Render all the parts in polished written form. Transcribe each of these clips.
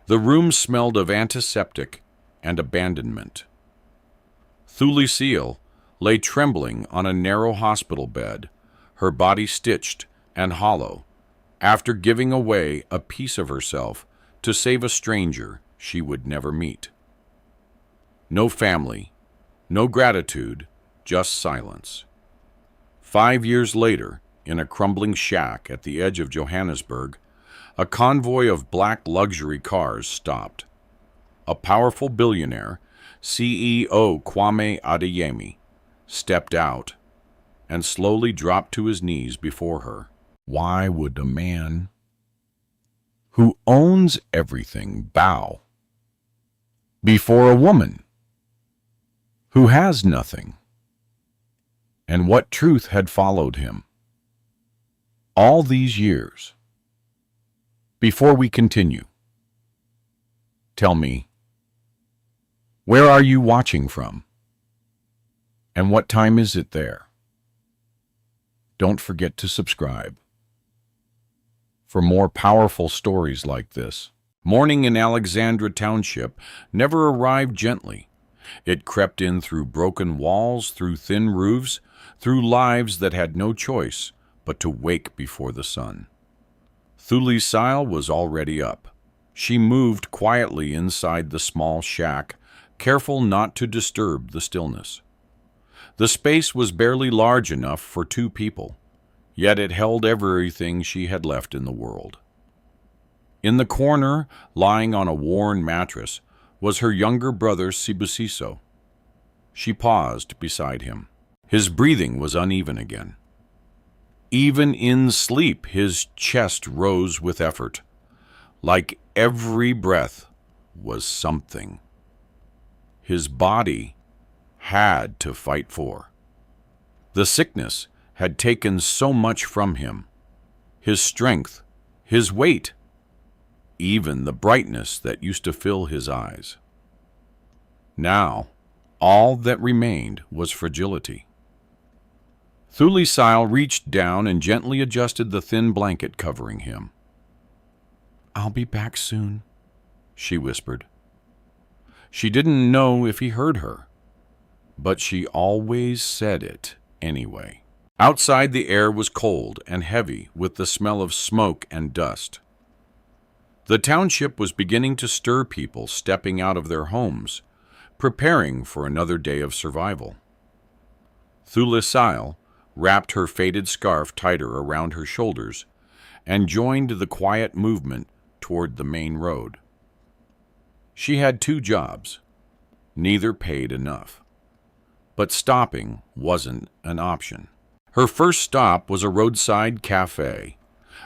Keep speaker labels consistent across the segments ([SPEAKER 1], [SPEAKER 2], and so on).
[SPEAKER 1] The room smelled of antiseptic and abandonment. Thulisile lay trembling on a narrow hospital bed, her body stitched and hollow, after giving away a piece of herself to save a stranger she would never meet. No family, no gratitude, just silence. 5 years later, in a crumbling shack at the edge of Johannesburg, a convoy of black luxury cars stopped. A powerful billionaire, CEO Kwame Adeyemi, stepped out and slowly dropped to his knees before her. Why would a man who owns everything bow before a woman who has nothing? And what truth had followed him all these years? Before we continue, tell me, where are you watching from? And what time is it there? Don't forget to subscribe for more powerful stories like this. Morning in Alexandra Township never arrived gently. It crept in through broken walls, through thin roofs, through lives that had no choice but to wake before the sun. Thulisile was already up. She moved quietly inside the small shack, careful not to disturb the stillness. The space was barely large enough for 2 people, yet it held everything she had left in the world. In the corner, lying on a worn mattress, was her younger brother Sibusiso. She paused beside him. His breathing was uneven again. Even in sleep, his chest rose with effort, like every breath was something his body had to fight for. The sickness had taken so much from him, his strength, his weight, even the brightness that used to fill his eyes. Now, all that remained was fragility. Thulisile reached down and gently adjusted the thin blanket covering him. "I'll be back soon," she whispered. She didn't know if he heard her, but she always said it anyway. Outside, the air was cold and heavy with the smell of smoke and dust. The township was beginning to stir, people stepping out of their homes, preparing for another day of survival. Thulisile wrapped her faded scarf tighter around her shoulders and joined the quiet movement toward the main road. She had 2 jobs. Neither paid enough. But stopping wasn't an option. Her first stop was a roadside cafe,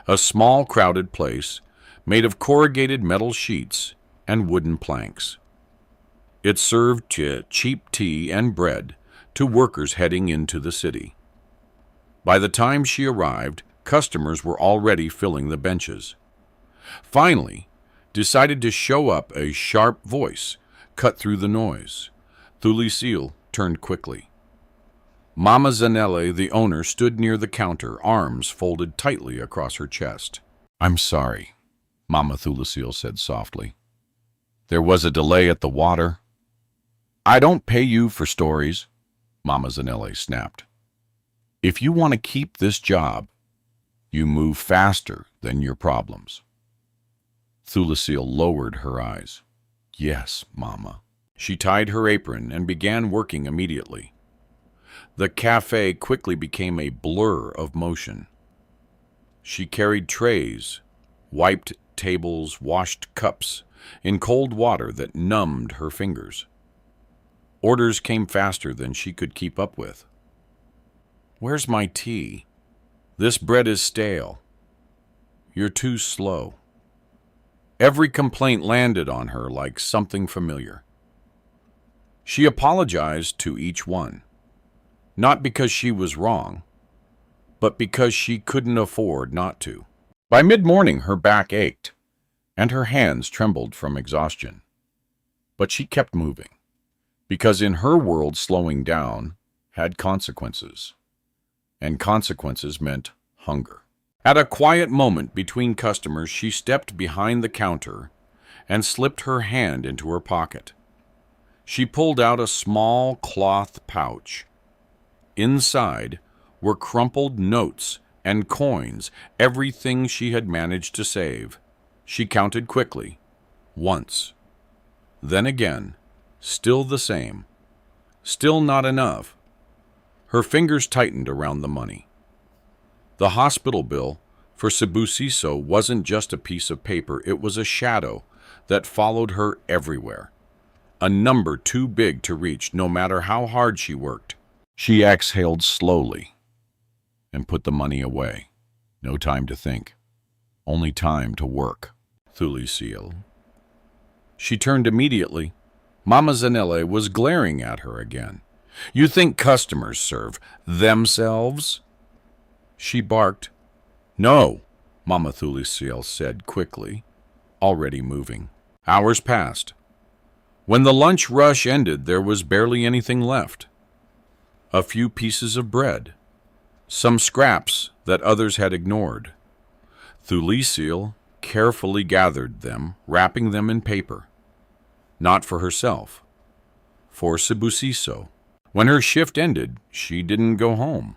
[SPEAKER 1] a small crowded place made of corrugated metal sheets and wooden planks. It served cheap tea and bread to workers heading into the city. By the time she arrived, customers were already filling the benches. Finally, decided to show up, a sharp voice cut through the noise. Thulisile turned quickly. Mama Zanelle, the owner, stood near the counter, arms folded tightly across her chest. "I'm sorry," Mama Thulisile said softly. "There was a delay at the water." "I don't pay you for stories," Mama Zanelle snapped. "If you want to keep this job, you move faster than your problems." Thulisile lowered her eyes. "Yes, Mama." She tied her apron and began working immediately. The cafe quickly became a blur of motion. She carried trays, wiped tables, washed cups in cold water that numbed her fingers. Orders came faster than she could keep up with. "Where's my tea? This bread is stale. You're too slow." Every complaint landed on her like something familiar. She apologized to each one, not because she was wrong, but because she couldn't afford not to. By mid-morning, her back ached, and her hands trembled from exhaustion. But she kept moving, because in her world, slowing down had consequences, and consequences meant hunger. At a quiet moment between customers, she stepped behind the counter and slipped her hand into her pocket. She pulled out a small cloth pouch. Inside were crumpled notes and coins, everything she had managed to save. She counted quickly, once, then again, still the same, still not enough. Her fingers tightened around the money. The hospital bill for Thulisile wasn't just a piece of paper, it was a shadow that followed her everywhere, a number too big to reach no matter how hard she worked. She exhaled slowly and put the money away. No time to think, only time to work. Thulisile. She turned immediately. Mama Zanelle was glaring at her again. You think customers serve themselves? She barked. No, Mama Thulisile said quickly, already moving. Hours passed. When the lunch rush ended, there was barely anything left. A few pieces of bread, some scraps that others had ignored. Thulisile carefully gathered them, wrapping them in paper. Not for herself, for Thulisile. When her shift ended, she didn't go home.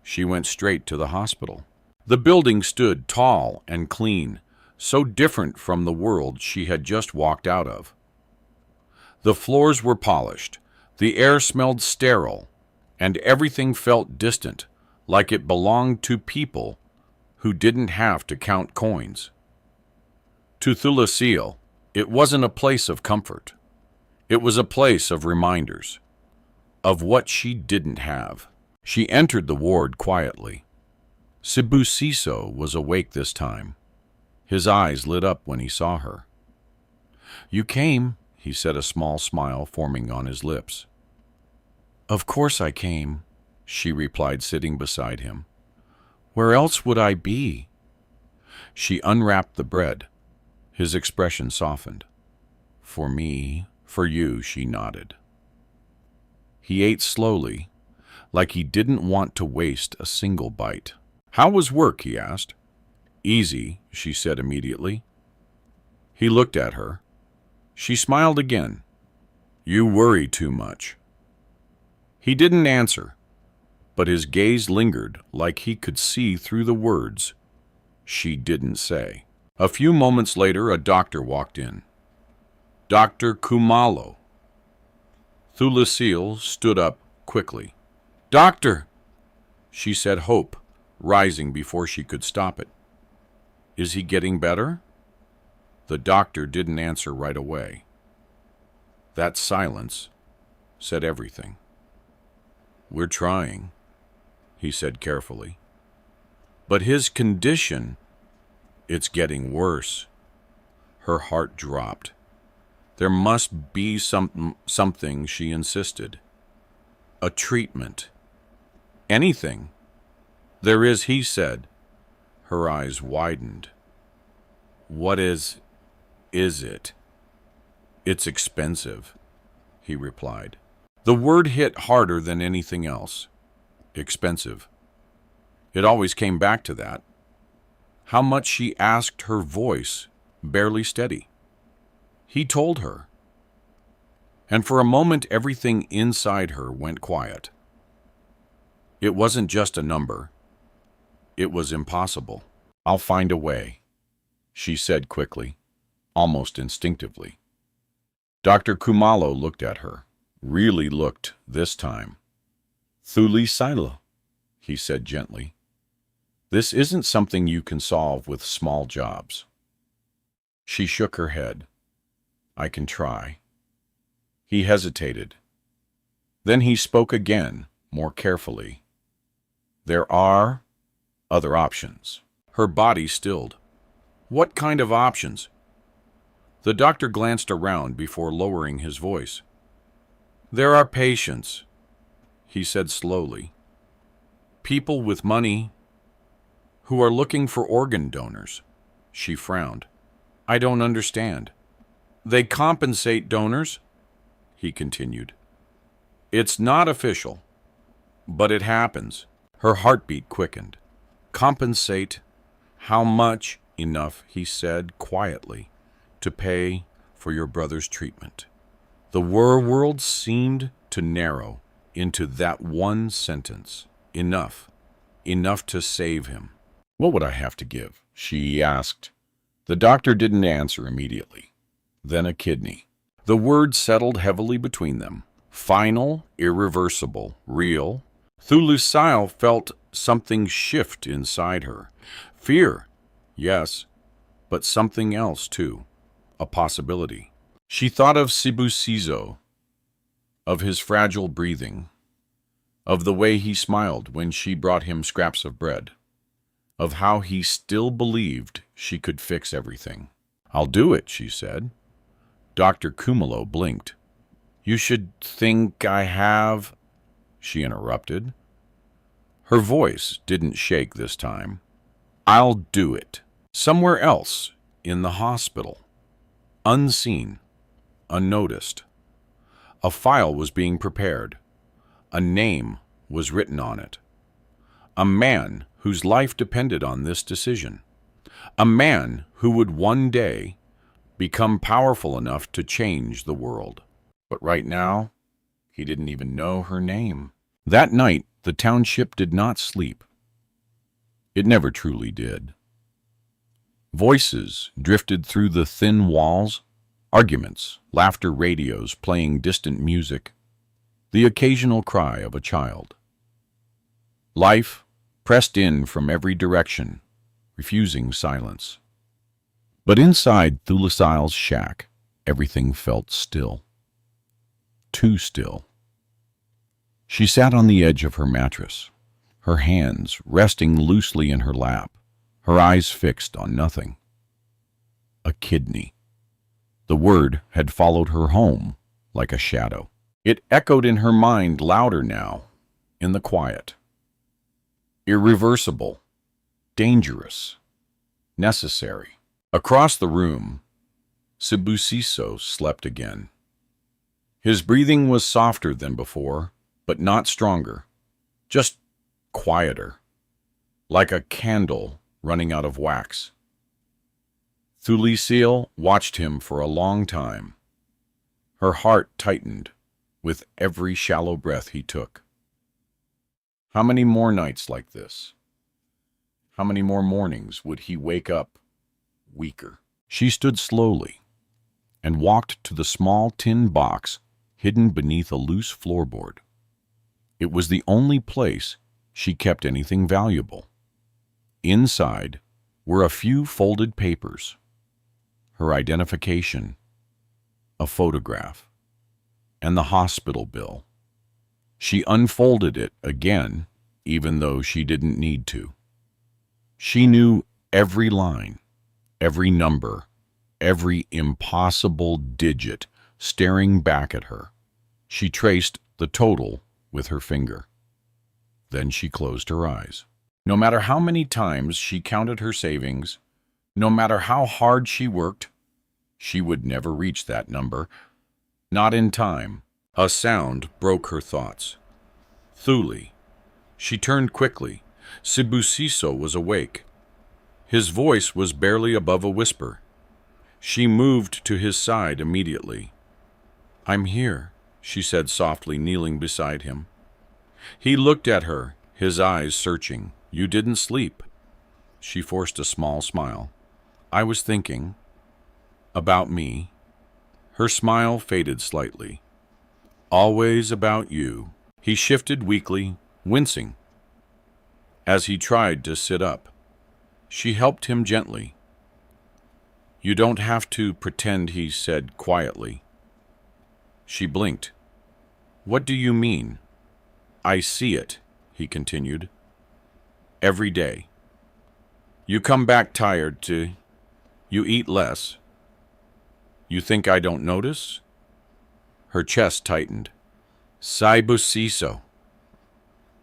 [SPEAKER 1] She went straight to the hospital. The building stood tall and clean, so different from the world she had just walked out of. The floors were polished, the air smelled sterile, and everything felt distant, like it belonged to people who didn't have to count coins. To Thulisile, it wasn't a place of comfort. It was a place of reminders, of what she didn't have. She entered the ward quietly. Thulisile was awake this time. His eyes lit up when he saw her. You came, he said, a small smile forming on his lips. Of course I came, she replied, sitting beside him. Where else would I be? She unwrapped the bread. His expression softened. For me, for you, she nodded. He ate slowly, like he didn't want to waste a single bite. How was work, he asked. Easy, she said immediately. He looked at her. She smiled again. You worry too much. He didn't answer, but his gaze lingered like he could see through the words she didn't say. A few moments later, a doctor walked in. Dr. Khumalo. Thulisile stood up quickly. Doctor, she said, hope rising before she could stop it. Is he getting better? The doctor didn't answer right away. That silence said everything. We're trying, he said carefully. But his condition, it's getting worse. Her heart dropped. There must be something, she insisted. A treatment. Anything. There is, he said. Her eyes widened. What is it? It's expensive, he replied. The word hit harder than anything else. Expensive. It always came back to that. How much, she asked, her voice barely steady. He told her. And for a moment, everything inside her went quiet. It wasn't just a number. It was impossible. I'll find a way, she said quickly, almost instinctively. Dr. Khumalo looked at her, really looked this time. Thulisile, he said gently. This isn't something you can solve with small jobs. She shook her head. I can try. He hesitated. Then he spoke again, more carefully. There are other options. Her body stilled. What kind of options? The doctor glanced around before lowering his voice. There are patients, he said slowly. People with money who are looking for organ donors. She frowned. I don't understand. They compensate donors, he continued. It's not official, but it happens. Her heartbeat quickened. Compensate how much? Enough, he said quietly, to pay for your brother's treatment. The world seemed to narrow into that one sentence. Enough. Enough to save him. What would I have to give? She asked. The doctor didn't answer immediately. Then a kidney. The word settled heavily between them. Final, irreversible, real. Thulisile felt something shift inside her. Fear, yes, but something else too. A possibility. She thought of Sibusiso, of his fragile breathing, of the way he smiled when she brought him scraps of bread, of how he still believed she could fix everything. I'll do it, she said. Dr. Cumulo blinked. You should think I have, she interrupted. Her voice didn't shake this time. I'll do it. Somewhere else, in the hospital. Unseen, unnoticed. A file was being prepared. A name was written on it. A man whose life depended on this decision. A man who would one day become powerful enough to change the world. But right now, he didn't even know her name. That night, the township did not sleep. It never truly did. Voices drifted through the thin walls, arguments, laughter radios playing distant music, the occasional cry of a child. Life pressed in from every direction, refusing silence. But inside Thulisile's shack, everything felt still. Too still. She sat on the edge of her mattress, her hands resting loosely in her lap, her eyes fixed on nothing. A kidney. The word had followed her home like a shadow. It echoed in her mind louder now, in the quiet. Irreversible, dangerous, necessary. Across the room, Sibusiso slept again. His breathing was softer than before, but not stronger, just quieter, like a candle running out of wax. Thulisile watched him for a long time. Her heart tightened with every shallow breath he took. How many more nights like this? How many more mornings would he wake up weaker? She stood slowly and walked to the small tin box hidden beneath a loose floorboard. It was the only place she kept anything valuable. Inside were a few folded papers, her identification, a photograph, and the hospital bill. She unfolded it again, even though she didn't need to. She knew every line, every number, every impossible digit staring back at her. She traced the total with her finger. Then she closed her eyes. No matter how many times she counted her savings, no matter how hard she worked, she would never reach that number. Not in time. A sound broke her thoughts. Thuli. She turned quickly. Sibusiso was awake. His voice was barely above a whisper. She moved to his side immediately. I'm here, she said softly, kneeling beside him. He looked at her, his eyes searching. You didn't sleep. She forced a small smile. I was thinking. About me. Her smile faded slightly. Always about you. He shifted weakly, wincing. As he tried to sit up, she helped him gently. You don't have to pretend, he said quietly. She blinked. What do you mean? I see it, he continued. Every day. You come back tired to... You eat less. You think I don't notice? Her chest tightened. Sibusiso.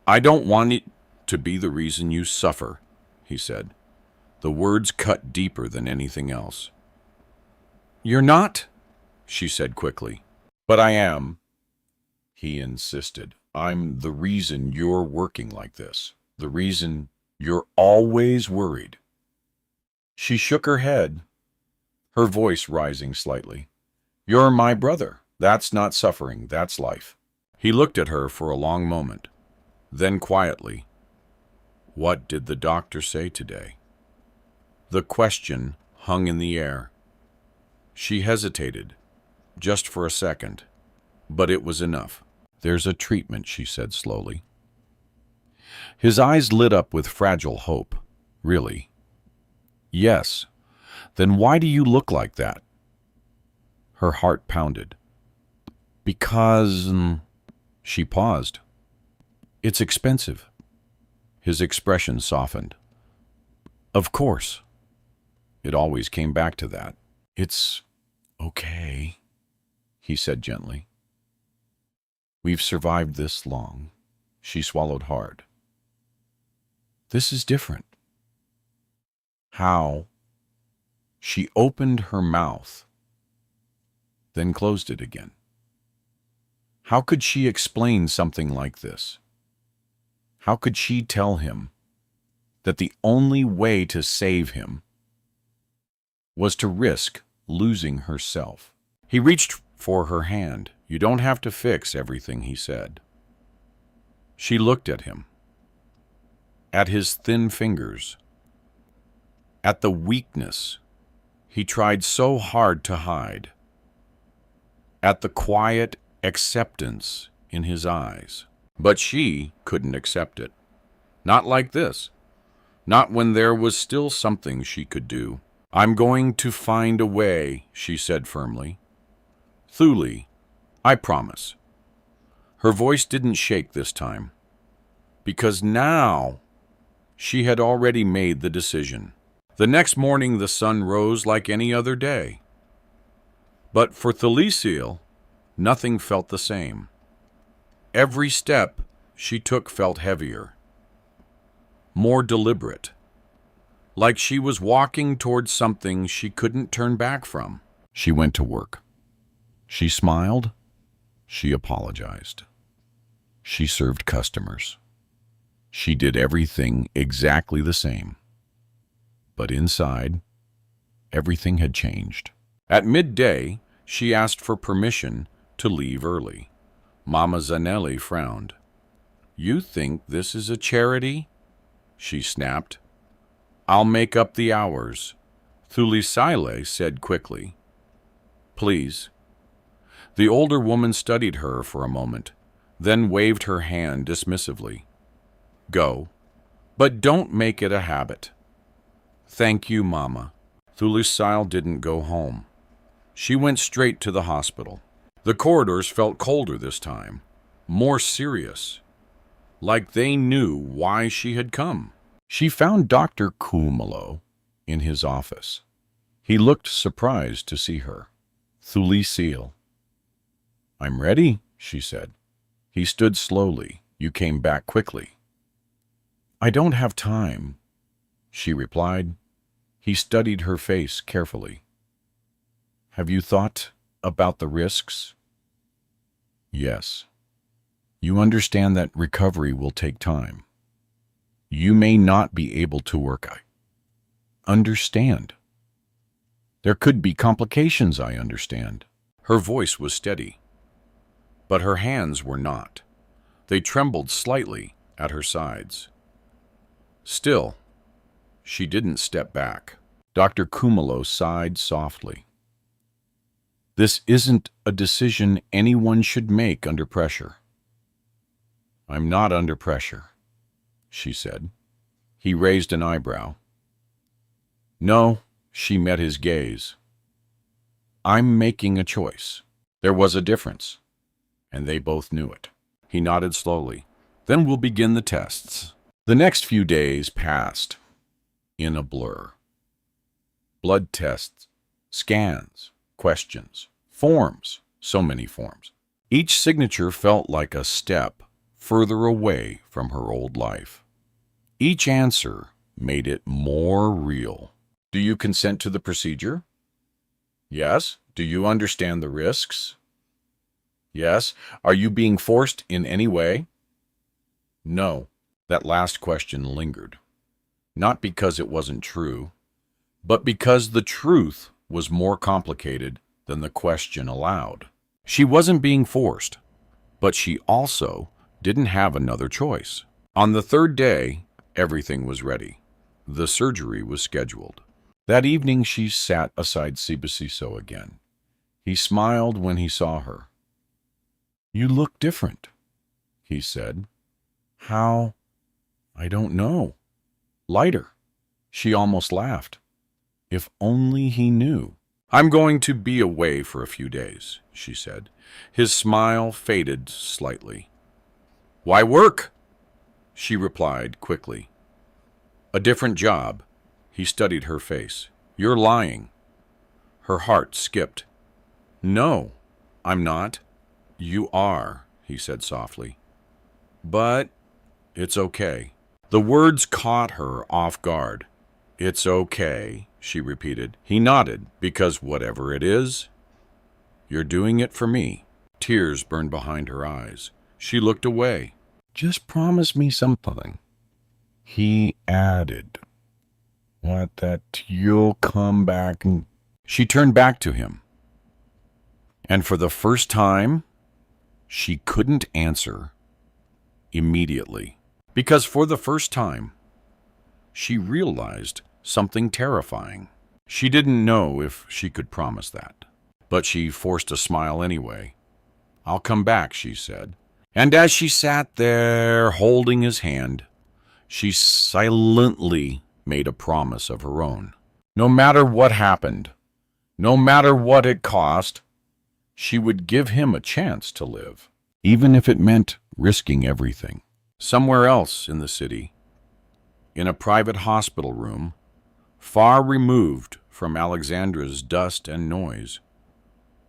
[SPEAKER 1] I don't want it to be the reason you suffer, he said. The words cut deeper than anything else. You're not, she said quickly. But I am, he insisted. I'm the reason you're working like this. The reason you're always worried. She shook her head, her voice rising slightly. You're my brother. That's not suffering, that's life. He looked at her for a long moment. Then quietly, what did the doctor say today? The question hung in the air. She hesitated, just for a second, but it was enough. There's a treatment, she said slowly. His eyes lit up with fragile hope. Really? Yes. Then why do you look like that? Her heart pounded. Because... She paused. It's expensive. His expression softened. Of course. It always came back to that. It's okay, he said gently. We've survived this long. She swallowed hard. This is different. How? She opened her mouth, then closed it again. How could she explain something like this? How could she tell him that the only way to save him was to risk losing herself? He reached for her hand. You don't have to fix everything, he said. She looked at him, at his thin fingers, at the weakness he tried so hard to hide, at the quiet acceptance in his eyes. But she couldn't accept it. Not like this. Not when there was still something she could do. I'm going to find a way, she said firmly. Thulisile, I promise. Her voice didn't shake this time, because now she had already made the decision. The next morning the sun rose like any other day. But for Thulisile, nothing felt the same. Every step she took felt heavier, more deliberate, like she was walking towards something she couldn't turn back from. She went to work. She smiled. She apologized. She served customers. She did everything exactly the same. But inside, everything had changed. At midday, she asked for permission to leave early. Mama Zanelli frowned. You think this is a charity? She snapped. I'll make up the hours. Thulisile said quickly. Please. The older woman studied her for a moment, then waved her hand dismissively. Go, but don't make it a habit. Thank you, Mama. Thulisile didn't go home. She went straight to the hospital. The corridors felt colder this time, more serious, like they knew why she had come. She found Dr. Cumolo in his office. He looked surprised to see her. Thulisile. I'm ready, she said. He stood slowly. You came back quickly. I don't have time, she replied. He studied her face carefully. Have you thought about the risks? Yes. You understand that recovery will take time. You may not be able to work. I understand. There could be complications, I understand. Her voice was steady, but her hands were not. They trembled slightly at her sides. Still, she didn't step back. Dr. Cumolo sighed softly. This isn't a decision anyone should make under pressure. I'm not under pressure, she said. He raised an eyebrow. No, she met his gaze. I'm making a choice. There was a difference, and they both knew it. He nodded slowly. Then we'll begin the tests. The next few days passed in a blur. Blood tests, scans, questions, forms, so many forms. Each signature felt like a step further away from her old life. Each answer made it more real. Do you consent to the procedure? Yes. Do you understand the risks? Yes. Are you being forced in any way? No. That last question lingered. Not because it wasn't true, but because the truth was more complicated than the question aloud. She wasn't being forced, but she also didn't have another choice. On the third day, everything was ready. The surgery was scheduled. That evening, she sat aside Sibasiso again. He smiled when he saw her. "You look different," he said. "How?" "I don't know." "Lighter." She almost laughed. If only he knew. "I'm going to be away for a few days," she said. His smile faded slightly. "Why work?" she replied quickly. "A different job." He studied her face. "You're lying." Her heart skipped. "No, I'm not." "You are," he said softly. "But it's okay." The words caught her off guard. "It's okay," she repeated. He nodded. "Because whatever it is, you're doing it for me." Tears burned behind her eyes. She looked away. "Just promise me something," he added. "What, that you'll come back and—" She turned back to him. And for the first time, she couldn't answer immediately. Because for the first time, she realized something terrifying. She didn't know if she could promise that, but she forced a smile anyway. "I'll come back," she said. And as she sat there holding his hand, she silently made a promise of her own. No matter what happened, no matter what it cost, she would give him a chance to live, even if it meant risking everything. Somewhere else in the city, in a private hospital room, far removed from Alexandra's dust and noise,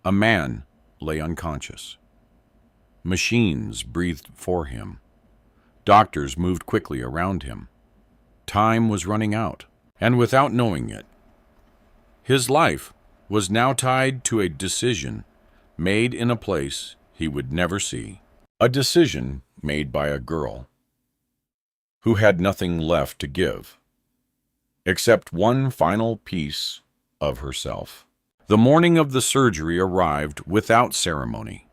[SPEAKER 1] a man lay unconscious. Machines breathed for him. Doctors moved quickly around him. Time was running out, and without knowing it, his life was now tied to a decision made in a place he would never see. A decision made by a girl who had nothing left to give, except one final piece of herself. The morning of the surgery arrived without ceremony.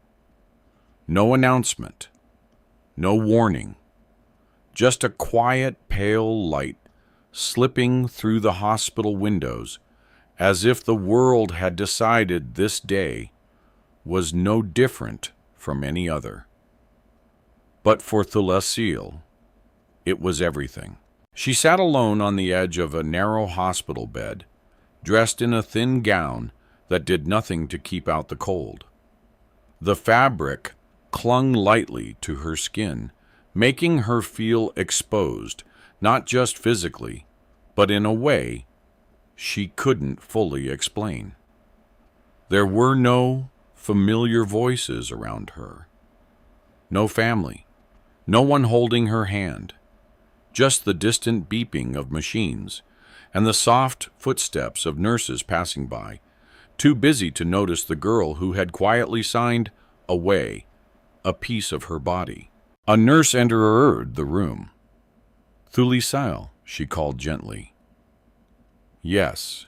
[SPEAKER 1] No announcement, no warning, just a quiet, pale light slipping through the hospital windows, as if the world had decided this day was no different from any other. But for Thulisile, it was everything. She sat alone on the edge of a narrow hospital bed, dressed in a thin gown that did nothing to keep out the cold. The fabric clung lightly to her skin, making her feel exposed, not just physically, but in a way she couldn't fully explain. There were no familiar voices around her, no family, no one holding her hand, just the distant beeping of machines and the soft footsteps of nurses passing by, too busy to notice the girl who had quietly signed away a piece of her body. A nurse entered the room. "Thulisile," she called gently. "Yes,"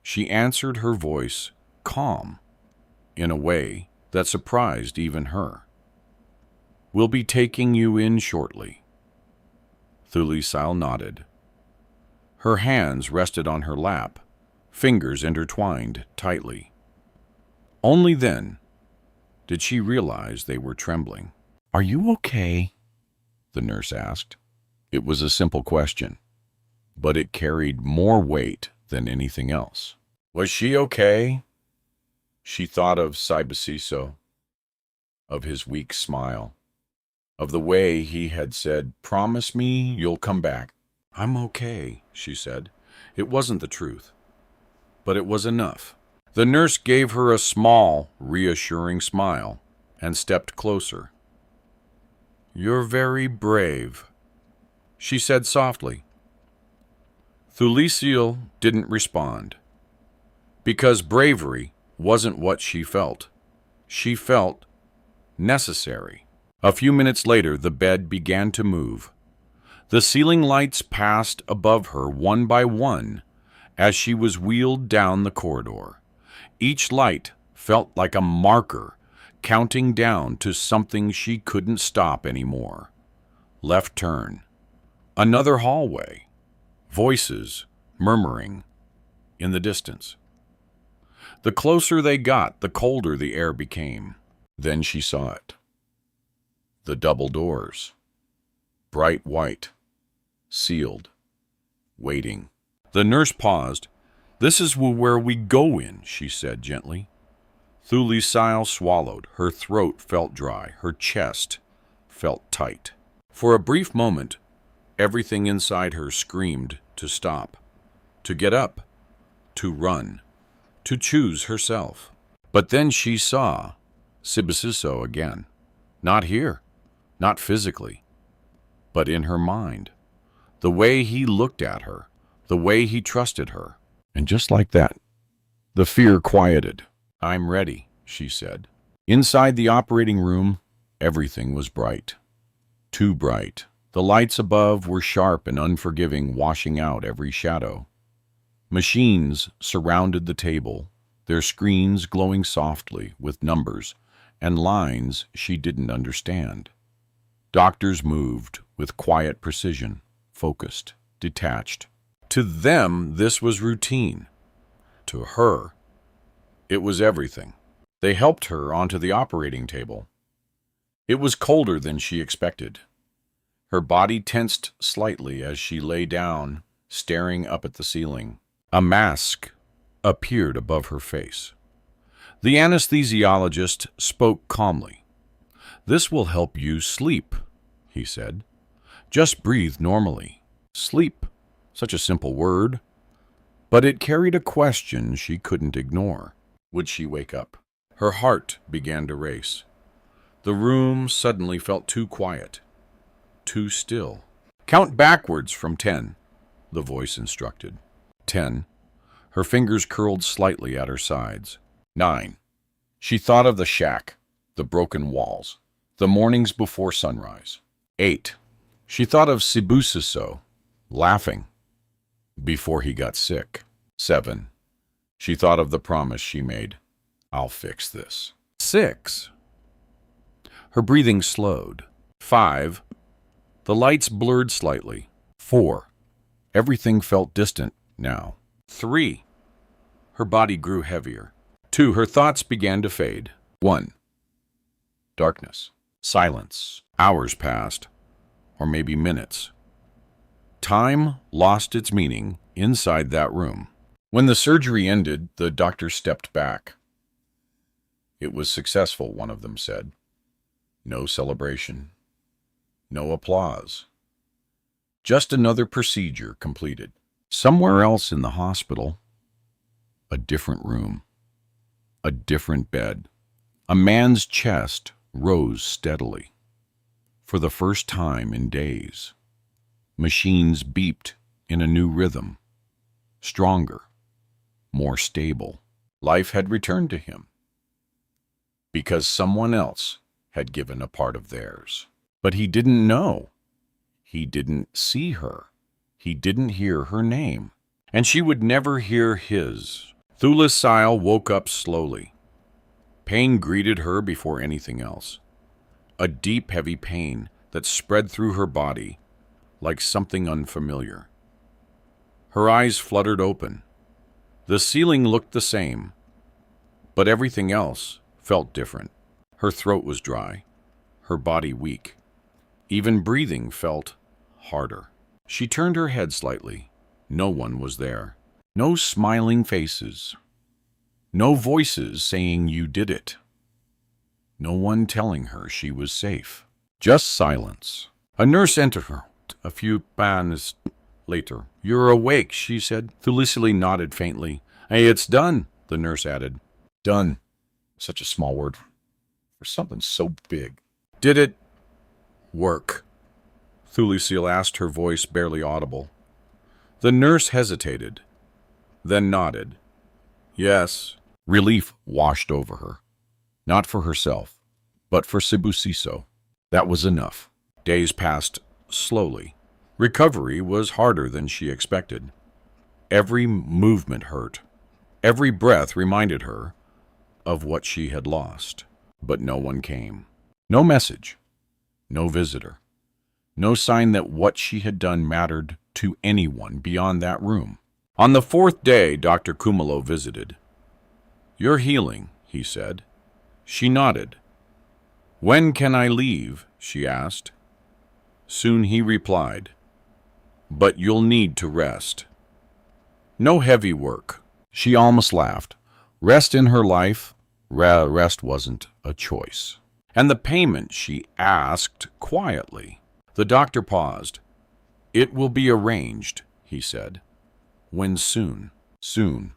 [SPEAKER 1] she answered, her voice calm in a way that surprised even her. "We'll be taking you in shortly." Thulisile nodded. Her hands rested on her lap, fingers intertwined tightly. Only then did she realize they were trembling. "Are you okay?" the nurse asked. It was a simple question, but it carried more weight than anything else. Was she okay? She thought of Sibasiso, of his weak smile, of the way he had said, "Promise me you'll come back." "I'm okay," she said. It wasn't the truth, but it was enough. The nurse gave her a small, reassuring smile and stepped closer. "You're very brave," she said softly. Thulisile didn't respond, because bravery wasn't what she felt. She felt necessary. A few minutes later, the bed began to move. The ceiling lights passed above her one by one as she was wheeled down the corridor. Each light felt like a marker, counting down to something she couldn't stop anymore. Left turn. Another hallway. Voices murmuring in the distance. The closer they got, the colder the air became. Then she saw it. The double doors. Bright white. Sealed. Waiting. The nurse paused. "This is where we go in," she said gently. Thulisile swallowed. Her throat felt dry. Her chest felt tight. For a brief moment, everything inside her screamed to stop, to get up, to run, to choose herself. But then she saw Sibisiso again. Not here, not physically, but in her mind. The way he looked at her, the way he trusted her. And just like that, the fear quieted. "I'm ready," she said. Inside the operating room, everything was bright. Too bright. The lights above were sharp and unforgiving, washing out every shadow. Machines surrounded the table, their screens glowing softly with numbers and lines she didn't understand. Doctors moved with quiet precision, focused, detached. To them, this was routine. To her, it was everything. They helped her onto the operating table. It was colder than she expected. Her body tensed slightly as she lay down, staring up at the ceiling. A mask appeared above her face. The anesthesiologist spoke calmly. "This will help you sleep," he said. "Just breathe normally." Sleep, such a simple word, but it carried a question she couldn't ignore. Would she wake up? Her heart began to race. The room suddenly felt too quiet, too still. "Count backwards from 10, the voice instructed. 10. Her fingers curled slightly at her sides. 9. She thought of the shack, the broken walls, the mornings before sunrise. 8. She thought of Sibisiso, laughing, before he got sick. 7. She thought of the promise she made. "I'll fix this." 6. Her breathing slowed. 5. The lights blurred slightly. 4. Everything felt distant now. 3. Her body grew heavier. 2. Her thoughts began to fade. 1. Darkness. Silence. Hours passed, or maybe minutes. Time lost its meaning inside that room. When the surgery ended, the doctor stepped back. "It was successful," one of them said. No celebration. No applause. Just another procedure completed. Somewhere else in the hospital, a different room, a different bed. A man's chest rose steadily. For the first time in days, machines beeped in a new rhythm, stronger, more stable. Life had returned to him, because someone else had given a part of theirs. But he didn't know. He didn't see her. He didn't hear her name. And she would never hear his. Thulisile woke up slowly. Pain greeted her before anything else. A deep, heavy pain that spread through her body like something unfamiliar. Her eyes fluttered open. The ceiling looked the same, but everything else felt different. Her throat was dry, her body weak. Even breathing felt harder. She turned her head slightly. No one was there. No smiling faces. No voices saying you did it. No one telling her she was safe. Just silence. A nurse entered her a few minutes later. "You're awake," she said. Thulisile nodded faintly. "Hey, it's done," the nurse added. Done. Such a small word for something so big. "Did it work?" Thulisile asked, her voice barely audible. The nurse hesitated, then nodded. "Yes." Relief washed over her. Not for herself, but for Sibisiso. That was enough. Days passed slowly. Recovery was harder than she expected. Every movement hurt. Every breath reminded her of what she had lost. But no one came. No message. No visitor. No sign that what she had done mattered to anyone beyond that room. On the fourth day, Dr. Kumalo visited. "You're healing," he said. She nodded. "When can I leave?" she asked. Soon he replied, "But you'll need to rest. No heavy work." She almost laughed. Rest in her life? Rest wasn't a choice. "And the payment?" she asked quietly. The doctor paused. "It will be arranged," he said. "When soon?" Soon.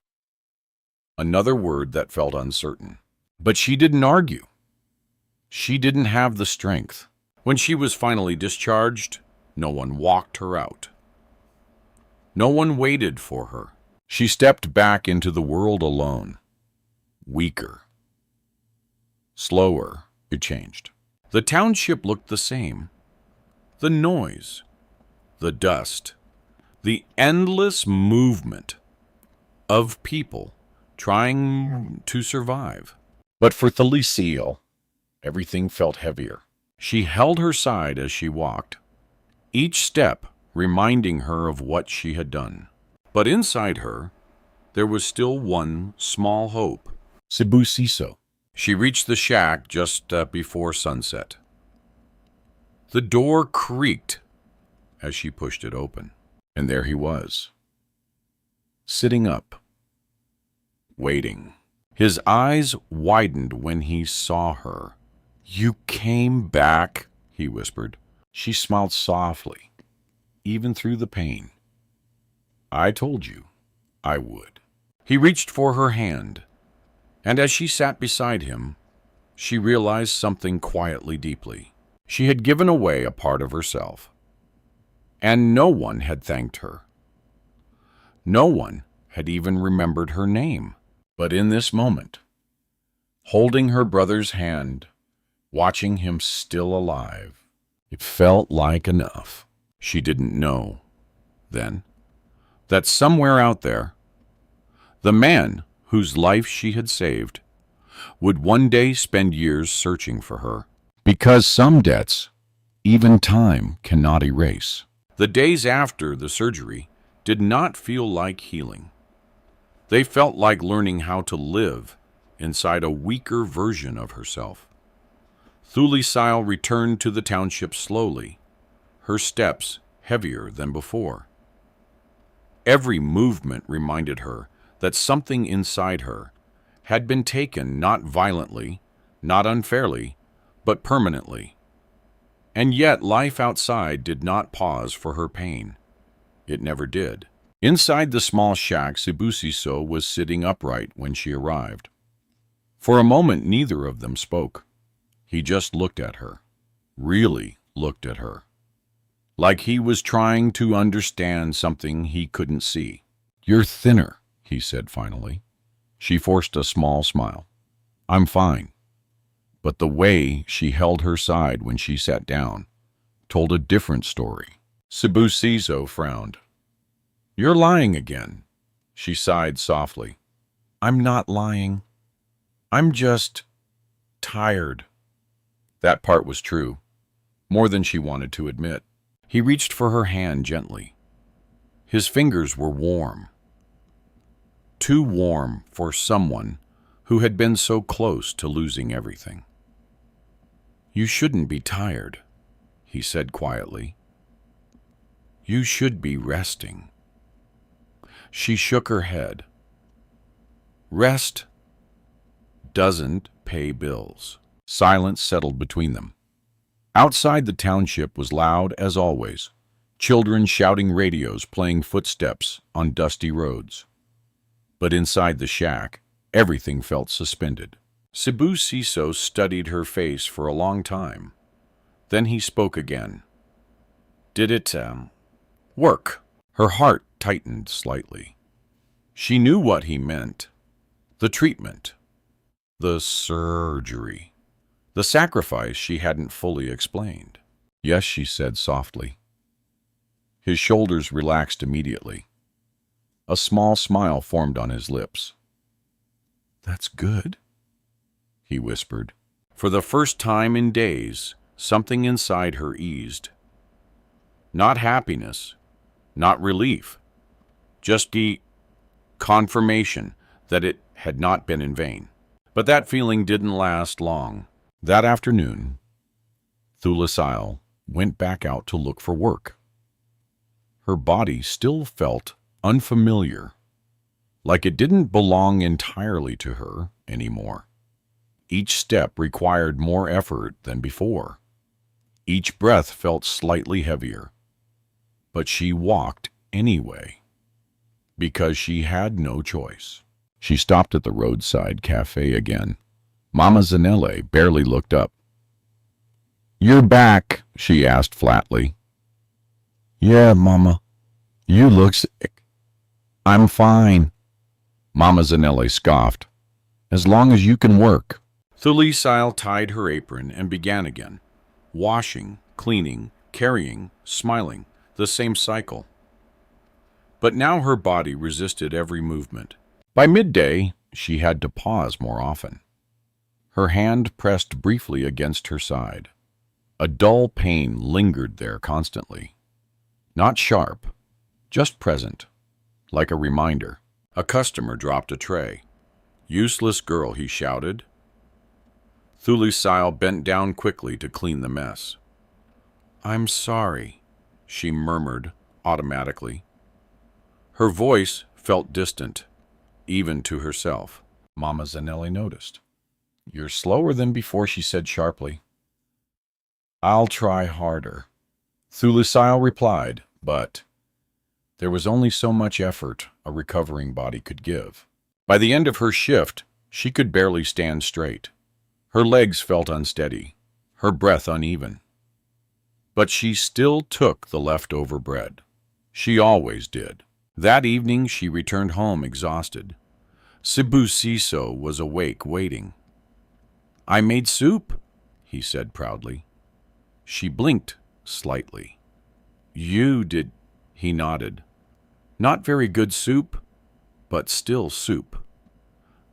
[SPEAKER 1] Another word that felt uncertain. But she didn't argue. She didn't have the strength. When she was finally discharged, no one walked her out. No one waited for her. She stepped back into the world alone. Weaker. Slower, it changed. The township looked the same. The noise, the dust, the endless movement of people trying to survive. But for Thulisile, everything felt heavier. She held her side as she walked, each step reminding her of what she had done. But inside her, there was still one small hope. Sibusiso. She reached the shack just before sunset. The door creaked as she pushed it open, and there he was, sitting up, waiting. His eyes widened when he saw her. "You came back," he whispered. She smiled softly, even through the pain. "I told you I would." He reached for her hand, and as she sat beside him, she realized something quietly deeply. She had given away a part of herself, and no one had thanked her. No one had even remembered her name. But in this moment, holding her brother's hand, watching him still alive, it felt like enough. She didn't know then that somewhere out there, the man whose life she had saved would one day spend years searching for her. Because some debts, even time cannot erase. The days after the surgery did not feel like healing. They felt like learning how to live inside a weaker version of herself. Thulisile returned to the township slowly, her steps heavier than before. Every movement reminded her that something inside her had been taken not violently, not unfairly, but permanently. And yet life outside did not pause for her pain. It never did. Inside the small shack, Sibusiso was sitting upright when she arrived. For a moment, neither of them spoke. He just looked at her, really looked at her, like he was trying to understand something he couldn't see. "You're thinner," he said finally. She forced a small smile. "I'm fine." But the way she held her side when she sat down told a different story. Sibusiso frowned. "You're lying again." She sighed softly. "I'm not lying. I'm just tired." That part was true, more than she wanted to admit. He reached for her hand gently. His fingers were warm. Too warm for someone who had been so close to losing everything. "You shouldn't be tired," he said quietly. "You should be resting." She shook her head. Rest doesn't pay bills. Silence settled between them. Outside, the township was loud as always, children shouting, radios playing footsteps on dusty roads. But inside the shack, everything felt suspended. Sibusiso studied her face for a long time. Then he spoke again. "Did it, work?" Her heart tightened slightly. She knew what he meant. The treatment. The surgery. The sacrifice she hadn't fully explained. "Yes," she said softly. His shoulders relaxed immediately. A small smile formed on his lips. "That's good," he whispered. For the first time in days, something inside her eased. Not happiness, not relief, just the confirmation that it had not been in vain. But that feeling didn't last long. That afternoon, Thulisile went back out to look for work. Her body still felt unfamiliar, like it didn't belong entirely to her anymore. Each step required more effort than before. Each breath felt slightly heavier. But she walked anyway, because she had no choice. She stopped at the roadside cafe again. Mama Zanelle barely looked up. "You're back?" she asked flatly. "Yeah, Mama. You look sick." "I'm fine." Mama Zanelle scoffed. "As long as you can work." Thulisile tied her apron and began again. Washing, cleaning, carrying, smiling. The same cycle. But now her body resisted every movement. By midday, she had to pause more often. Her hand pressed briefly against her side. A dull pain lingered there constantly. Not sharp, just present, like a reminder. A customer dropped a tray. "Useless girl," he shouted. Thulisile bent down quickly to clean the mess. "I'm sorry," she murmured automatically. Her voice felt distant, even to herself. Mama Zanelle noticed. "You're slower than before," she said sharply. "I'll try harder," Thulisile replied, but there was only so much effort a recovering body could give. By the end of her shift, she could barely stand straight. Her legs felt unsteady, her breath uneven. But she still took the leftover bread. She always did. That evening she returned home exhausted. Sibusiso was awake, waiting. "I made soup," he said proudly. She blinked slightly. "You did," he nodded. "Not very good soup, but still soup."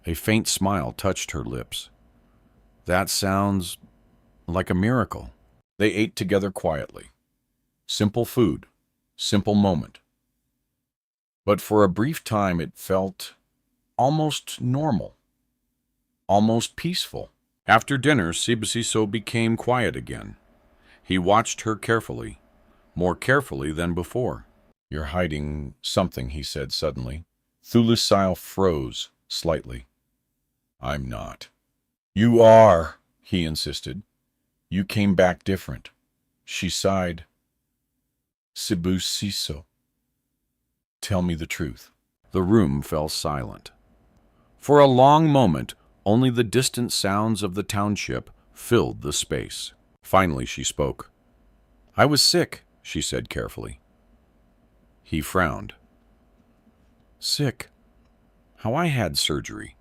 [SPEAKER 1] A faint smile touched her lips. "That sounds like a miracle." They ate together quietly. Simple food, simple moment. But for a brief time it felt almost normal, almost peaceful. After dinner, Sibusiso became quiet again. He watched her carefully, more carefully than before. "You're hiding something," he said suddenly. Thulisile froze slightly. "I'm not." "You are," he insisted. "You came back different." She sighed. "Sibusiso, tell me the truth." The room fell silent. For a long moment, only the distant sounds of the township filled the space. Finally she spoke. "I was sick," she said carefully. He frowned. "Sick? How I had surgery."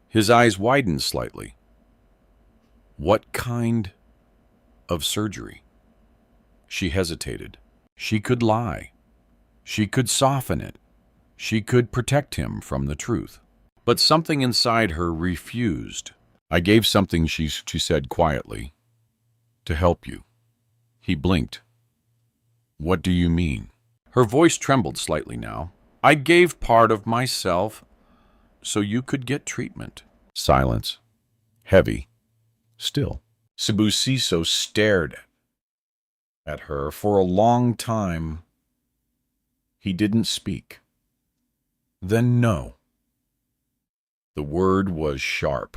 [SPEAKER 1] His eyes widened slightly. "What kind of surgery?" She hesitated. She could lie. She could soften it. She could protect him from the truth. But something inside her refused. "I gave something," she said quietly, "to help you." He blinked. "What do you mean?" Her voice trembled slightly now. "I gave part of myself so you could get treatment." Silence. Heavy. Still. Sibusiso stared at her for a long time. He didn't speak. Then no. The word was sharp.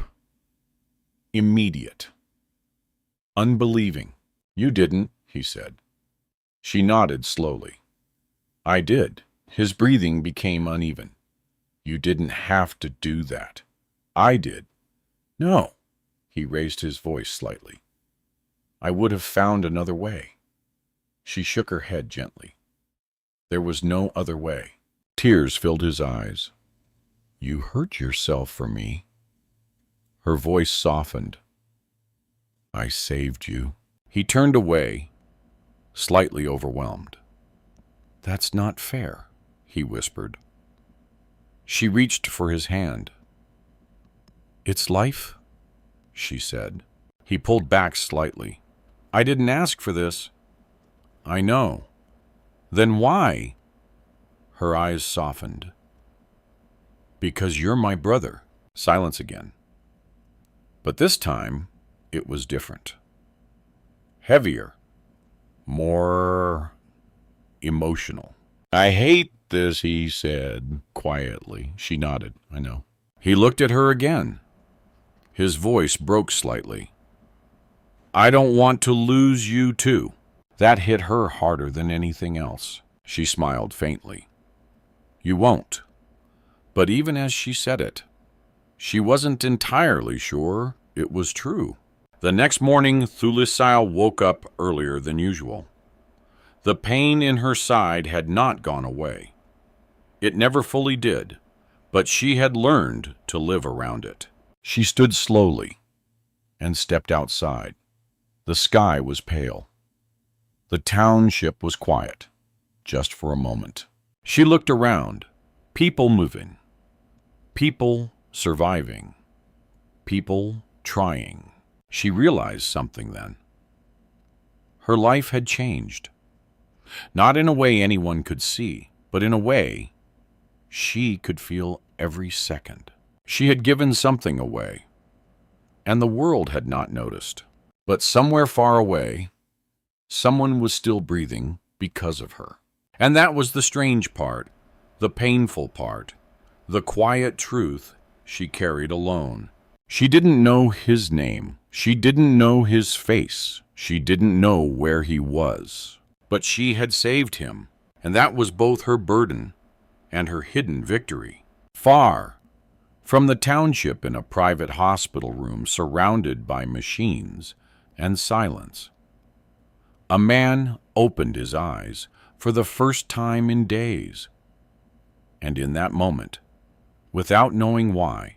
[SPEAKER 1] Immediate. Unbelieving. "You didn't," he said. She nodded slowly. "I did." His breathing became uneven. "You didn't have to do that." "I did." "No." He raised his voice slightly. "I would have found another way." She shook her head gently. There was no other way. Tears filled his eyes. "You hurt yourself for me." Her voice softened. "I saved you." He turned away, slightly overwhelmed. "That's not fair," he whispered. She reached for his hand. "It's life she said. He pulled back slightly. I didn't ask for this. I know. Then why? Her eyes softened. Because you're my brother. Silence again. But this time, it was different. Heavier. More emotional. I hate this, he said quietly. She nodded. I know. He looked at her again. His voice broke slightly. I don't want to lose you too. That hit her harder than anything else. She smiled faintly. You won't. But even as she said it, she wasn't entirely sure it was true. The next morning, Thulisile woke up earlier than usual. The pain in her side had not gone away. It never fully did, but she had learned to live around it. She stood slowly and stepped outside. The sky was pale. The township was quiet, just for a moment. She looked around, people moving, people surviving, people trying. She realized something then. Her life had changed. Not in a way anyone could see, but in a way she could feel every second. She had given something away, and the world had not noticed. But somewhere far away, someone was still breathing because of her. And that was the strange part, the painful part, the quiet truth she carried alone. She didn't know his name. She didn't know his face. She didn't know where he was. But she had saved him, and that was both her burden and her hidden victory. Far from the township, in a private hospital room surrounded by machines and silence, a man opened his eyes for the first time in days. And in that moment, without knowing why,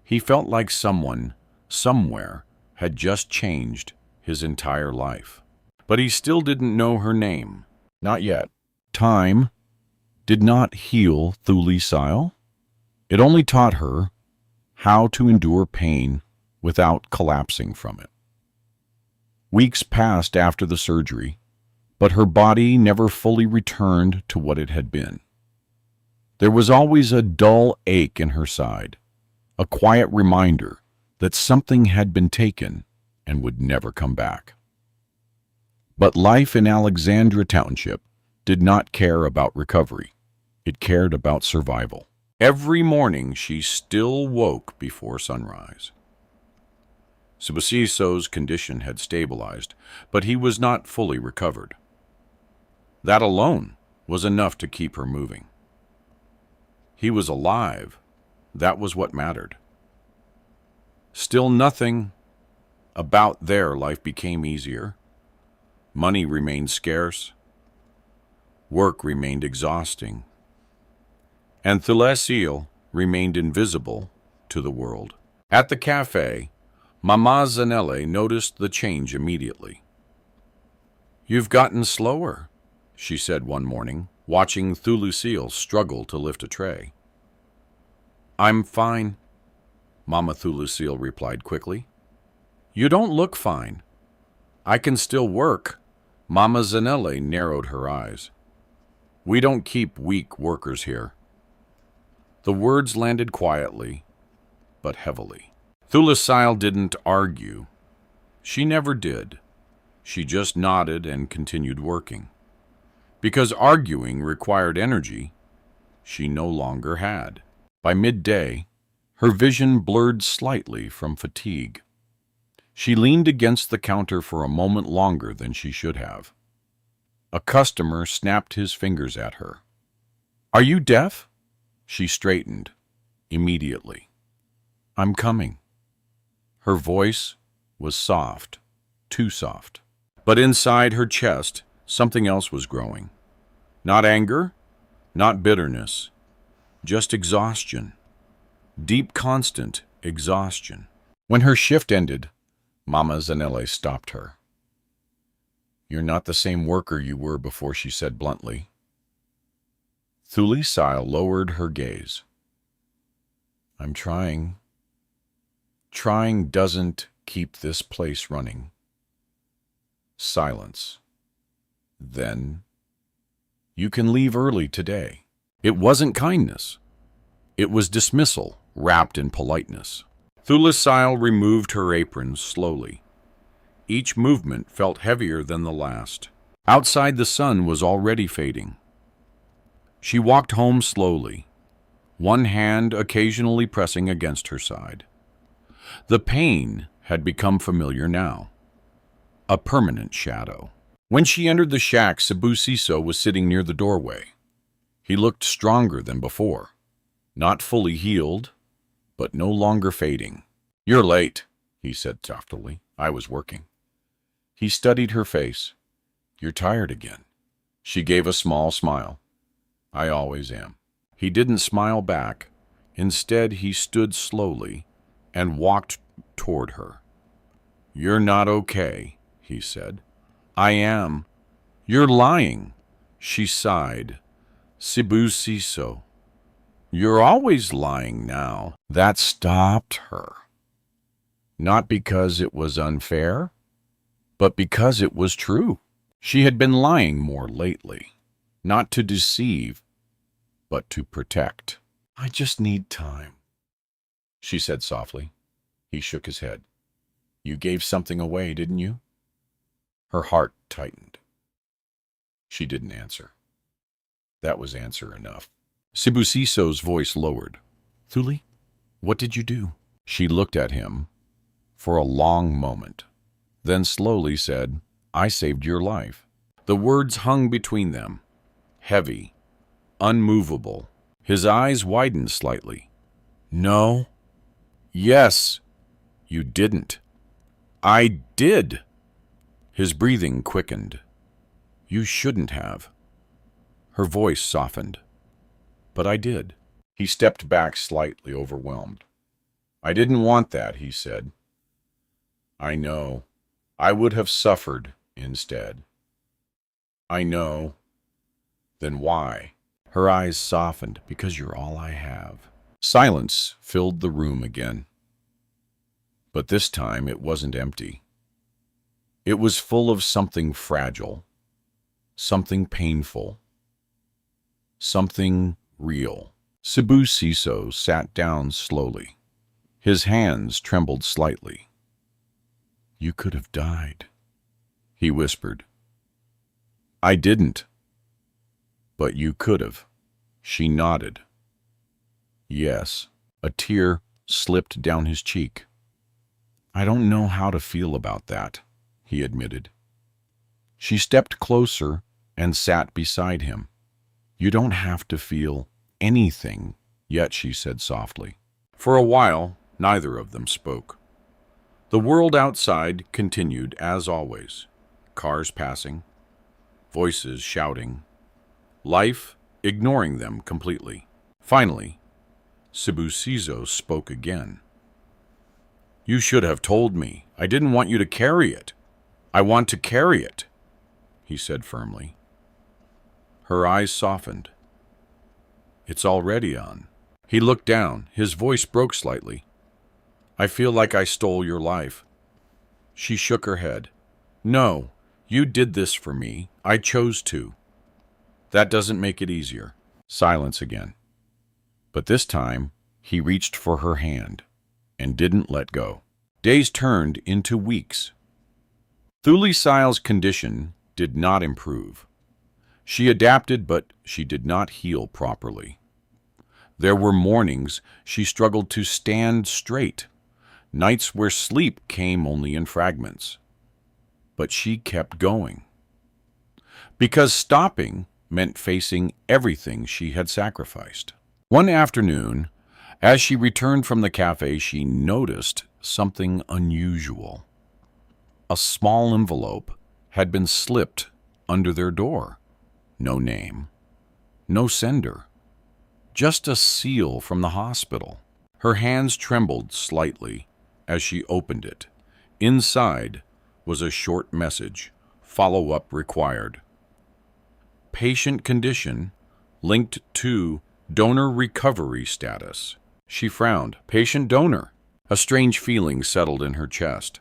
[SPEAKER 1] he felt like someone, somewhere, had just changed his entire life. But he still didn't know her name. Not yet. Time did not heal Thulisile. It only taught her how to endure pain without collapsing from it. Weeks passed after the surgery, but her body never fully returned to what it had been. There was always a dull ache in her side, a quiet reminder that something had been taken and would never come back. But life in Alexandra Township did not care about recovery. It cared about survival. Every morning she still woke before sunrise. Subasiso's condition had stabilized, but he was not fully recovered. That alone was enough to keep her moving. He was alive. That was what mattered. Still, nothing about their life became easier. Money remained scarce. Work remained exhausting. And Thulisile remained invisible to the world. At the cafe, Mama Zanelle noticed the change immediately. You've gotten slower, she said one morning, watching Thulisile struggle to lift a tray. I'm fine, Mama Thulisile replied quickly. You don't look fine. I can still work. Mama Zanelle narrowed her eyes. We don't keep weak workers here. The words landed quietly, but heavily. Thulisile didn't argue. She never did. She just nodded and continued working. Because arguing required energy she no longer had. By midday, her vision blurred slightly from fatigue. She leaned against the counter for a moment longer than she should have. A customer snapped his fingers at her. Are you deaf? She straightened immediately. I'm coming. Her voice was soft, too soft. But inside her chest, something else was growing. Not anger, not bitterness, just exhaustion. Deep, constant exhaustion. When her shift ended, Mama Zanelle stopped her. You're not the same worker you were before, she said bluntly. Thulisile lowered her gaze. I'm trying Trying doesn't keep this place running. Silence. Then, you can leave early today. It wasn't kindness. It was dismissal, wrapped in politeness. Thulisile removed her apron slowly. Each movement felt heavier than the last. Outside, the sun was already fading. She walked home slowly, one hand occasionally pressing against her side. The pain had become familiar now, a permanent shadow. When she entered the shack, Thulisile was sitting near the doorway. He looked stronger than before, not fully healed, but no longer fading. "You're late," he said softly. "I was working." He studied her face. "You're tired again." She gave a small smile. "I always am." He didn't smile back. Instead, he stood slowly and walked toward her. "You're not okay," he said. "I am." "You're lying." She sighed. "Thulisile, you're always lying now." That stopped her. Not because it was unfair, but because it was true. She had been lying more lately, not to deceive, but to protect. "I just need time," she said softly. He shook his head. "You gave something away, didn't you?" Her heart tightened. She didn't answer. That was answer enough. Thulisile's voice lowered. "Thuli, what did you do?" She looked at him for a long moment, then slowly said, "I saved your life." The words hung between them, heavy, unmovable. His eyes widened slightly. "No." "Yes, you didn't." "I did." His breathing quickened. "You shouldn't have." Her voice softened. "But I did." He stepped back slightly, overwhelmed. "I didn't want that," he said. "I know. I would have suffered instead." "I know." "Then why?" Her eyes softened. "Because you're all I have." Silence filled the room again. But this time it wasn't empty. It was full of something fragile, something painful, something real. Thulisile sat down slowly. His hands trembled slightly. "You could have died," he whispered. "I didn't." "But you could have." She nodded. "Yes." A tear slipped down his cheek. "I don't know how to feel about that," he admitted. She stepped closer and sat beside him. "You don't have to feel anything yet," she said softly. For a while, neither of them spoke. The world outside continued as always. Cars passing, voices shouting, life ignoring them completely. Finally, Thulisile spoke again. "You should have told me. I didn't want you to carry it. I want to carry it," he said firmly. Her eyes softened. "It's already on." He looked down. His voice broke slightly. "I feel like I stole your life." She shook her head. "No, you did this for me. I chose to." "That doesn't make it easier." Silence again. But this time, he reached for her hand and didn't let go. Days turned into weeks. Thulisile's condition did not improve. She adapted, but she did not heal properly. There were mornings she struggled to stand straight, nights where sleep came only in fragments. But she kept going. Because stopping meant facing everything she had sacrificed. One afternoon, as she returned from the cafe, she noticed something unusual. A small envelope had been slipped under their door. No name, no sender, just a seal from the hospital. Her hands trembled slightly as she opened it. Inside was a short message, follow-up required. Patient condition linked to donor recovery status. She frowned. Patient donor. A strange feeling settled in her chest.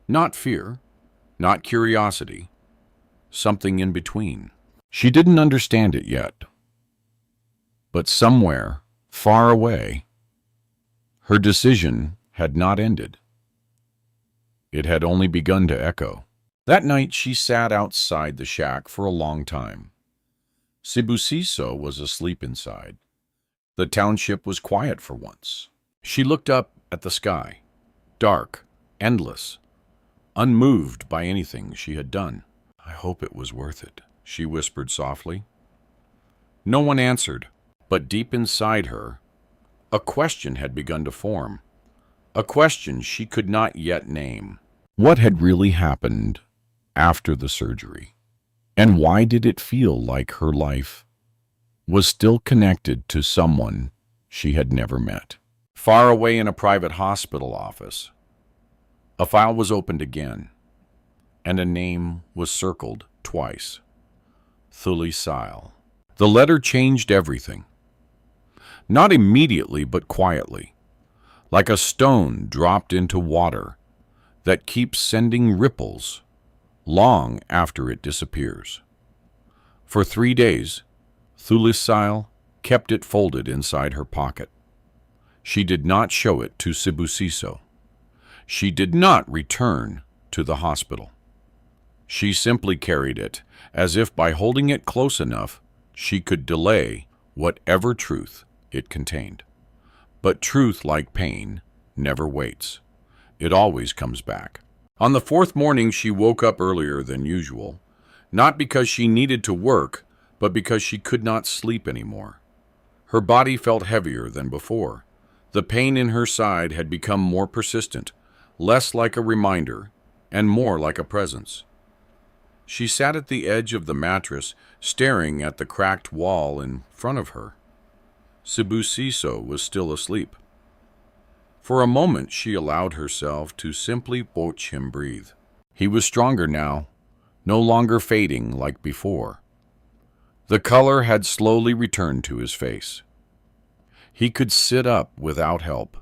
[SPEAKER 1] Not fear, not curiosity, something in between. She didn't understand it yet. But somewhere, far away, her decision had not ended. It had only begun to echo. That night she sat outside the shack for a long time. Sibusiso was asleep inside. The township was quiet for once. She looked up at the sky, dark, endless, unmoved by anything she had done. "I hope it was worth it," she whispered softly. No one answered, but deep inside her, a question had begun to form. A question she could not yet name. What had really happened after the surgery? And why did it feel like her life was still connected to someone she had never met? Far away in a private hospital office, a file was opened again, and a name was circled twice. Thulisile. The letter changed everything. Not immediately, but quietly, like a stone dropped into water that keeps sending ripples long after it disappears. For 3 days, Thulisile kept it folded inside her pocket. She did not show it to Sibusiso. She did not return to the hospital. She simply carried it, as if by holding it close enough, she could delay whatever truth it contained. But truth, like pain, never waits. It always comes back. On the 4th morning, she woke up earlier than usual, not because she needed to work, but because she could not sleep anymore. Her body felt heavier than before. The pain in her side had become more persistent, less like a reminder, and more like a presence. She sat at the edge of the mattress, staring at the cracked wall in front of her. Sibusiso was still asleep. For a moment she allowed herself to simply watch him breathe. He was stronger now, no longer fading like before. The color had slowly returned to his face. He could sit up without help,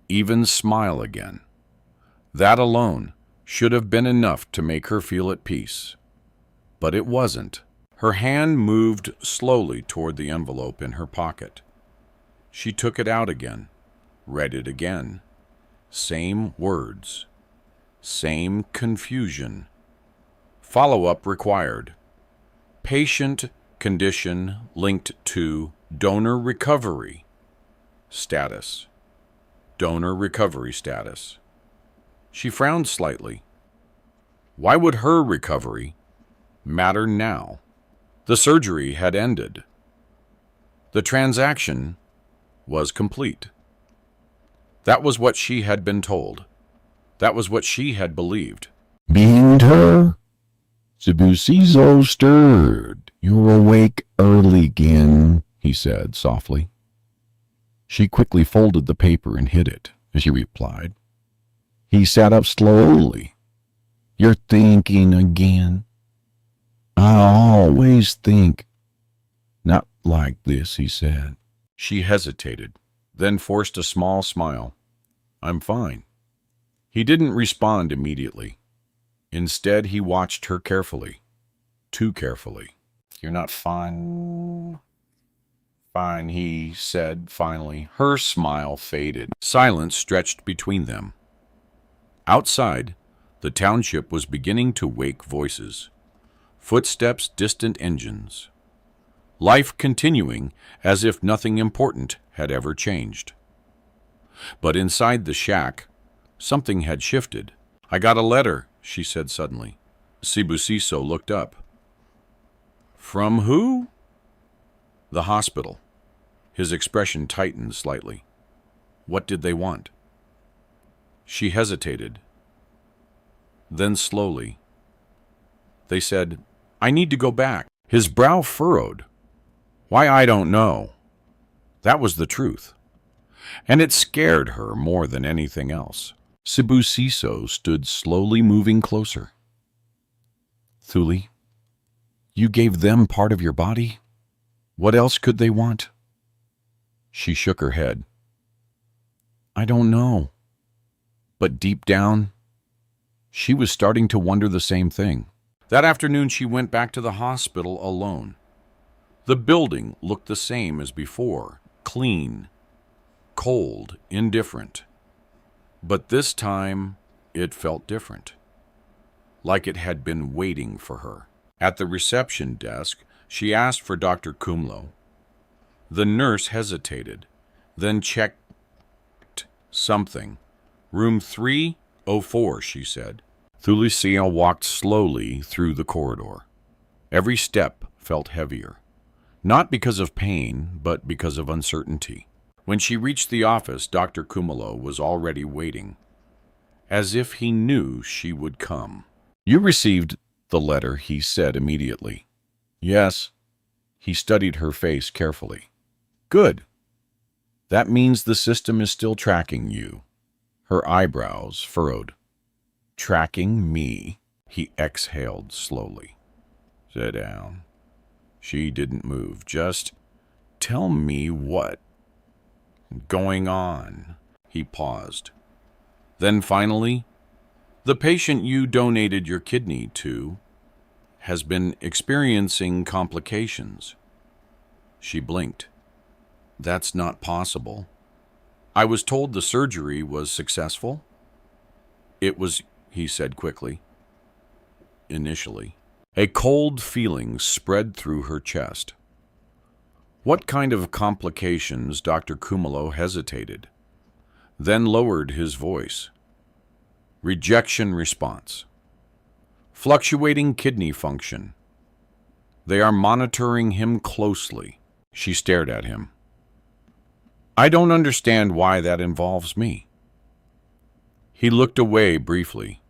[SPEAKER 1] even smile again. That alone should have been enough to make her feel at peace. But it wasn't. Her hand moved slowly toward the envelope in her pocket. She took it out again, read it again. Same words, same confusion. Follow-up required. Patient condition linked to donor recovery status. Donor recovery status. She frowned slightly. Why would her recovery matter now? The surgery had ended. The transaction was complete. That was what she had been told. That was what she had believed.
[SPEAKER 2] Behind her, Sibusiso stirred. "You're awake early again," he said softly. She quickly folded the paper and hid it as she replied. He sat up slowly. "You're thinking again." "I always think." "Not like this," he said.
[SPEAKER 1] She hesitated, then forced a small smile. "I'm fine." He didn't respond immediately. Instead, he watched her carefully. Too carefully. "You're not fine." "Fine," he said finally. Her smile faded. Silence stretched between them. Outside, the township was beginning to wake voices. Footsteps, distant engines. Life continuing as if nothing important had ever changed. But inside the shack, something had shifted. "I got a letter," she said suddenly. Sibusiso looked up. "From who?" "The hospital." His expression tightened slightly. "What did they want?" She hesitated. Then slowly, "They said, I need to go back." His brow furrowed. "Why, I don't know." That was the truth. And it scared her more than anything else. Sibusiso stood slowly moving closer. "Thuli, you gave them part of your body? What else could they want?" She shook her head. "I don't know."
[SPEAKER 2] But deep down, she was starting to wonder the same thing.
[SPEAKER 1] That afternoon, she went back to the hospital alone. The building looked the same as before, clean, cold, indifferent. But this time, it felt different, like it had been waiting for her. At the reception desk, she asked for Dr. Kumlo. The nurse hesitated, then checked something. Room 304, she said. Thulisile walked slowly through the corridor. Every step felt heavier, not because of pain, but because of uncertainty. When she reached the office, Dr. Kumalo was already waiting, as if he knew she would come.
[SPEAKER 2] "You received the letter," he said immediately. "Yes." He studied her face carefully. "Good. That means the system is still tracking you." Her eyebrows furrowed. "Tracking me?" He exhaled slowly. "Sit down." She didn't move. "Just tell me what going on." He paused. Then finally, "The patient you donated your kidney to has been experiencing complications." She blinked. "That's not possible. I was told the surgery was successful." "It was," he said quickly. "Initially." A cold feeling spread through her chest. What kind of complications? Dr. Kumalo hesitated, then lowered his voice. "Rejection response. Fluctuating kidney function. They are monitoring him closely." She stared at him. "I don't understand why that involves me." He looked away briefly.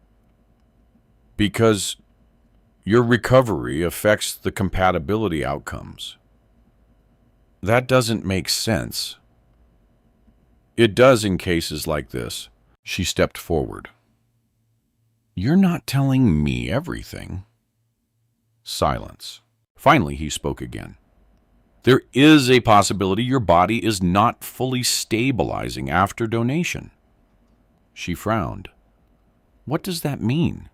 [SPEAKER 2] "Because your recovery affects the compatibility outcomes." "That doesn't make sense." "It does in cases like this." She stepped forward. "You're not telling me everything." Silence. Finally, he spoke again. "There is a possibility your body is not fully stabilizing after donation." She frowned. "What does that mean?"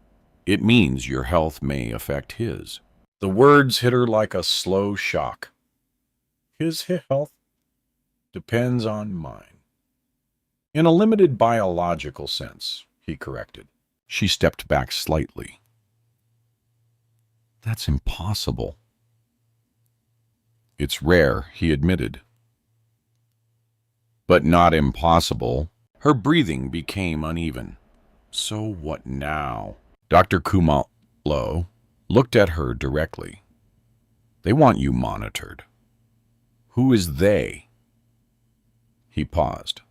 [SPEAKER 2] "It means your health may affect his." The words hit her like a slow shock. "His health depends on mine." "In a limited biological sense," he corrected. She stepped back slightly. "That's impossible." "It's rare," he admitted. "But not impossible." Her breathing became uneven. "So what now?" Dr. Kumalo looked at her directly. "They want you monitored." "Who is they?" He paused,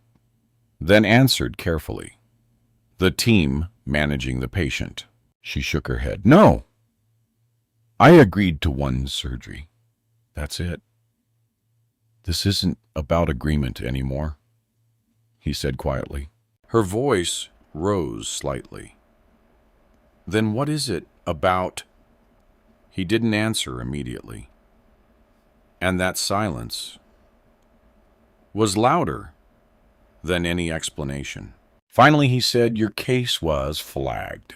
[SPEAKER 2] then answered carefully. "The team managing the patient." She shook her head. "No. I agreed to one surgery. That's it. This isn't about agreement anymore," he said quietly. Her voice rose slightly. "Then what is it about?" He didn't answer immediately. And that silence was louder than any explanation. Finally, he said, "Your case was flagged."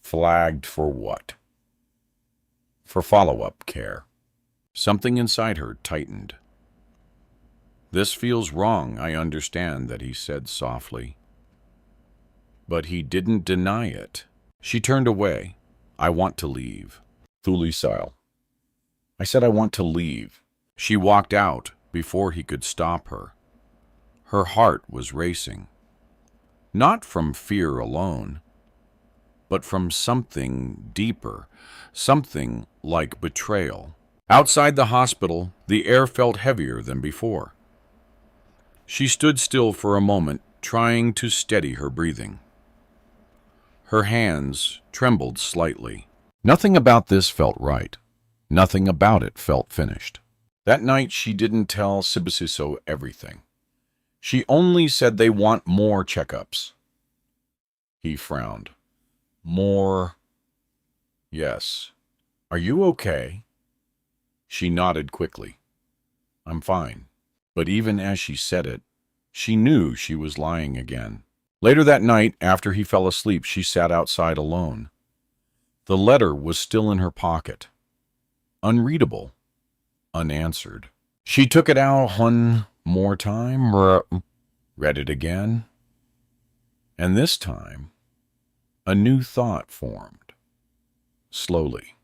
[SPEAKER 2] "Flagged for what?" "For follow-up care." Something inside her tightened. "This feels wrong, I understand that," he said softly. But he didn't deny it. She turned away. "I want to leave." "Thulisile." I said I want to leave." She walked out before he could stop her. Her heart was racing. Not from fear alone, but from something deeper, something like betrayal. Outside the hospital, the air felt heavier than before. She stood still for a moment, trying to steady her breathing. Her hands trembled slightly. Nothing about this felt right. Nothing about it felt finished. That night, she didn't tell Sibisiso everything. She only said they want more checkups. He frowned. "More?" "Yes." "Are you okay?" She nodded quickly. "I'm fine." But even as she said it, she knew she was lying again.
[SPEAKER 1] Later that night, after he fell asleep, she sat outside alone. The letter was still in her pocket, unreadable, unanswered. She took it out one more time, read it again, and this time a new thought formed, slowly,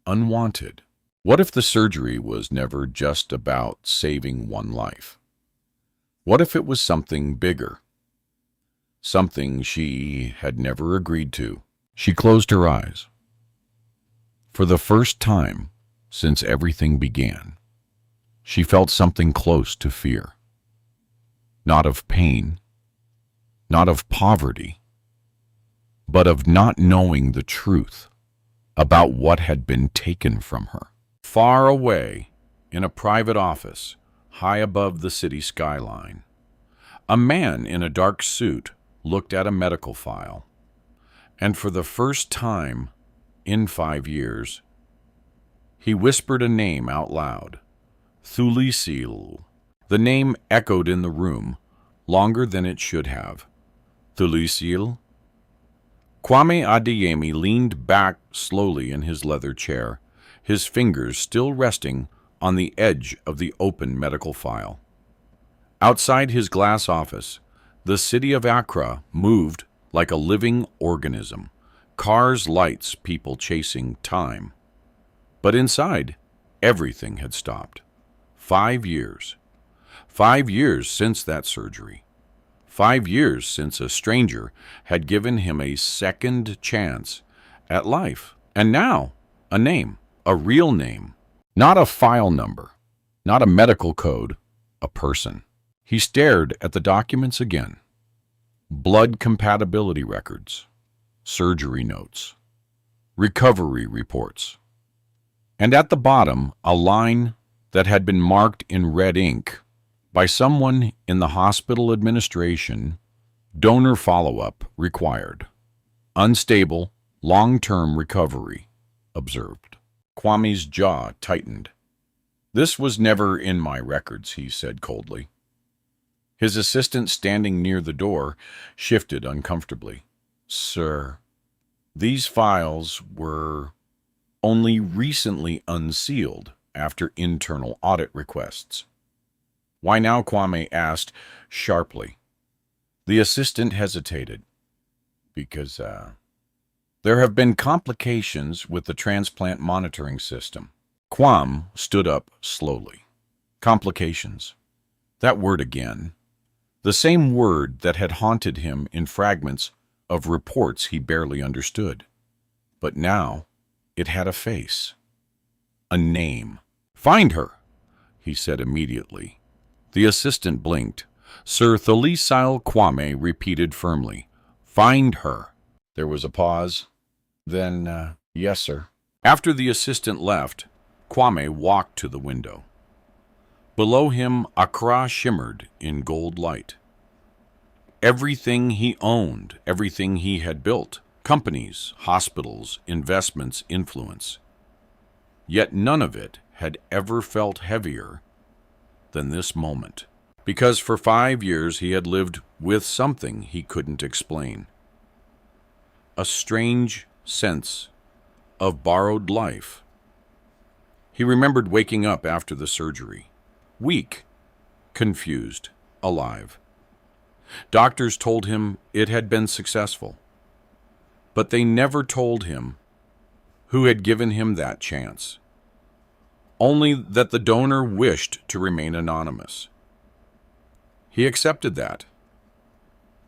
[SPEAKER 1] unwanted. What if the surgery was never just about saving one life? What if it was something bigger? Something she had never agreed to. She closed her eyes. For the first time since everything began, she felt something close to fear. Not of pain, not of poverty, but of not knowing the truth about what had been taken from her. Far away, in a private office, high above the city skyline, a man in a dark suit looked at a medical file, and for the first time in 5 years, he whispered a name out loud. Thulisile. The name echoed in the room, longer than it should have. Thulisile? Kwame Adeyemi leaned back slowly in his leather chair, his fingers still resting on the edge of the open medical file. Outside his glass office, the city of Accra moved like a living organism. Cars, lights, people chasing time. But inside, everything had stopped. 5 years. 5 years since that surgery. 5 years since a stranger had given him a second chance at life. And now, a name, a real name. Not a file number, not a medical code, a person. He stared at the documents again. Blood compatibility records, surgery notes, recovery reports. And at the bottom, a line that had been marked in red ink by someone in the hospital administration: donor follow-up required. Unstable, long-term recovery observed. Kwame's jaw tightened. This was never in my records, he said coldly. His assistant standing near the door shifted uncomfortably. Sir, these files were only recently unsealed after internal audit requests. Why now? Kwame asked sharply. The assistant hesitated. Because, there have been complications with the transplant monitoring system. Kwame stood up slowly. Complications. That word again. The same word that had haunted him in fragments of reports he barely understood. But now, it had a face. A name. Find her, he said immediately. The assistant blinked. Sir Thulisile Kwame repeated firmly. Find her. There was a pause. Then, yes, sir. After the assistant left, Kwame walked to the window. Below him, Accra shimmered in gold light. Everything he owned, everything he had built, companies, hospitals, investments, influence. Yet none of it had ever felt heavier than this moment. Because for 5 years he had lived with something he couldn't explain. A strange sense of borrowed life. He remembered waking up after the surgery, weak, confused, alive. Doctors told him it had been successful, but they never told him who had given him that chance. Only that the donor wished to remain anonymous. He accepted that.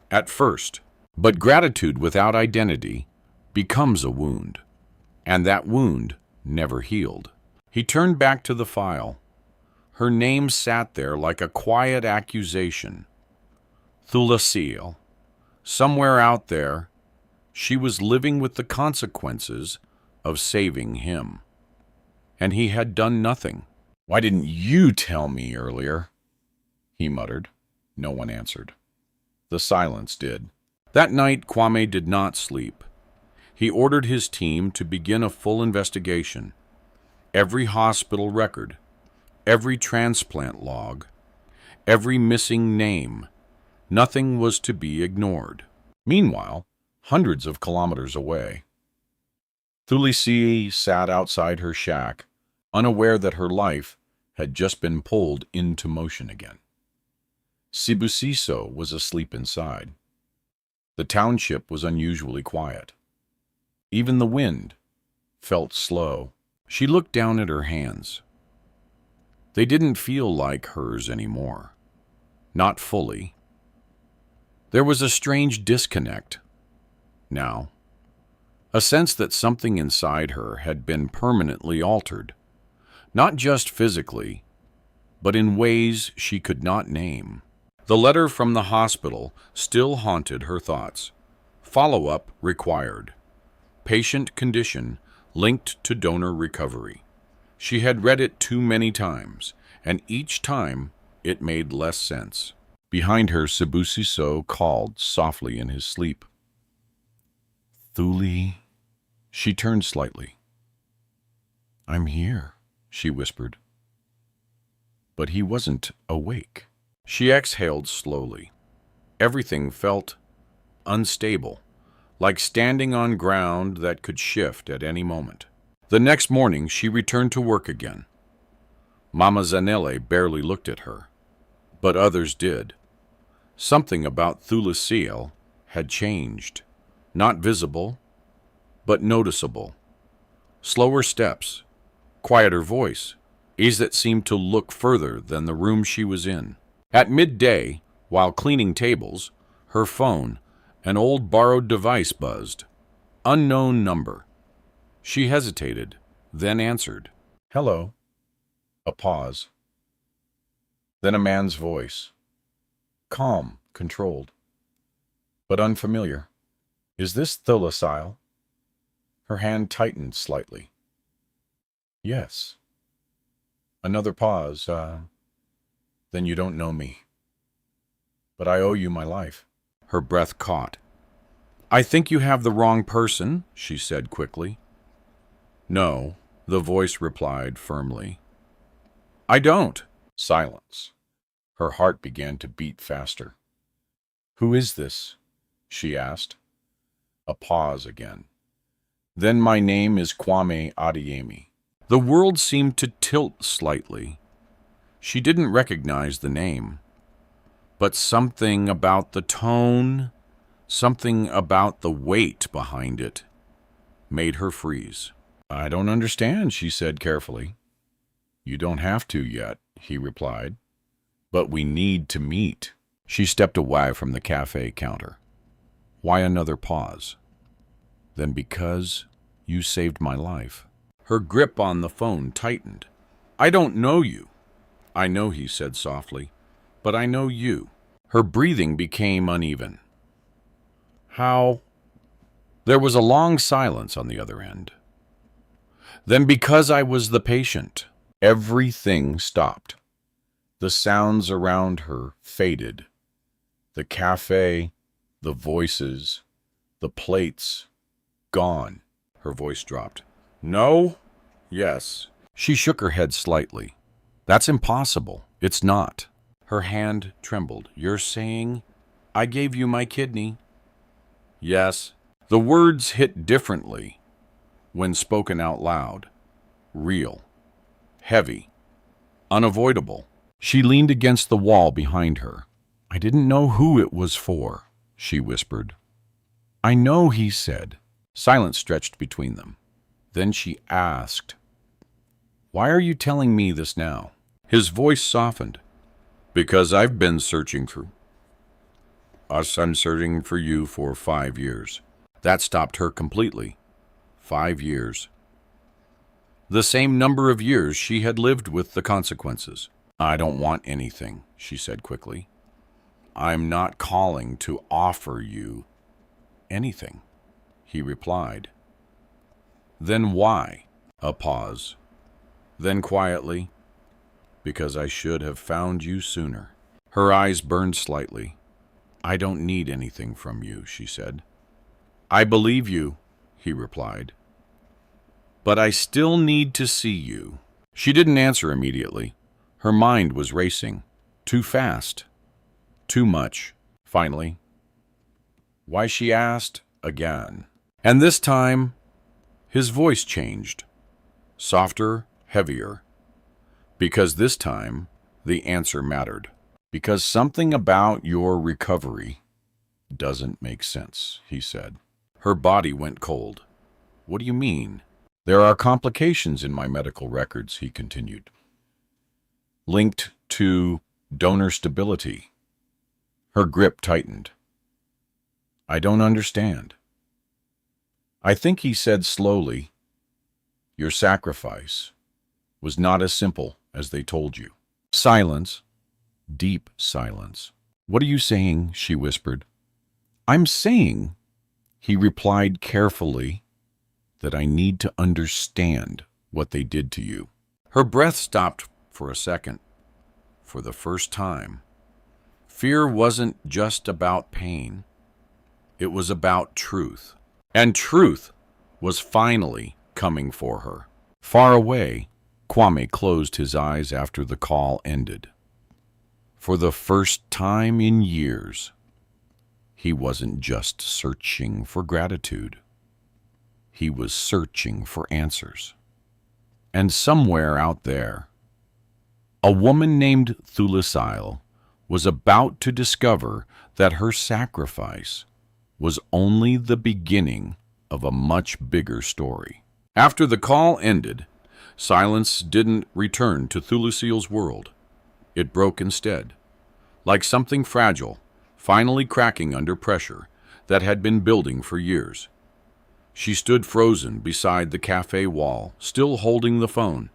[SPEAKER 1] At first, but gratitude without identity becomes a wound, and that wound never healed. He turned back to the file. Her name sat there like a quiet accusation. Thulisile. Somewhere out there, she was living with the consequences of saving him. And he had done nothing. Why didn't you tell me earlier? He muttered. No one answered. The silence did. That night, Kwame did not sleep. He ordered his team to begin a full investigation. Every hospital record, every transplant log, every missing name Nothing was to be ignored. Meanwhile, hundreds of kilometers away, Thulisile sat outside her shack, unaware that her life had just been pulled into motion again. Sibusiso was asleep inside. The township was unusually quiet. Even the wind felt slow. She looked down at her hands. They didn't feel like hers anymore. Not fully. There was a strange disconnect now. A sense that something inside her had been permanently altered. Not just physically, but in ways she could not name. The letter from the hospital still haunted her thoughts. Follow-up required. Patient condition linked to donor recovery. She had read it too many times, and each time it made less sense. Behind her, Sibusiso called softly in his sleep. Thuli. She turned slightly. I'm here, she whispered. But he wasn't awake. She exhaled slowly. Everything felt unstable, like standing on ground that could shift at any moment. The next morning, she returned to work again. Mama Zanele barely looked at her, but others did. Something about Thulisile had changed, not visible, but noticeable. Slower steps, quieter voice, ease that seemed to look further than the room she was in. At midday, while cleaning tables, her phone, an old borrowed device, buzzed. Unknown number. She hesitated, then answered. Hello. A pause. Then a man's voice. Calm, controlled, but unfamiliar. Is this Thulisile? Her hand tightened slightly. Yes. Another pause. Then you don't know me. But I owe you my life. Her breath caught. I think you have the wrong person, she said quickly. No, the voice replied firmly. I don't. Silence. Her heart began to beat faster. Who is this? She asked. A pause again. Then my name is Kwame Adeyemi. The world seemed to tilt slightly. She didn't recognize the name, but something about the tone, something about the weight behind it, made her freeze. I don't understand, she said carefully. You don't have to yet, he replied. But we need to meet. She stepped away from the cafe counter. Why another pause? Then because you saved my life. Her grip on the phone tightened. I don't know you. I know, he said softly, but I know you. Her breathing became uneven. How? There was a long silence on the other end. Then because I was the patient, everything stopped. The sounds around her faded. The cafe, the voices, the plates, gone. Her voice dropped. No? Yes. She shook her head slightly. That's impossible. It's not. Her hand trembled. You're saying I gave you my kidney? Yes. The words hit differently when spoken out loud. Real. Heavy. Unavoidable. She leaned against the wall behind her. I didn't know who it was for, she whispered. I know, he said. Silence stretched between them. Then she asked, Why are you telling me this now? His voice softened. Because I've been searching for us. I'm searching for you for 5 years. That stopped her completely. 5 years. The same number of years she had lived with the consequences. I don't want anything, she said quickly. I'm not calling to offer you anything, he replied. Then why? A pause. Then quietly, because I should have found you sooner. Her eyes burned slightly. I don't need anything from you, she said. I believe you, he replied. But I still need to see you. She didn't answer immediately. Her mind was racing. Too fast. Too much. finally. Why, she asked again. And this time, his voice changed. Softer, heavier. Because this time, the answer mattered. Because something about your recovery doesn't make sense, he said. Her body went cold. What do you mean? There are complications in my medical records, he continued. Linked to donor stability. Her grip tightened. I don't understand. I think he said slowly, your sacrifice was not as simple as they told you. Silence. Deep silence. What are you saying? She whispered. I'm saying, he replied carefully, that I need to understand what they did to you. Her breath stopped for a second. For the first time, fear wasn't just about pain. It was about truth. And truth was finally coming for her. Far away, Kwame closed his eyes after the call ended. For the first time in years, he wasn't just searching for gratitude. He was searching for answers. And somewhere out there, a woman named Thulisile was about to discover that her sacrifice was only the beginning of a much bigger story. After the call ended, silence didn't return to Thulisile's world. It broke instead, like something fragile, finally cracking under pressure that had been building for years. She stood frozen beside the cafe wall, still holding the phone,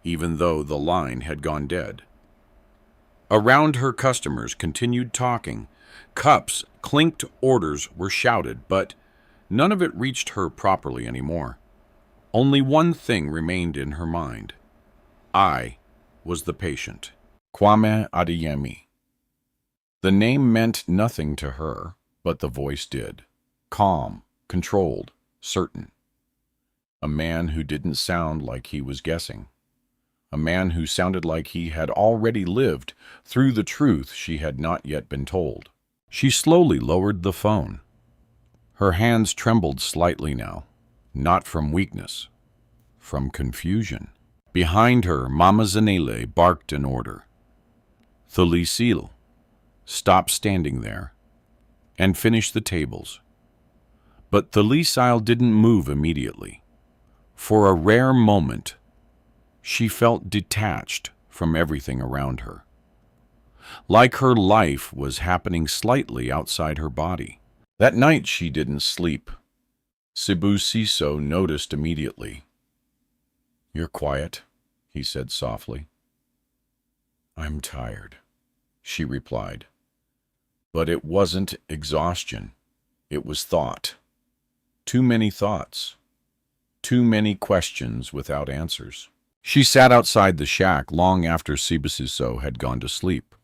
[SPEAKER 1] even though the line had gone dead. Around her, customers continued talking. Cups clinked, orders were shouted, but none of it reached her properly anymore. Only one thing remained in her mind. I was the patient. Kwame Adeyemi. The name meant nothing to her, but the voice did. Calm, controlled, certain. A man who didn't sound like he was guessing. A man who sounded like he had already lived through the truth she had not yet been told. She slowly lowered the phone. Her hands trembled slightly now, not from weakness, from confusion. Behind her, Mama Zanele barked an order. Thulisile, stop standing there and finish the tables. But Thulisile didn't move immediately. For a rare moment, she felt detached from everything around her. Like her life was happening slightly outside her body. That night she didn't sleep. Sibusiso noticed immediately. You're quiet, he said softly. I'm tired, she replied. But it wasn't exhaustion. It was thought. Too many thoughts. Too many questions without answers. She sat outside the shack long after Sibusiso had gone to sleep.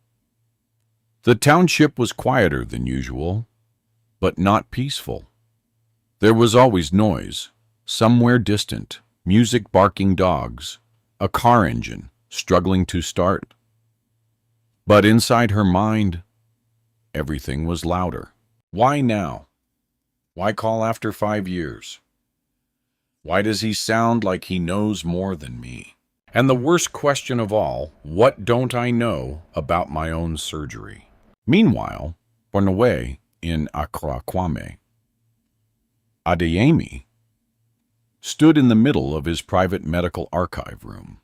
[SPEAKER 1] The township was quieter than usual, but not peaceful. There was always noise, somewhere distant, music, barking dogs, a car engine struggling to start. But inside her mind, everything was louder. Why now? Why call after 5 years? Why does he sound like he knows more than me? And the worst question of all, what don't I know about my own surgery? Meanwhile, Bornaway in Accra, Kwame Adeyemi stood in the middle of his private medical archive room.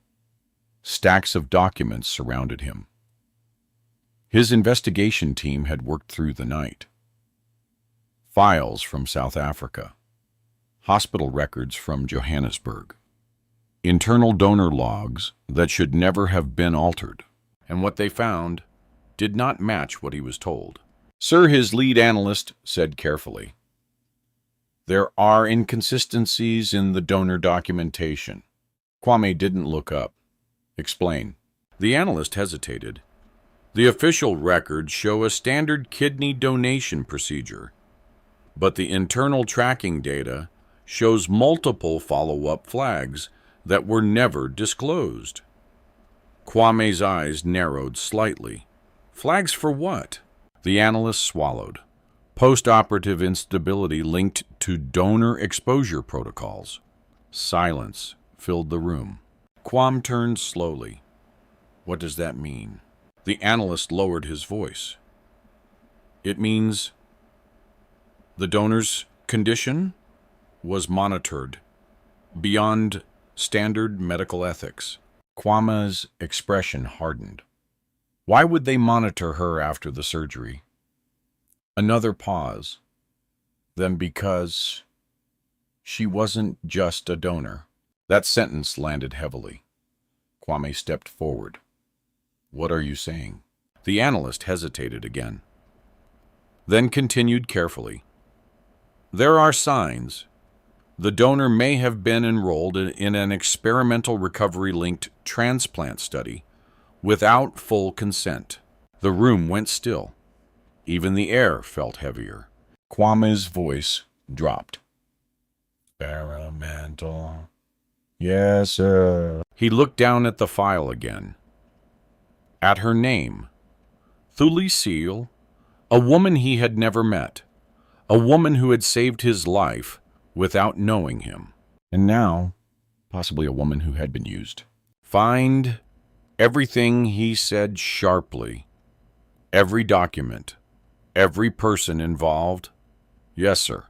[SPEAKER 1] Stacks of documents surrounded him. His investigation team had worked through the night. Files from South Africa. Hospital records from Johannesburg. Internal donor logs that should never have been altered. And what they found did not match what he was told. Sir, his lead analyst said carefully, there are inconsistencies in the donor documentation. Kwame didn't look up. Explain. The analyst hesitated. The official records show a standard kidney donation procedure, but the internal tracking data shows multiple follow-up flags that were never disclosed. Kwame's eyes narrowed slightly. Flags for what? The analyst swallowed. Post-operative instability linked to donor exposure protocols. Silence filled the room. Quam turned slowly. What does that mean? The analyst lowered his voice. It means the donor's condition was monitored beyond standard medical ethics. Kwama's expression hardened. Why would they monitor her after the surgery? Another pause. Then because she wasn't just a donor. That sentence landed heavily. Kwame stepped forward. What are you saying? The analyst hesitated again, then continued carefully. There are signs. The donor may have been enrolled in an experimental recovery-linked transplant study without full consent. The room went still. Even the air felt heavier. Kwame's voice dropped. Experimental. Yes, sir. He looked down at the file again. At her name. Thulisile, a woman he had never met. A woman who had saved his life without knowing him. And now, possibly a woman who had been used. Find everything, he said sharply. Every document. Every person involved. Yes, sir.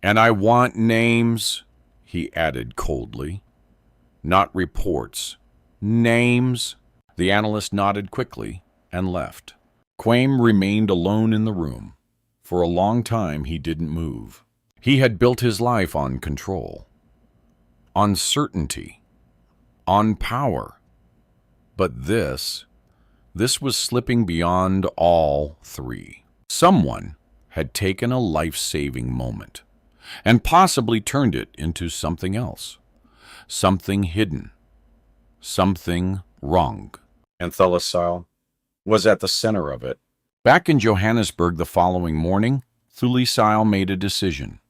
[SPEAKER 1] And I want names, he added coldly. Not reports. Names. The analyst nodded quickly and left. Quame remained alone in the room. For a long time he didn't move. He had built his life on control, on certainty, on power. But this was slipping beyond all three. Someone had taken a life-saving moment and possibly turned it into something else, something hidden, something wrong. And Thulisile was at the center of it. Back in Johannesburg the following morning, Thulisile made a decision.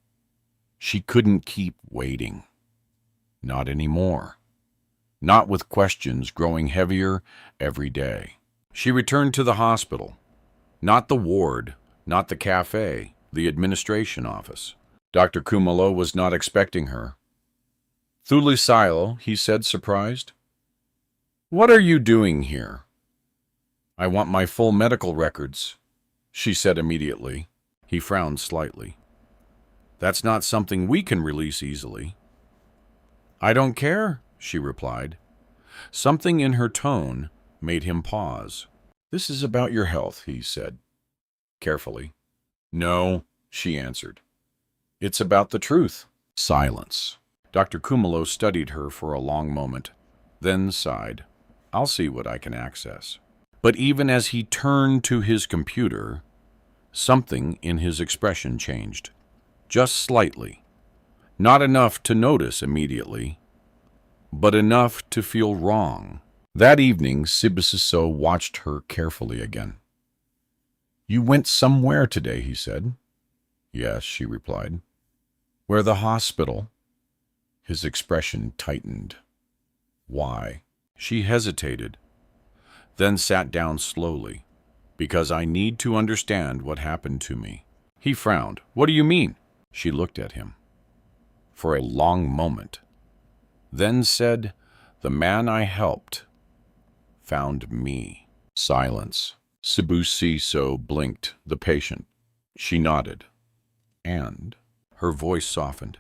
[SPEAKER 1] She couldn't keep waiting. Not anymore. Not with questions growing heavier every day. She returned to the hospital. Not the ward, not the cafe, the administration office. Dr. Kumalo was not expecting her. Thulisile, he said, surprised. What are you doing here? I want my full medical records, she said immediately. He frowned slightly. That's not something we can release easily. I don't care, she replied. Something in her tone made him pause. This is about your health, he said, carefully. No, she answered. It's about the truth. Silence. Dr. Kumalo studied her for a long moment, then sighed. I'll see what I can access. But even as he turned to his computer, something in his expression changed. Just slightly. Not enough to notice immediately, but enough to feel wrong. That evening, Sibusiso watched her carefully again. You went somewhere today, he said. Yes, she replied. Where the hospital? His expression tightened. Why? She hesitated, then sat down slowly. Because I need to understand what happened to me. He frowned. What do you mean? She looked at him for a long moment, then said, the man I helped found me. Silence. Sibusiso blinked, the patient. She nodded, and her voice softened.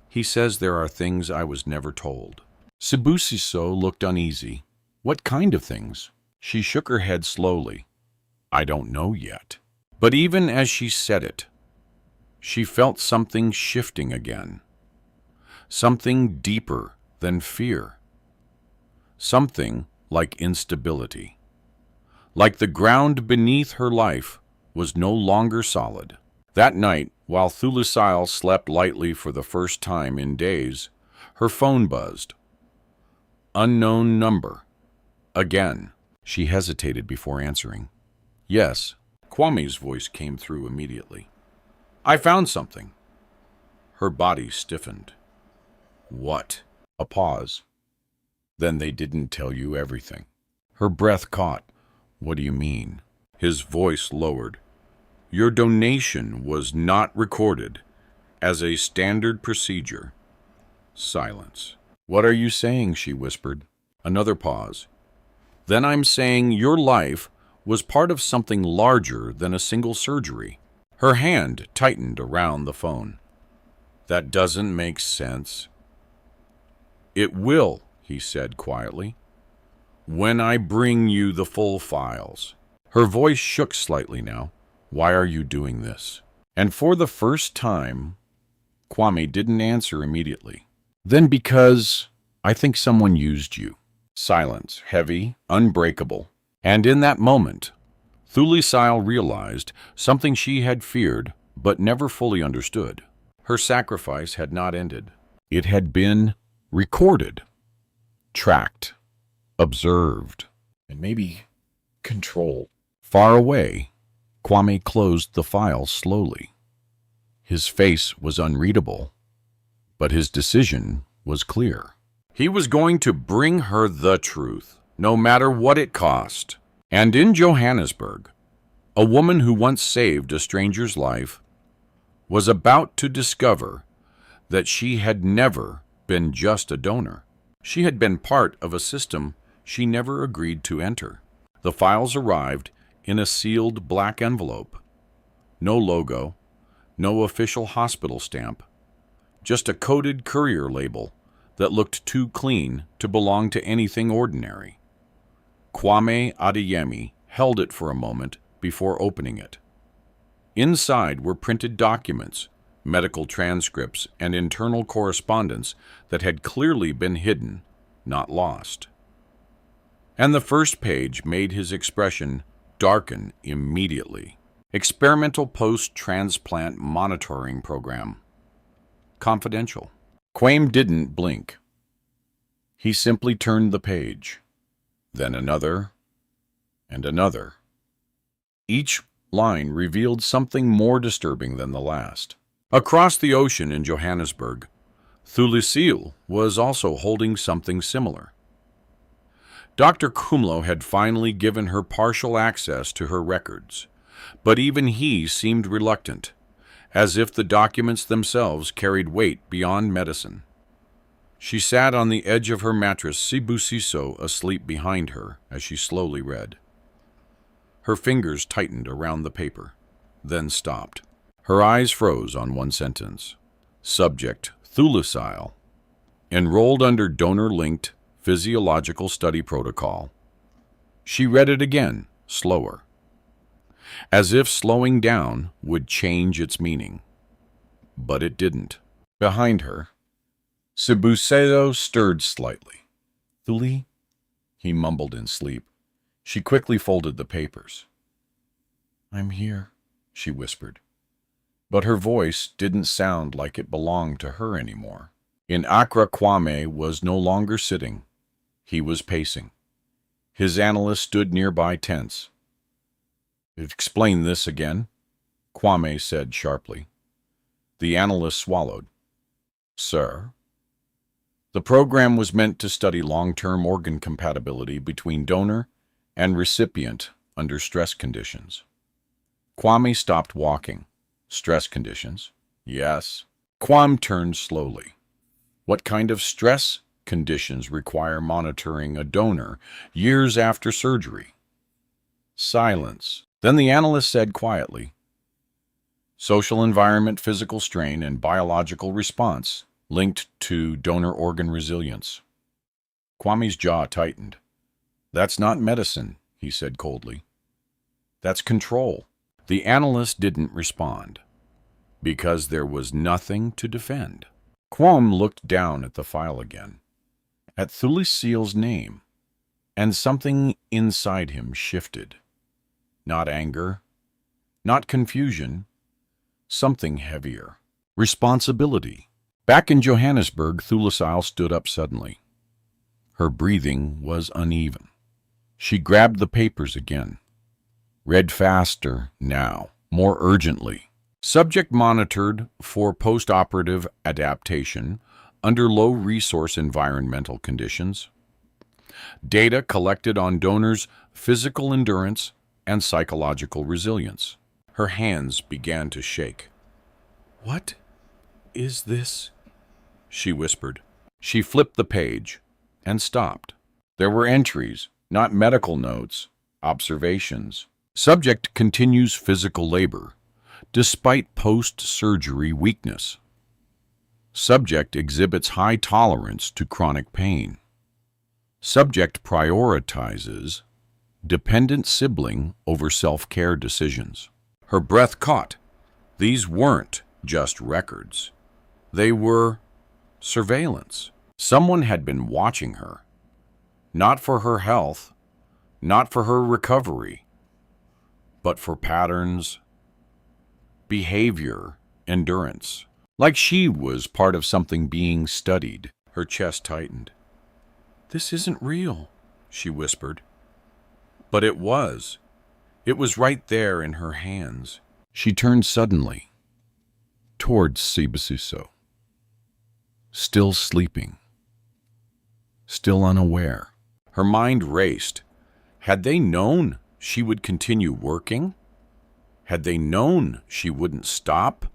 [SPEAKER 1] He says there are things I was never told. Sibusiso looked uneasy. What kind of things? She shook her head slowly. I don't know yet. But even as she said it, she felt something shifting again. Something deeper than fear. Something like instability. Like the ground beneath her life was no longer solid. That night, while Thulisile slept lightly for the first time in days, her phone buzzed. Unknown number. Again. She hesitated before answering. Yes. Kwame's voice came through immediately. I found something. Her body stiffened. What? A pause. Then they didn't tell you everything. Her breath caught. What do you mean? His voice lowered. Your donation was not recorded as a standard procedure. Silence. What are you saying? She whispered. Another pause. Then I'm saying your life was part of something larger than a single surgery. Her hand tightened around the phone. That doesn't make sense. It will, he said quietly, when I bring you the full files. Her voice shook slightly now. Why are you doing this? And for the first time, Kwame didn't answer immediately. Then because I think someone used you. Silence, heavy, unbreakable. And in that moment, Thulisile realized something she had feared but never fully understood. Her sacrifice had not ended. It had been recorded, tracked, observed, and maybe controlled. Far away, Kwame closed the file slowly. His face was unreadable, but his decision was clear. He was going to bring her the truth, no matter what it cost. And in Johannesburg, a woman who once saved a stranger's life was about to discover that she had never been just a donor. She had been part of a system she never agreed to enter. The files arrived in a sealed black envelope. No logo, no official hospital stamp, just a coded courier label that looked too clean to belong to anything ordinary. Kwame Adeyemi held it for a moment before opening it. Inside were printed documents, medical transcripts, and internal correspondence that had clearly been hidden, not lost. And the first page made his expression darken immediately. Experimental post-transplant monitoring program. Confidential. Kwame didn't blink. He simply turned the page, then another, and another. Each line revealed something more disturbing than the last. Across the ocean in Johannesburg, Thulisile was also holding something similar. Dr. Kumlo had finally given her partial access to her records, but even he seemed reluctant, as if the documents themselves carried weight beyond medicine. She sat on the edge of her mattress, Sibusiso asleep behind her, as she slowly read. Her fingers tightened around the paper, then stopped. Her eyes froze on one sentence. Subject, Thulisile. Enrolled under donor-linked physiological study protocol. She read it again, slower, as if slowing down would change its meaning. But it didn't. Behind her, Sibusiso stirred slightly. Thuli, he mumbled in sleep. She quickly folded the papers. I'm here, she whispered. But her voice didn't sound like it belonged to her anymore. In Accra, Kwame was no longer sitting. He was pacing. His analyst stood nearby, tense. Explain this again, Kwame said sharply. The analyst swallowed. Sir? The program was meant to study long-term organ compatibility between donor and recipient under stress conditions. Kwame stopped walking. Stress conditions? Yes. Kwame turned slowly. What kind of stress conditions require monitoring a donor years after surgery? Silence. Then the analyst said quietly, social environment, physical strain, and biological response linked to donor organ resilience. Kwame's jaw tightened. That's not medicine, he said coldly. That's control. The analyst didn't respond, because there was nothing to defend. Kwame looked down at the file again, at Thulisile's name, and something inside him shifted. Not anger, not confusion, something heavier. Responsibility. Back in Johannesburg, Thulisile stood up suddenly. Her breathing was uneven. She grabbed the papers again. Read faster now, more urgently. Subject monitored for post-operative adaptation under low-resource environmental conditions. Data collected on donors' physical endurance, and psychological resilience. Her hands began to shake. "What is this?" she whispered. She flipped the page and stopped. There were entries, not medical notes, observations. Subject continues physical labor, despite post-surgery weakness. Subject exhibits high tolerance to chronic pain. Subject prioritizes dependent sibling over self-care decisions. Her breath caught. These weren't just records. They were surveillance. Someone had been watching her. Not for her health, not for her recovery, but for patterns, behavior, endurance. Like she was part of something being studied. Her chest tightened. "This isn't real," she whispered. But it was. It was right there in her hands. She turned suddenly towards Sibusiso. Still sleeping. Still unaware. Her mind raced. Had they known she would continue working? Had they known she wouldn't stop?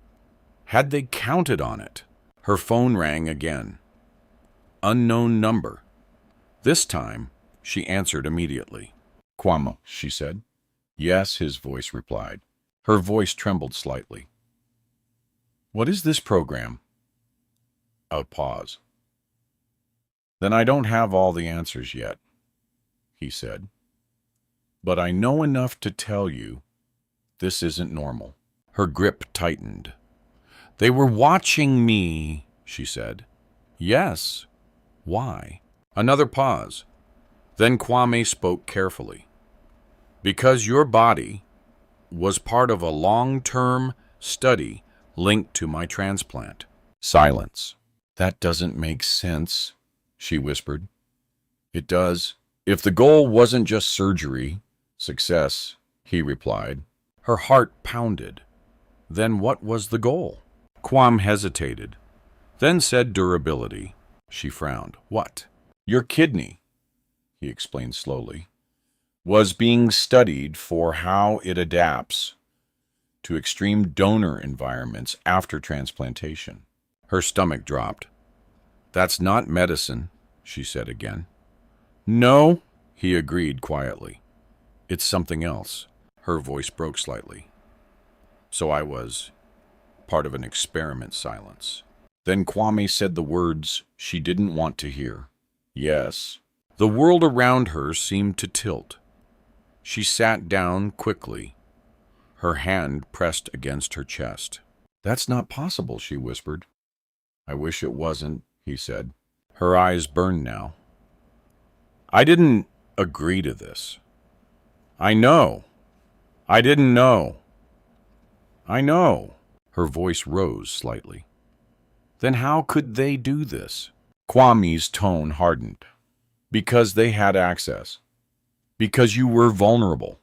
[SPEAKER 1] Had they counted on it? Her phone rang again. Unknown number. This time, she answered immediately. "Kwame," she said. "Yes," his voice replied. Her voice trembled slightly. "What is this program?" A pause. "Then I don't have all the answers yet," he said. "But I know enough to tell you this isn't normal." Her grip tightened. "They were watching me," she said. "Yes. Why?" Another pause. Then Kwame spoke carefully. "Because your body was part of a long-term study linked to my transplant." Silence. "That doesn't make sense," she whispered. "It does. If the goal wasn't just surgery, success," he replied. Her heart pounded. Then what was the goal? Kwame hesitated, then said durability. She frowned. "What?" "Your kidney," he explained slowly, "was being studied for how it adapts to extreme donor environments after transplantation." Her stomach dropped. "That's not medicine," she said again. "No," he agreed quietly. "It's something else." Her voice broke slightly. "So I was part of an experiment." Silence. Then Kwame said the words she didn't want to hear. "Yes." The world around her seemed to tilt. She sat down quickly, her hand pressed against her chest. "That's not possible," she whispered. "I wish it wasn't," he said. Her eyes burned now. "I didn't agree to this. I know. I didn't know. I know." Her voice rose slightly. "Then how could they do this?" Kwame's tone hardened. "Because they had access. Because you were vulnerable.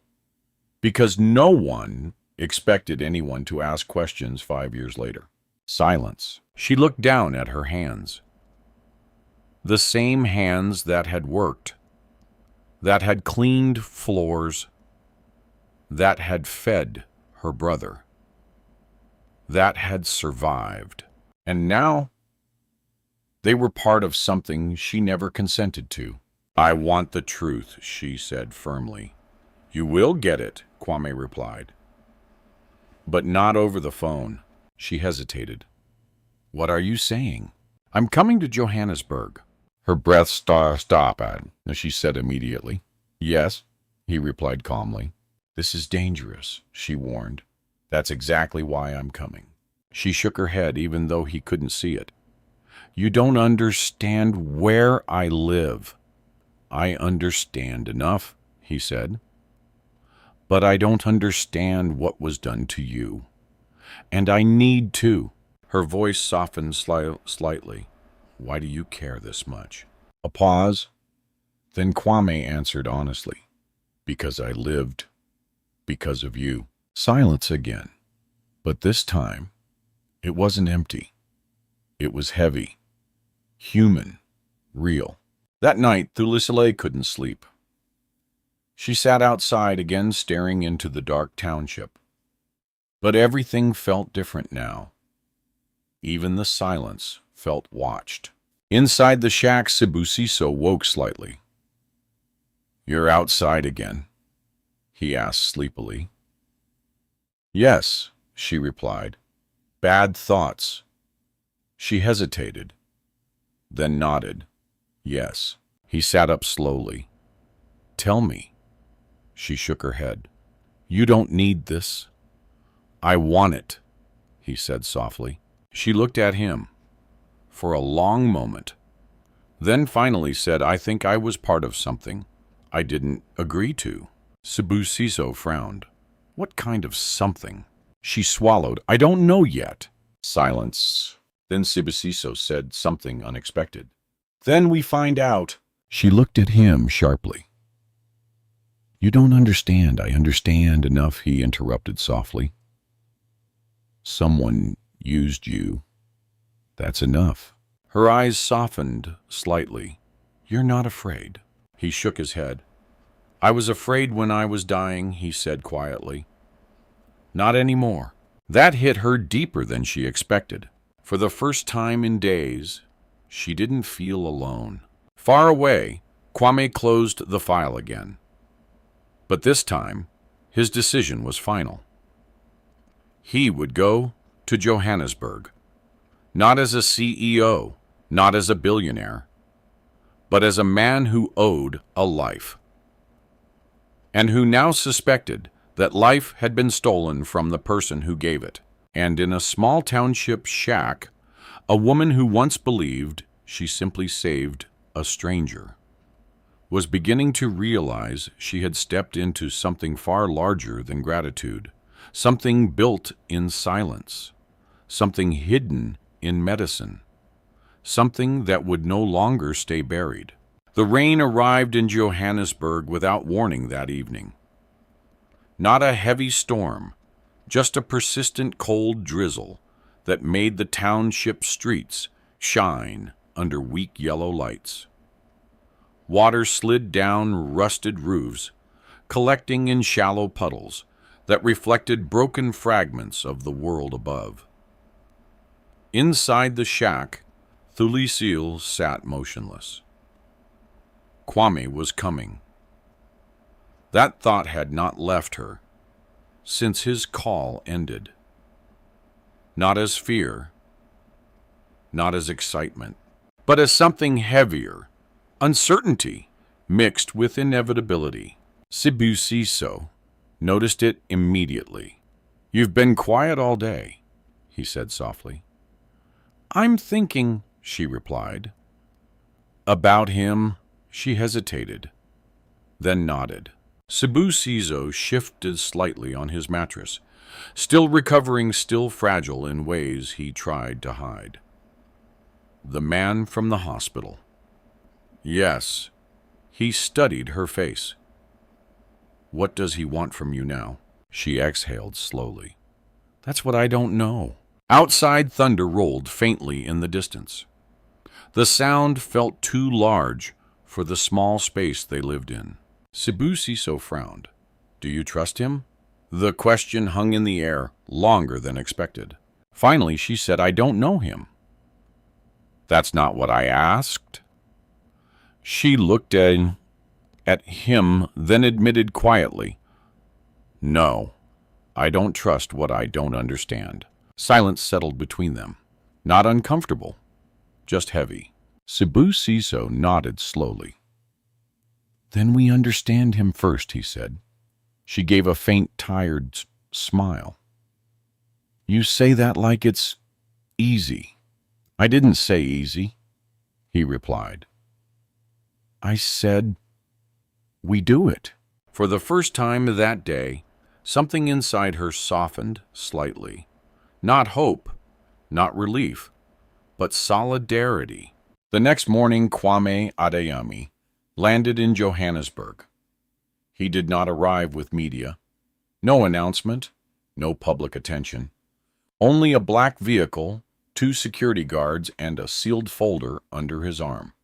[SPEAKER 1] Because no one expected anyone to ask questions 5 years later." Silence. She looked down at her hands. The same hands that had worked, that had cleaned floors, that had fed her brother, that had survived. And now they were part of something she never consented to. "I want the truth," she said firmly. "You will get it," Kwame replied. "But not over the phone." She hesitated. "What are you saying?" "I'm coming to Johannesburg." Her breath stopped, as she said immediately. "Yes," he replied calmly. "This is dangerous," she warned. "That's exactly why I'm coming." She shook her head even though he couldn't see it. "You don't understand where I live." "I understand enough," he said. "But I don't understand what was done to you. And I need to." Her voice softened slightly. "Why do you care this much?" A pause. Then Kwame answered honestly. "Because I lived. Because of you." Silence again. But this time, it wasn't empty. It was heavy. Human. Real. That night, Thulisile couldn't sleep. She sat outside again, staring into the dark township. But everything felt different now. Even the silence felt watched. Inside the shack, Sibusiso woke slightly. "You're outside again?" he asked sleepily. "Yes," she replied. "Bad thoughts." She hesitated, then nodded. "Yes." He sat up slowly. "Tell me." She shook her head. "You don't need this." "I want it," he said softly. She looked at him for a long moment, then finally said, "I think I was part of something I didn't agree to." Sibusiso frowned. "What kind of something?" She swallowed. "I don't know yet." Silence. Then Sibusiso said something unexpected. "Then we find out." She looked at him sharply. "You don't understand. I understand enough," he interrupted softly. "Someone used you. That's enough." Her eyes softened slightly. "You're not afraid?" He shook his head. "I was afraid when I was dying," he said quietly. "Not anymore." That hit her deeper than she expected. For the first time in days, she didn't feel alone. Far away, Kwame closed the file again. But this time, his decision was final. He would go to Johannesburg, not as a CEO, not as a billionaire, but as a man who owed a life, and who now suspected that life had been stolen from the person who gave it. And in a small township shack, a woman who once believed she simply saved a stranger was beginning to realize she had stepped into something far larger than gratitude, something built in silence, something hidden in medicine, something that would no longer stay buried. The rain arrived in Johannesburg without warning that evening. Not a heavy storm, just a persistent cold drizzle that made the township streets shine under weak yellow lights. Water slid down rusted roofs, collecting in shallow puddles that reflected broken fragments of the world above. Inside the shack, Thulisile sat motionless. Kwame was coming. That thought had not left her since his call ended. Not as fear, not as excitement, but as something heavier, uncertainty mixed with inevitability. Sibusiso noticed it immediately. "You've been quiet all day," he said softly. "I'm thinking," she replied. "About him?" She hesitated, then nodded. Sibusiso shifted slightly on his mattress, still recovering, still fragile in ways he tried to hide. "The man from the hospital." "Yes." He studied her face. "What does he want from you now?" She exhaled slowly. "That's what I don't know." Outside, thunder rolled faintly in the distance. The sound felt too large for the small space they lived in. Sibusiso frowned. "Do you trust him?" The question hung in the air longer than expected. Finally, she said, "I don't know him." "That's not what I asked." She looked at him, then admitted quietly, "No, I don't trust what I don't understand." Silence settled between them. Not uncomfortable, just heavy. Sibusiso nodded slowly. "Then we understand him first," he said. She gave a faint, tired smile. "You say that like it's easy." "I didn't say easy," he replied. "I said we do it." For the first time that day, something inside her softened slightly. Not hope, not relief, but solidarity. The next morning, Kwame Adeyemi landed in Johannesburg. He did not arrive with media. No announcement, no public attention. Only a black vehicle, 2 security guards, and a sealed folder under his arm.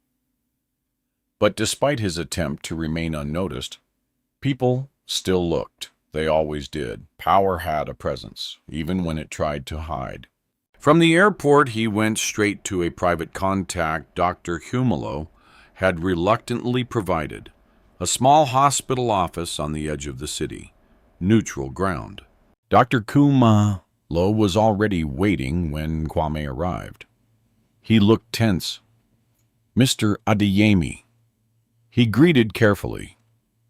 [SPEAKER 1] But despite his attempt to remain unnoticed, People still looked. They always did. Power had a presence, even when it tried to hide. From the airport, he went straight to a private contact Dr. Humalo had reluctantly provided, a small hospital office on the edge of the city, neutral ground. Dr. Kumalo was already waiting when Kwame arrived. He looked tense. Mr. Adeyemi. He greeted carefully.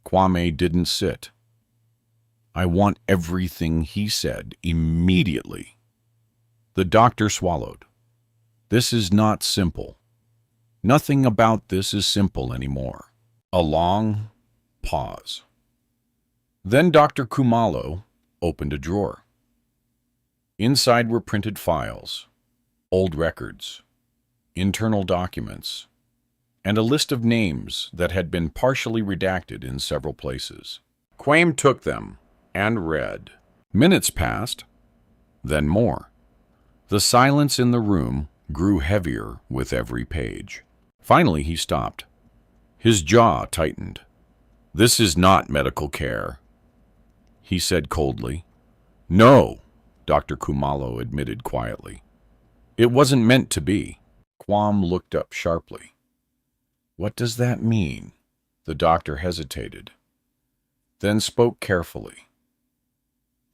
[SPEAKER 1] Kwame didn't sit. I want everything he said immediately. The doctor swallowed. This is not simple. Nothing about this is simple anymore. A long pause. Then Dr. Kumalo opened a drawer. Inside were printed files, old records, internal documents, and a list of names that had been partially redacted in several places. Kwame took them and read. Minutes passed, then more. The silence in the room grew heavier with every page. Finally, he stopped. His jaw tightened. This is not medical care, he said coldly. No, Dr. Kumalo admitted quietly. It wasn't meant to be. Kwame looked up sharply. What does that mean? The doctor hesitated, then spoke carefully.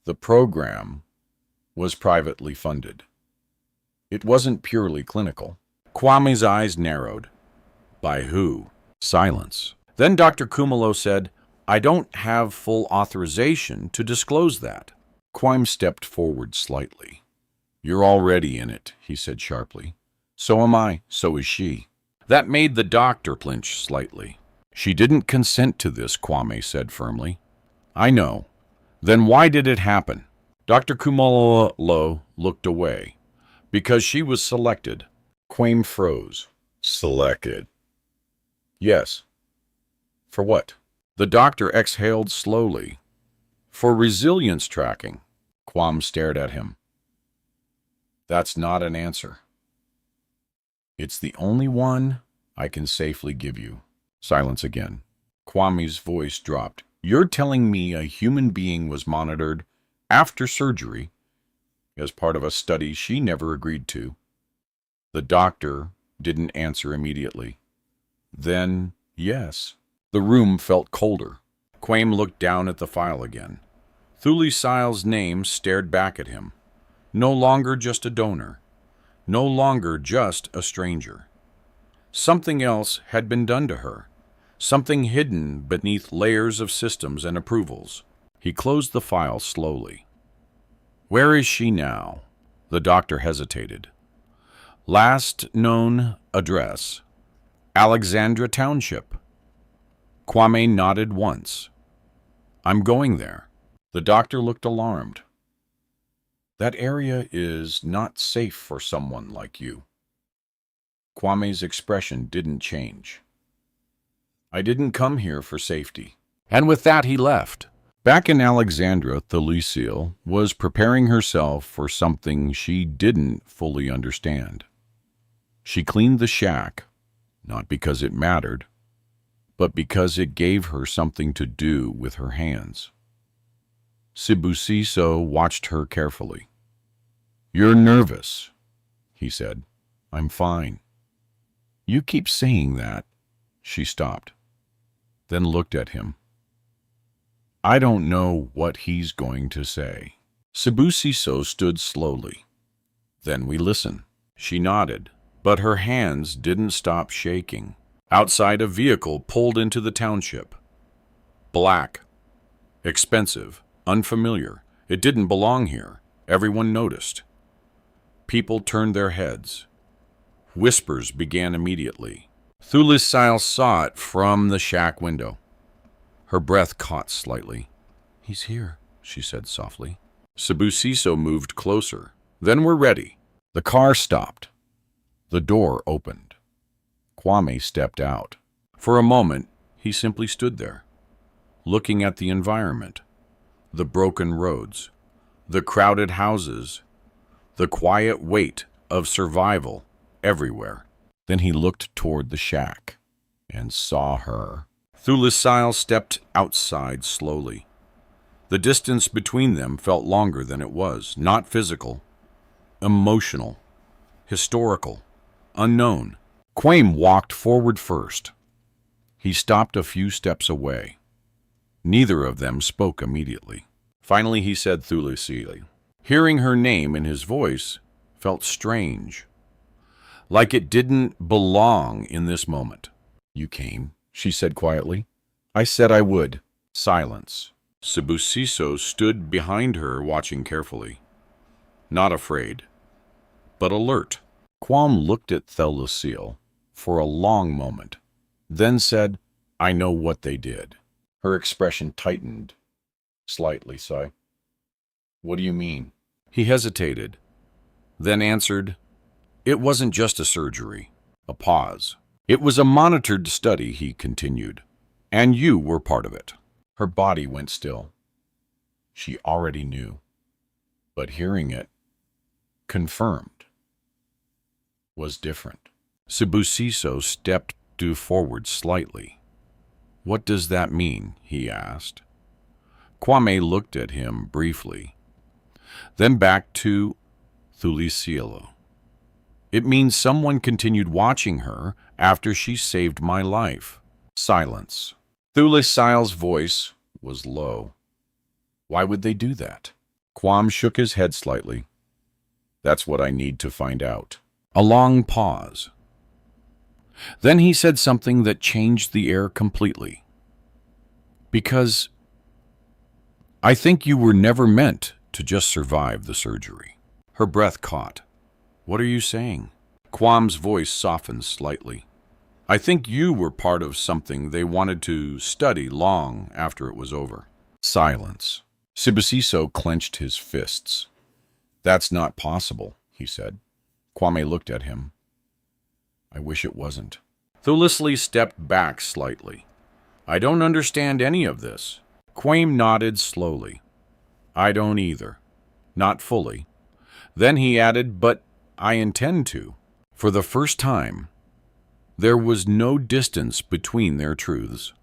[SPEAKER 1] The program was privately funded. It wasn't purely clinical. Kwame's eyes narrowed. By who? Silence. Then Dr. Kumalo said, I don't have full authorization to disclose that. Kwame stepped forward slightly. You're already in it, he said sharply. So am I, so is she. That made the doctor flinch slightly. She didn't consent to this, Kwame said firmly. I know. Then why did it happen? Dr. Kumalo looked away. Because she was selected. Kwame froze. Selected? Yes. For what? The doctor exhaled slowly. For resilience tracking. Kwame stared at him. That's not an answer. It's the only one I can safely give you. Silence again. Kwame's voice dropped. You're telling me a human being was monitored after surgery as part of a study she never agreed to? The doctor didn't answer immediately. Then, yes. The room felt colder. Kwame looked down at the file again. Thulisile's name stared back at him. No longer just a donor. No longer just a stranger. Something else had been done to her. Something hidden beneath layers of systems and approvals. He closed the file slowly. Where is she now? The doctor hesitated. Last known address, Alexandra Township. Kwame nodded once. I'm going there. The doctor looked alarmed. That area is not safe for someone like you. Kwame's expression didn't change. I didn't come here for safety. And with that, he left. Back in Alexandra, Thulisile was preparing herself for something she didn't fully understand. She cleaned the shack, not because it mattered, but because it gave her something to do with her hands. Sibusiso watched her carefully. You're nervous, he said. I'm fine. You keep saying that. She stopped, then looked at him. I don't know what he's going to say. Sibusiso stood slowly. Then we listen. She nodded, but her hands didn't stop shaking. Outside, a vehicle pulled into the township. Black. Expensive. Unfamiliar. It didn't belong here. Everyone noticed. People turned their heads. Whispers began immediately. Thulisile saw it from the shack window. Her breath caught slightly. He's here, she said softly. Sibusiso moved closer. Then we're ready. The car stopped. The door opened. Kwame stepped out. For a moment, he simply stood there, looking at the environment, the broken roads, the crowded houses, the quiet weight of survival everywhere. Then he looked toward the shack and saw her. Thulisile stepped outside slowly. The distance between them felt longer than it was, not physical, emotional, historical, unknown. Quame walked forward first. He stopped a few steps away. Neither of them spoke immediately. Finally he said Thulisile. Hearing her name in his voice felt strange, like it didn't belong in this moment. "You came," she said quietly. "I said I would." Silence. Sibusiso stood behind her, watching carefully. Not afraid, but alert. Quam looked at Thulisile for a long moment, then said, "I know what they did." Her expression tightened slightly. "What do you mean?" He hesitated, then answered, "It wasn't just a surgery." A pause. "It was a monitored study," he continued, "and you were part of it." Her body went still. She already knew, but hearing it, confirmed, was different. Sibusiso stepped forward slightly. "What does that mean?" he asked. Kwame looked at him briefly, then back to Thulisile. "It means someone continued watching her after she saved my life." Silence. Thulisile's voice was low. "Why would they do that?" Quam shook his head slightly. "That's what I need to find out." A long pause. Then he said something that changed the air completely. "Because I think you were never meant to just survive the surgery." Her breath caught. "What are you saying?" Quam's voice softened slightly. "I think you were part of something they wanted to study long after it was over." Silence. Sibusiso clenched his fists. "That's not possible," he said. Kwame looked at him. "I wish it wasn't." Thulisile stepped back slightly. "I don't understand any of this." Quame nodded slowly. "I don't either. Not fully." Then he added, "But I intend to." For the first time, there was no distance between their truths.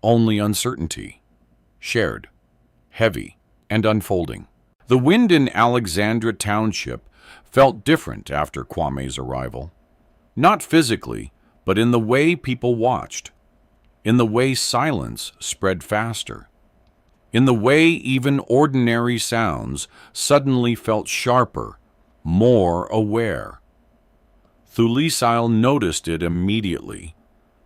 [SPEAKER 1] Only uncertainty, shared, heavy, and unfolding. The wind in Alexandra Township felt different after Kwame's arrival. Not physically, but in the way people watched. In the way silence spread faster. In the way even ordinary sounds suddenly felt sharper, more aware. Thulisile noticed it immediately.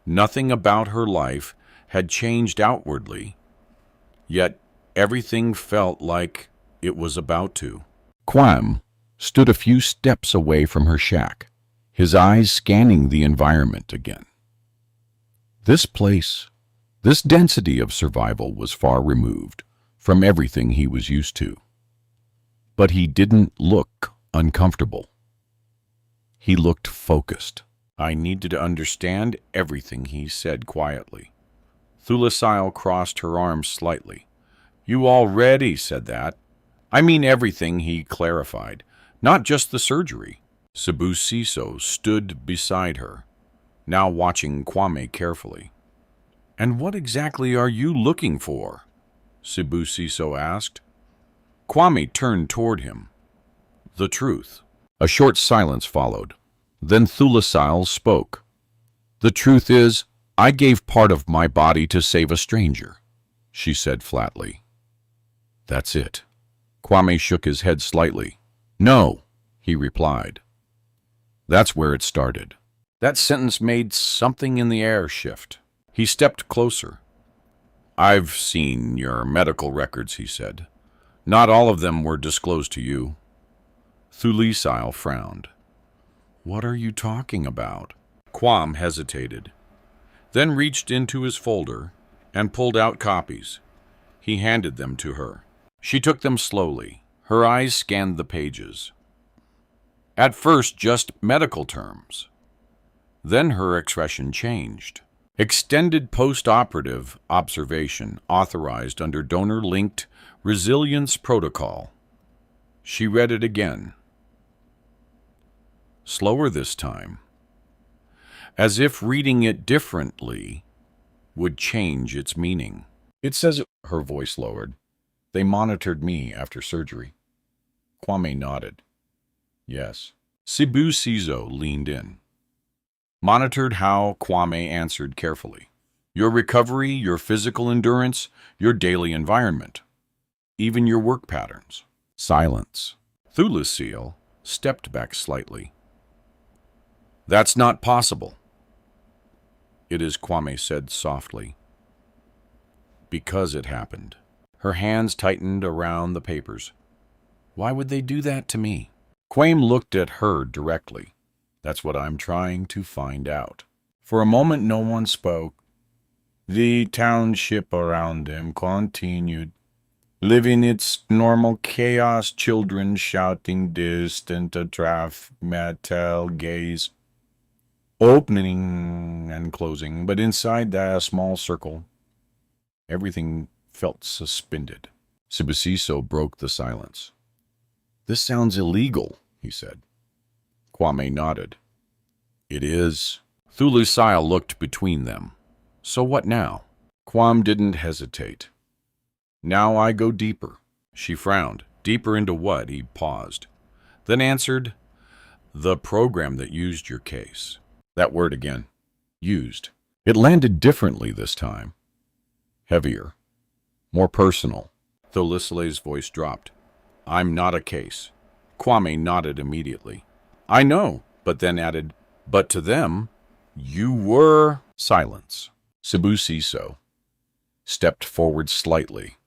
[SPEAKER 1] Nothing about her life had changed outwardly, yet everything felt like it was about to. Quam stood a few steps away from her shack, his eyes scanning the environment again. This place, this density of survival was far removed from everything he was used to. But he didn't look uncomfortable. He looked focused. "I needed to understand everything," he said quietly. Thulisile crossed her arms slightly. "You already said that." "I mean everything," he clarified. "Not just the surgery." Sibusiso stood beside her, now watching Kwame carefully. "And what exactly are you looking for?" Sibusiso asked. Kwame turned toward him. "The truth." A short silence followed. Then Thulisile spoke. "The truth is, I gave part of my body to save a stranger," she said flatly. "That's it." Kwame shook his head slightly. "No," he replied. "That's where it started." That sentence made something in the air shift. He stepped closer. "I've seen your medical records," he said. "Not all of them were disclosed to you." Thulisile frowned. "What are you talking about?" Quam hesitated, then reached into his folder and pulled out copies. He handed them to her. She took them slowly. Her eyes scanned the pages. At first, just medical terms. Then her expression changed. Extended post-operative observation authorized under donor-linked resilience protocol. She read it again. Slower this time. As if reading it differently, would change its meaning.
[SPEAKER 2] It says it, her voice lowered. They monitored me after surgery. Kwame nodded. Yes.
[SPEAKER 1] Cebu Cizo leaned in. Monitored how? Kwame answered carefully. Your recovery, your physical endurance, your daily environment, even your work patterns.
[SPEAKER 2] Silence.
[SPEAKER 1] Thulisile stepped back slightly. That's not possible. It is, Kwame said softly. Because it happened. Her hands tightened around the papers. Why would they do that to me? Kwame looked at her directly. That's what I'm trying to find out. For a moment, no one spoke. The township around them continued, living its normal chaos, children shouting distant traffic metal gaze, opening and closing, but inside that small circle, everything felt suspended. Cebu Cizo broke the silence. This sounds illegal, he said. Kwame nodded. It is. Thulisile looked between them. So what now? Kwame didn't hesitate. Now I go deeper. She frowned. Deeper into what? He paused. Then answered, the program that used your case. That word again. Used. It landed differently this time. Heavier. More personal. Thulisile's voice dropped. I'm not a case. Kwame nodded immediately. I know, but then added, but to them, you were... Silence. Cebu Cizo stepped forward slightly.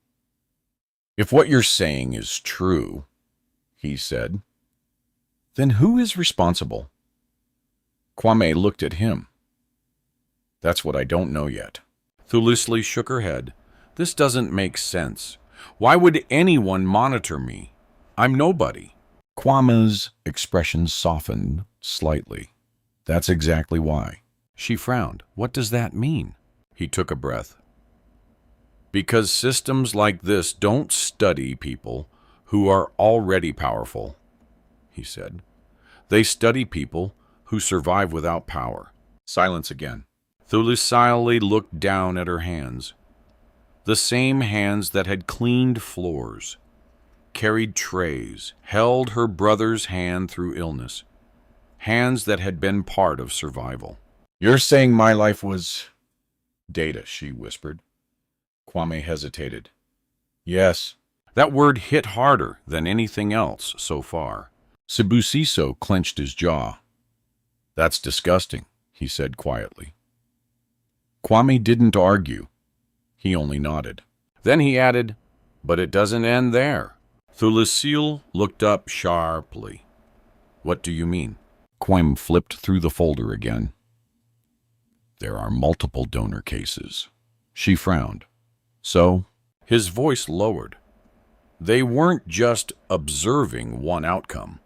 [SPEAKER 1] If what you're saying is true, he said, then who is responsible? Kwame looked at him. That's what I don't know yet. Thulisile shook her head. This doesn't make sense. Why would anyone monitor me? I'm nobody. Kwame's expression softened slightly. That's exactly why. She frowned. What does that mean? He took a breath. Because systems like this don't study people who are already powerful, he said. They study people who survive without power. Silence again. Thulisile looked down at her hands. The same hands that had cleaned floors, carried trays, held her brother's hand through illness. Hands that had been part of survival. You're saying my life was... data, she whispered. Kwame hesitated. Yes. That word hit harder than anything else so far. Cebu Cizo clenched his jaw. That's disgusting, he said quietly. Kwame didn't argue. He only nodded. Then he added, but it doesn't end there. Thulisile looked up sharply. What do you mean? Kwame flipped through the folder again. There are multiple donor cases. She frowned. So, his voice lowered. They weren't just observing one outcome.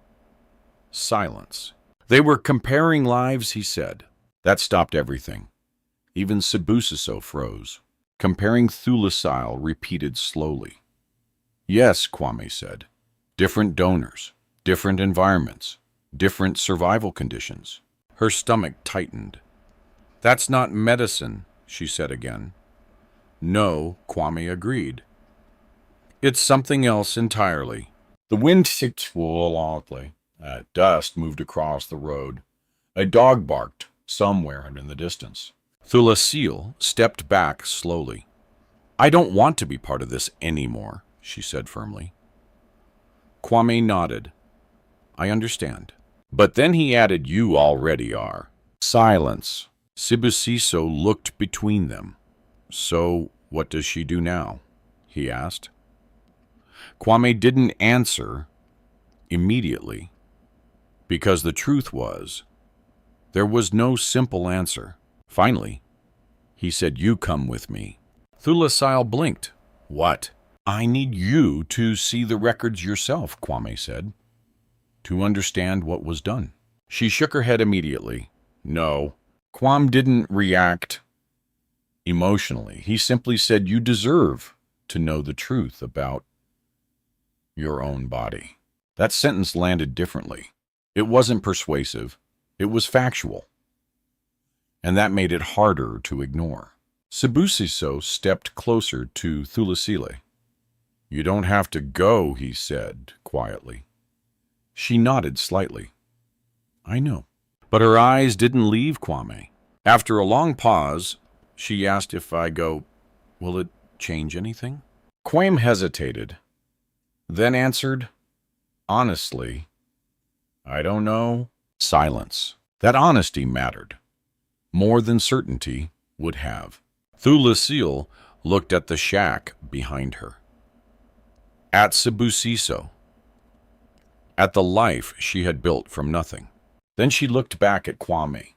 [SPEAKER 1] Silence. They were comparing lives, he said. That stopped everything. Even Cebu Cizo froze. Comparing Thulisile repeated slowly. Yes, Kwame said. Different donors, different environments, different survival conditions. Her stomach tightened. That's not medicine, she said again. No, Kwame agreed. It's something else entirely. The wind ticked loudly. Dust moved across the road. A dog barked somewhere in the distance. Thulisile stepped back slowly. I don't want to be part of this anymore, she said firmly. Kwame nodded. I understand. But then he added, you already are. Silence. Cebu Cizo looked between them. So, what does she do now? He asked. Kwame didn't answer immediately, because the truth was, there was no simple answer. Finally, he said, you come with me. Thulisile blinked. What? I need you to see the records yourself, Kwame said, to understand what was done. She shook her head immediately. No. Kwame didn't react emotionally. He simply said, you deserve to know the truth about your own body. That sentence landed differently. It wasn't persuasive. It was factual. And that made it harder to ignore. Sibusiso stepped closer to Thulisile. "You don't have to go," he said quietly. She nodded slightly. "I know." But her eyes didn't leave Kwame. After a long pause, she asked, "If I go, will it change anything?" Kwame hesitated, then answered, "Honestly, I don't know." Silence. That honesty mattered, more than certainty would have. Thulisile looked at the shack behind her, at Sibusiso, at the life she had built from nothing. Then she looked back at Kwame.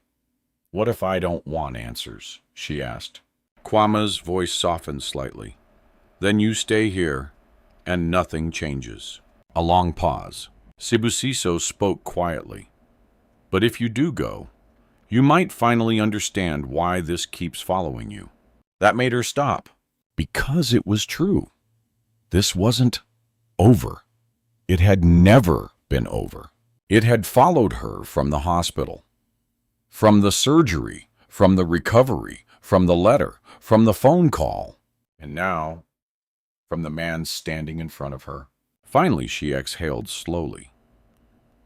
[SPEAKER 1] "What if I don't want answers?" she asked. Kwame's voice softened slightly. "Then you stay here, and nothing changes." A long pause. Sibusiso spoke quietly. "But if you do go, you might finally understand why this keeps following you." That made her stop. Because it was true. This wasn't over. It had never been over. It had followed her from the hospital, from the surgery, from the recovery, from the letter, from the phone call, and now from the man standing in front of her. Finally, she exhaled slowly.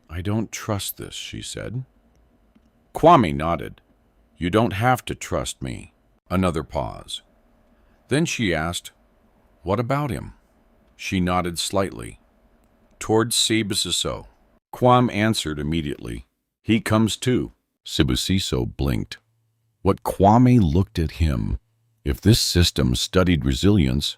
[SPEAKER 1] "I don't trust this," she said. Kwame nodded. "You don't have to trust me." Another pause. Then she asked, "What about him?" She nodded slightly. "Towards Sibusiso." Kwame answered immediately, "He comes too." Sibusiso blinked. What Kwame looked at him. If this system studied resilience,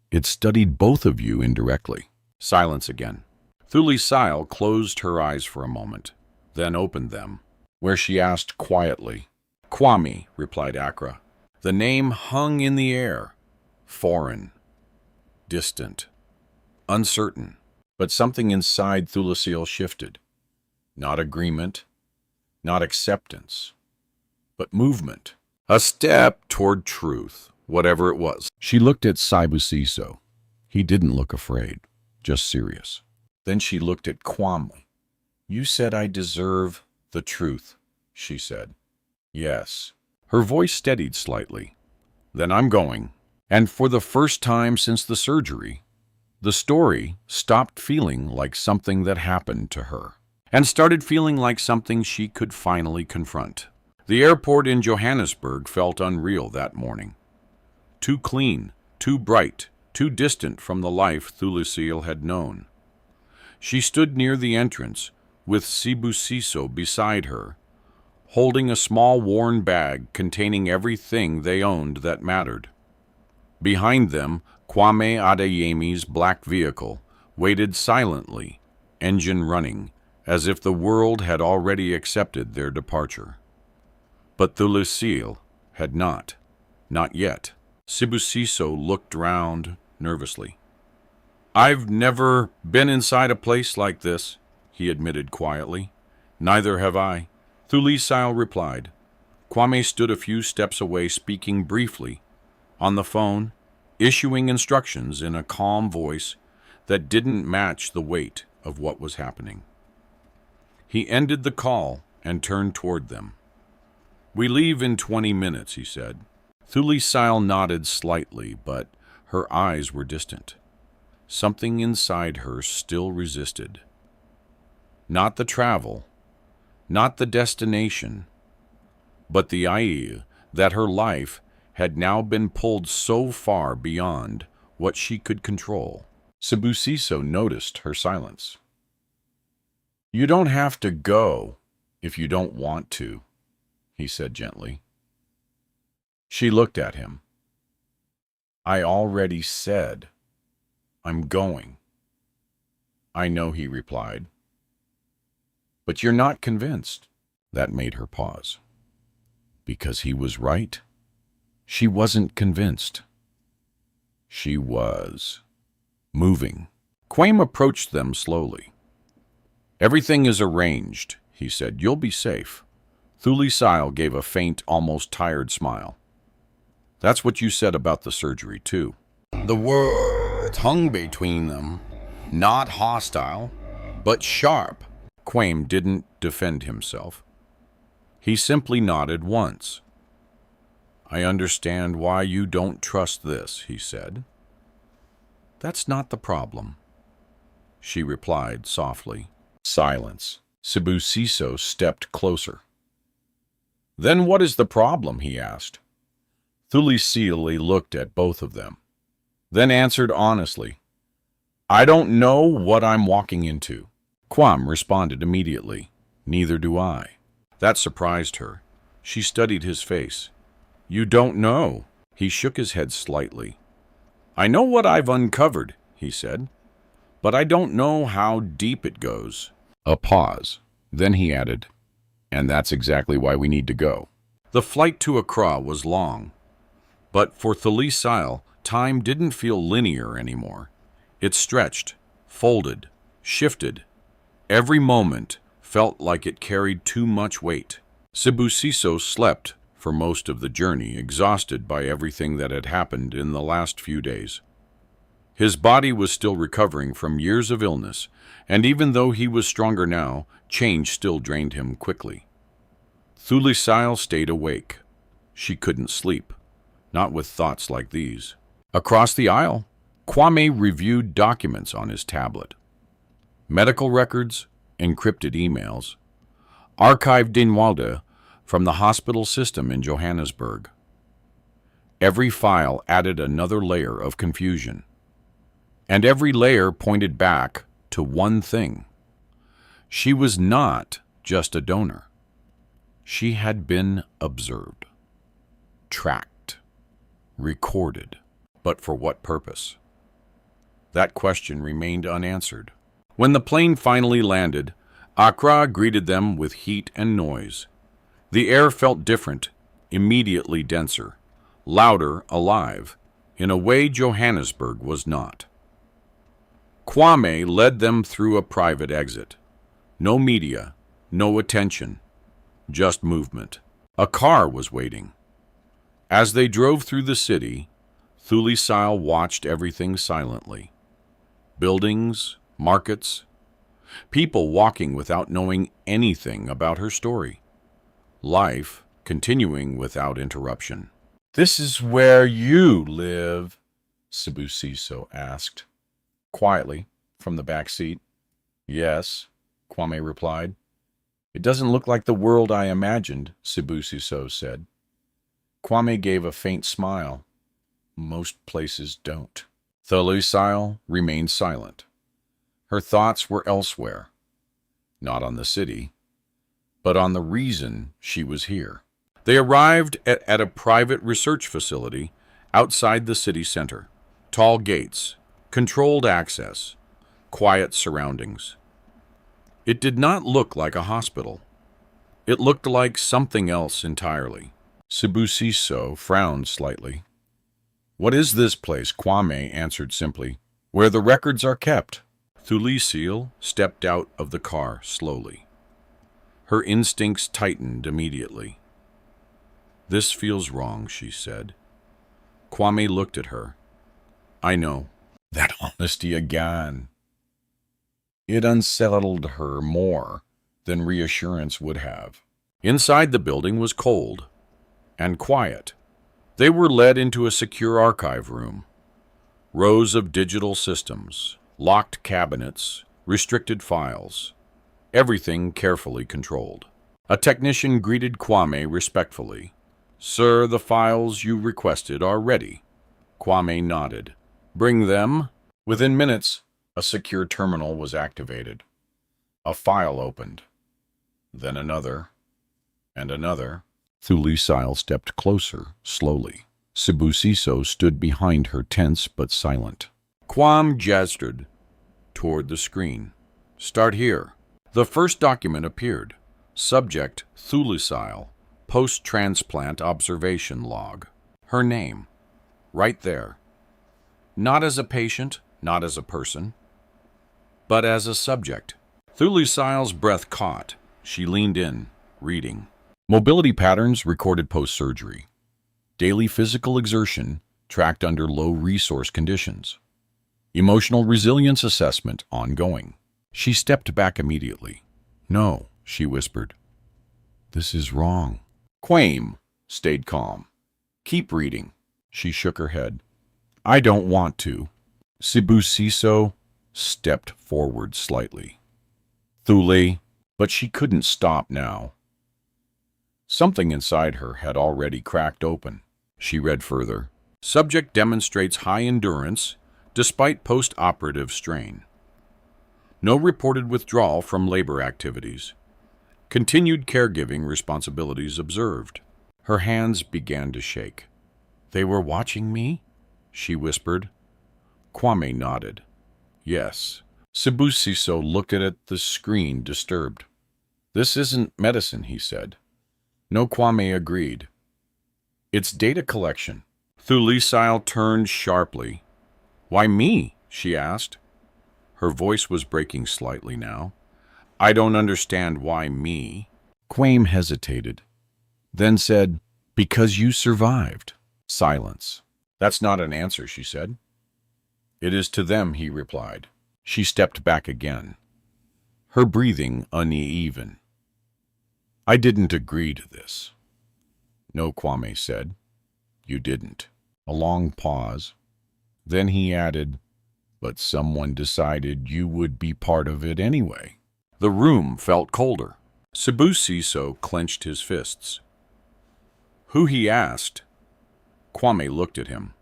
[SPEAKER 1] it studied both of you indirectly. Silence again. Thulisile closed her eyes for a moment, then opened them, where she asked quietly. "Kwame," replied Accra. The name hung in the air, foreign, distant, uncertain. But something inside Thulisile shifted. Not agreement, not acceptance, but movement. A step toward truth, whatever it was. She looked at Sibusiso. He didn't look afraid, just serious. Then she looked at Kwame. "You said I deserve the truth," she said. "Yes." Her voice steadied slightly. "Then I'm going." And for the first time since the surgery, the story stopped feeling like something that happened to her and started feeling like something she could finally confront. The airport in Johannesburg felt unreal that morning. Too clean, too bright, too distant from the life Thulisile had known. She stood near the entrance, with Sibusiso beside her, holding a small worn bag containing everything they owned that mattered. Behind them, Kwame Adeyemi's black vehicle waited silently, engine running, as if the world had already accepted their departure. But Thulisile had not yet. Sibusiso looked round nervously. "I've never been inside a place like this," he admitted quietly. "Neither have I," Thulisile replied. Kwame stood a few steps away, speaking briefly on the phone, issuing instructions in a calm voice that didn't match the weight of what was happening. He ended the call and turned toward them. "We leave in 20 minutes, he said. Thulisile nodded slightly, but her eyes were distant. Something inside her still resisted. Not the travel, not the destination, but the idea that her life had now been pulled so far beyond what she could control. Sibusiso noticed her silence. "You don't have to go if you don't want to," he said gently. She looked at him. "I already said, I'm going." "I know," he replied. "But you're not convinced." That made her pause. Because he was right. She wasn't convinced. She was moving. Kwame approached them slowly. "Everything is arranged," he said. "You'll be safe." Thulisile gave a faint, almost tired smile. "That's what you said about the surgery, too." The words hung between them, not hostile, but sharp. Kwame didn't defend himself. He simply nodded once. I understand why you don't trust this, he said. That's not the problem, she replied softly. Silence. Sibusiso stepped closer. Then what is the problem, he asked. Thulisile looked at both of them, then answered honestly, I don't know what I'm walking into. Kwam responded immediately, Neither do I. That surprised her. She studied his face. You don't know. He shook his head slightly. I know what I've uncovered, he said, but I don't know how deep it goes. A pause. Then he added, and that's exactly why we need to go. The flight to Accra was long, but for Thulisile, time didn't feel linear anymore. It stretched, folded, shifted. Every moment felt like it carried too much weight. Sibusiso slept for most of the journey, exhausted by everything that had happened in the last few days. His body was still recovering from years of illness, and even though he was stronger now, change still drained him quickly. Thulisile stayed awake. She couldn't sleep, not with thoughts like these. Across the aisle, Kwame reviewed documents on his tablet. Medical records, encrypted emails, archived in Walda from the hospital system in Johannesburg. Every file added another layer of confusion. And every layer pointed back to one thing. She was not just a donor. She had been observed, tracked, recorded. But for what purpose? That question remained unanswered. When the plane finally landed, Accra greeted them with heat and noise. The air felt different, immediately denser, louder, alive, in a way Johannesburg was not. Kwame led them through a private exit. No media, no attention, just movement. A car was waiting. As they drove through the city, Thulisile watched everything silently. Buildings, markets, people walking without knowing anything about her story. Life continuing without interruption. This is where you live, Sibusiso asked. Quietly, from the back seat. Yes, Kwame replied. It doesn't look like the world I imagined, Sibusiso said. Kwame gave a faint smile. Most places don't. Thulisile remained silent. Her thoughts were elsewhere. Not on the city, but on the reason she was here. They arrived at a private research facility outside the city center. Tall gates, controlled access, quiet surroundings. It did not look like a hospital. It looked like something else entirely. Sibusiso frowned slightly. What is this place? Kwame answered simply. Where the records are kept. Thulisile stepped out of the car slowly. Her instincts tightened immediately. This feels wrong, she said. Kwame looked at her. I know. That honesty again. It unsettled her more than reassurance would have. Inside the building was cold and quiet. They were led into a secure archive room. Rows of digital systems, locked cabinets, restricted files. Everything carefully controlled. A technician greeted Kwame respectfully. Sir, the files you requested are ready. Kwame nodded. Bring them. Within minutes, a secure terminal was activated. A file opened. Then another, and another. Thulisile stepped closer, slowly. Sibusiso stood behind her, tense but silent. Kwam gestured toward the screen. Start here. The first document appeared. Subject, Thulisile. Post-transplant observation log. Her name. Right there. Not as a patient, not as a person, but as a subject. Thulisile's breath caught. She leaned in, reading. Mobility patterns recorded post-surgery. Daily physical exertion tracked under low-resource conditions. Emotional resilience assessment ongoing. She stepped back immediately. No, she whispered. This is wrong. Kwame stayed calm. Keep reading. She shook her head. I don't want to. Sibusiso stepped forward slightly. Thule, but she couldn't stop now. Something inside her had already cracked open. She read further. Subject demonstrates high endurance despite post-operative strain. No reported withdrawal from labor activities. Continued caregiving responsibilities observed. Her hands began to shake. They were watching me? She whispered. Kwame nodded. Yes. Sibusiso looked at the screen, disturbed. This isn't medicine, he said. No, Kwame agreed. It's data collection. Thulisile turned sharply. Why me? She asked. Her voice was breaking slightly now. I don't understand why me. Kwame hesitated, then said, Because you survived. Silence. That's not an answer, she said. It is to them, he replied. She stepped back again, her breathing uneven. I didn't agree to this. No, Kwame said. You didn't. A long pause. Then he added, But someone decided you would be part of it anyway. The room felt colder. Sibusiso clenched his fists. Who, he asked. Kwame looked at him.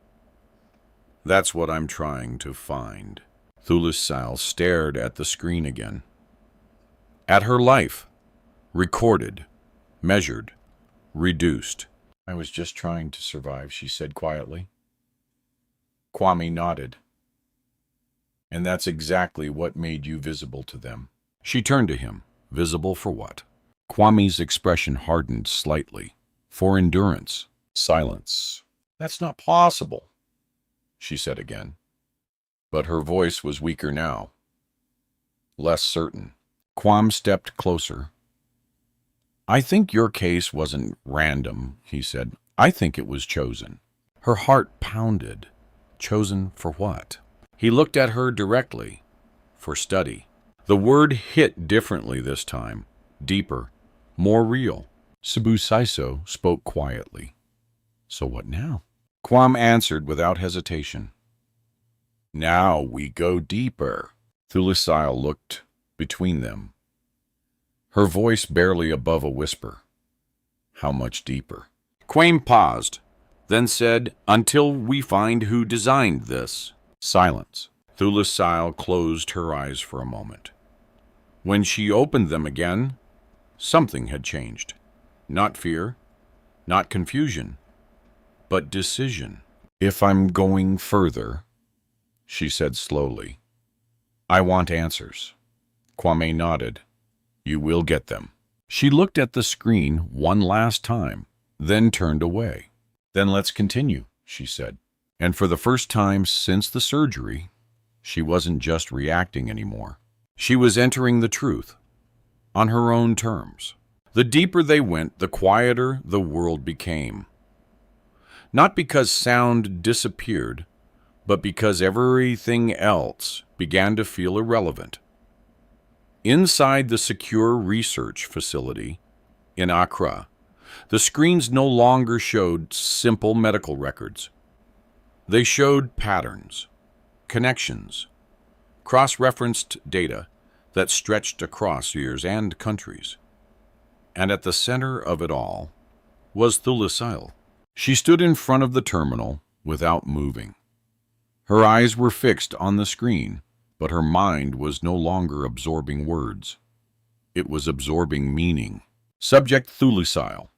[SPEAKER 1] That's what I'm trying to find. Thulisile stared at the screen again. At her life. Recorded. Measured. Reduced. I was just trying to survive, she said quietly. Kwame nodded. And that's exactly what made you visible to them. She turned to him. Visible for what? Kwame's expression hardened slightly. For endurance. Silence. That's not possible, she said again. But her voice was weaker now. Less certain. Kwame stepped closer. I think your case wasn't random, he said. I think it was chosen. Her heart pounded. Chosen for what? He looked at her directly. For study. The word hit differently this time. Deeper. More real. Sibusiso spoke quietly. So what now? Kwame answered without hesitation. Now we go deeper. Thulisile looked between them. Her voice barely above a whisper. How much deeper? Kwame paused, then said, Until we find who designed this. Silence. Thulisile closed her eyes for a moment. When she opened them again, something had changed. Not fear, not confusion, but decision. If I'm going further, she said slowly, I want answers. Kwame nodded. You will get them. She looked at the screen one last time, then turned away. Then let's continue, she said. And for the first time since the surgery, she wasn't just reacting anymore. She was entering the truth, on her own terms. The deeper they went, the quieter the world became. Not because sound disappeared, but because everything else began to feel irrelevant. Inside the secure research facility in Accra, the screens no longer showed simple medical records. They showed patterns, connections, cross-referenced data that stretched across years and countries. And at the center of it all was Thulisile. She stood in front of the terminal without moving. Her eyes were fixed on the screen, but her mind was no longer absorbing words. It was absorbing meaning. Subject Thulisile.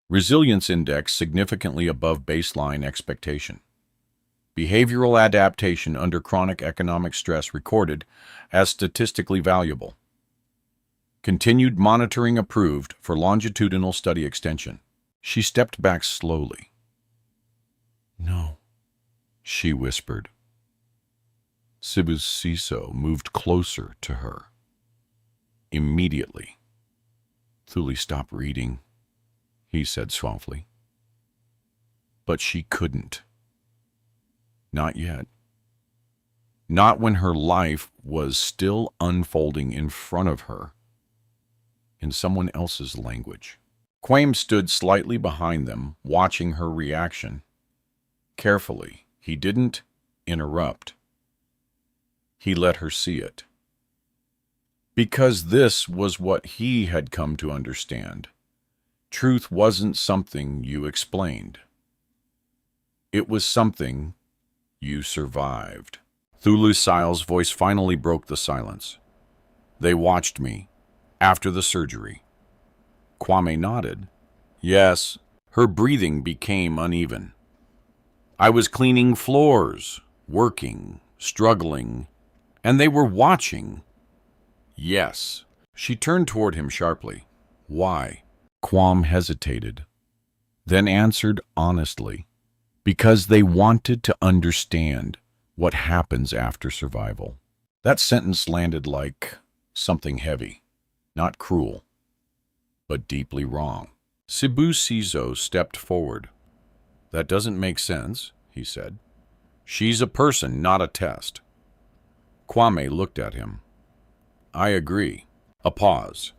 [SPEAKER 1] Resilience index significantly above baseline expectation. Behavioral adaptation under chronic economic stress recorded as statistically valuable. Continued monitoring approved for longitudinal study extension. She stepped back slowly. No, she whispered. Sibusiso moved closer to her. Immediately. Thule, stop reading, he said softly. But she couldn't. Not yet. Not when her life was still unfolding in front of her, in someone else's language. Quame stood slightly behind them, watching her reaction. Carefully, he didn't interrupt. He let her see it. Because this was what he had come to understand. Truth wasn't something you explained. It was something you survived. Thulisile's voice finally broke the silence. They watched me, after the surgery. Kwame nodded. Yes, her breathing became uneven. I was cleaning floors, working, struggling, and they were watching. Yes. She turned toward him sharply. Why? Kwame hesitated, then answered honestly. Because they wanted to understand what happens after survival. That sentence landed like something heavy, not cruel, but deeply wrong. Sibu Siso stepped forward. That doesn't make sense, he said. She's a person, not a test. Kwame looked at him. I agree. A pause.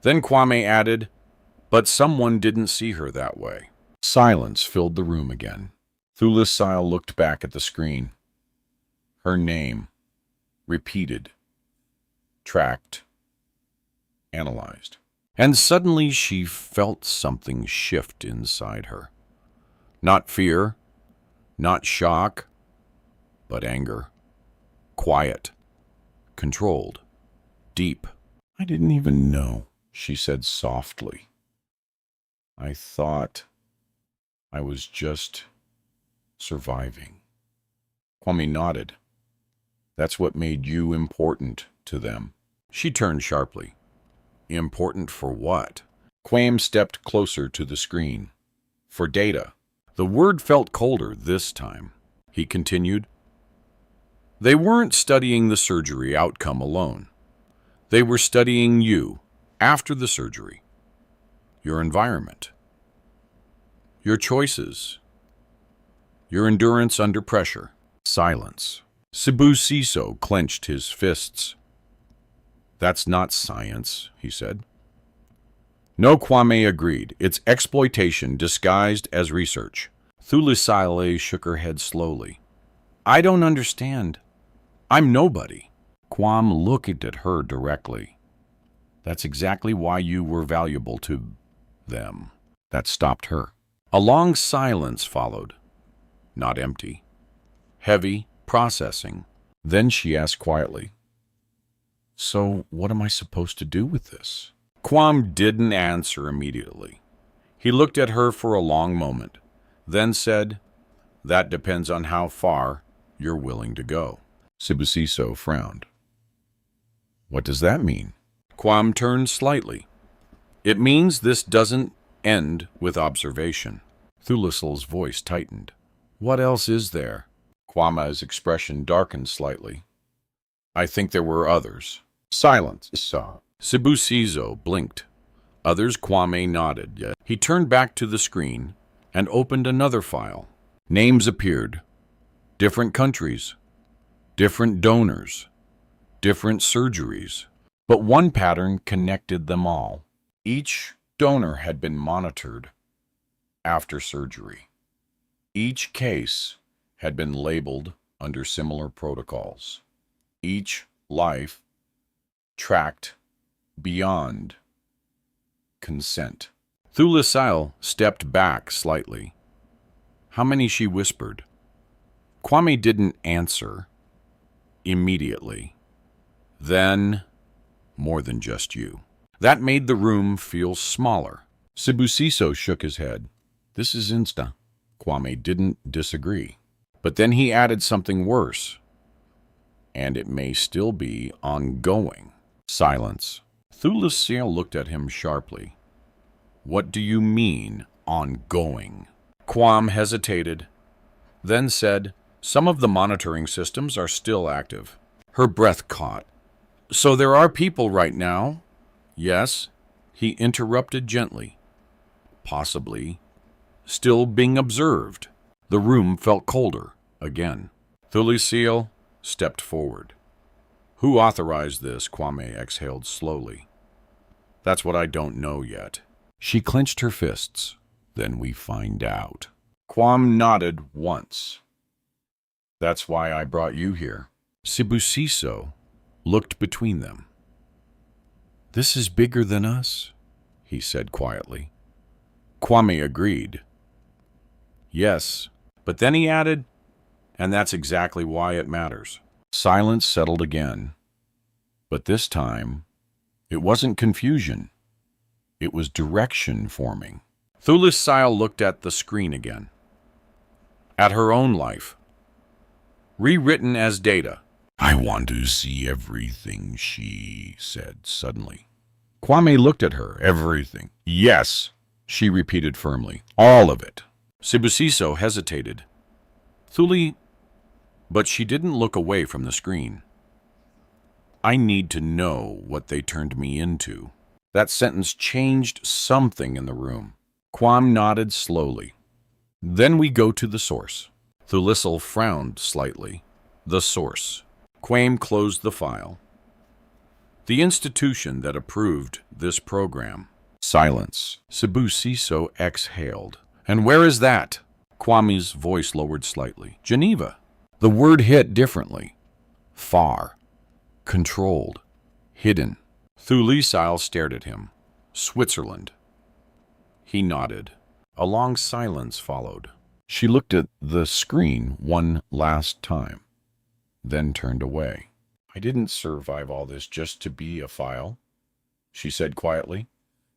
[SPEAKER 1] Then Kwame added, but someone didn't see her that way. Silence filled the room again. Thulisile looked back at the screen. Her name. Repeated. Tracked. Analyzed. And suddenly she felt something shift inside her. Not fear, not shock, but anger. Quiet. Controlled. Deep. I didn't even know, she said softly. I thought I was just surviving. Kwame nodded. That's what made you important to them. She turned sharply. Important for what? Kwame stepped closer to the screen. For data. The word felt colder this time. He continued. They weren't studying the surgery outcome alone. They were studying you after the surgery. Your environment. Your choices. Your endurance under pressure. Silence. Sibu Siso clenched his fists. That's not science, he said. No, Kwame agreed. It's exploitation disguised as research. Thulisile shook her head slowly. I don't understand. I'm nobody. Kwame looked at her directly. That's exactly why you were valuable to them. That stopped her. A long silence followed. Not empty. Heavy, processing. Then she asked quietly, So what am I supposed to do with this? Kwame didn't answer immediately. He looked at her for a long moment, then said, That depends on how far you're willing to go. Sibu Siso frowned. What does that mean? Kwame turned slightly. It means this doesn't end with observation. Thulisile's voice tightened. What else is there? Kwame's expression darkened slightly. I think there were others. Silence. Sibu Siso blinked. Others. Kwame nodded. He turned back to the screen and opened another file. Names appeared. Different countries. Different donors. Different surgeries. But one pattern connected them all. Each donor had been monitored after surgery. Each case had been labeled under similar protocols. Each life tracked beyond consent. Thulisile stepped back slightly. How many? She whispered. Kwame didn't answer immediately. Then, more than just you. That made the room feel smaller. Sibu Siso shook his head. This is Insta. Kwame didn't disagree. But then he added something worse. And it may still be ongoing. Silence. Thulisile looked at him sharply. What do you mean, ongoing? Kwame hesitated, then said, Some of the monitoring systems are still active. Her breath caught. So there are people right now? Yes, he interrupted gently. Possibly. Still being observed. The room felt colder again. Thulisile stepped forward. Who authorized this? Kwame exhaled slowly. That's what I don't know yet. She clenched her fists. Then we find out. Kwam nodded once. That's why I brought you here. Sibusiso looked between them. This is bigger than us, he said quietly. Kwame agreed. Yes, but then he added, and that's exactly why it matters. Silence settled again, but this time it wasn't confusion. It was direction forming. Thulisile looked at the screen again. At her own life. Rewritten as data. I want to see everything, she said suddenly. Kwame looked at her. Everything. Yes, she repeated firmly. All of it. Sibusiso hesitated. Thuli, but she didn't look away from the screen. I need to know what they turned me into. That sentence changed something in the room. Kwam nodded slowly. Then we go to the source. Thulisile frowned slightly. The source. Kwame closed the file. The institution that approved this program. Silence. Sibusiso exhaled. And where is that? Kwame's voice lowered slightly. Geneva. The word hit differently. Far. Controlled. Hidden. Thulisile stared at him. Switzerland. He nodded. A long silence followed. She looked at the screen one last time, then turned away. I didn't survive all this just to be a file, she said quietly.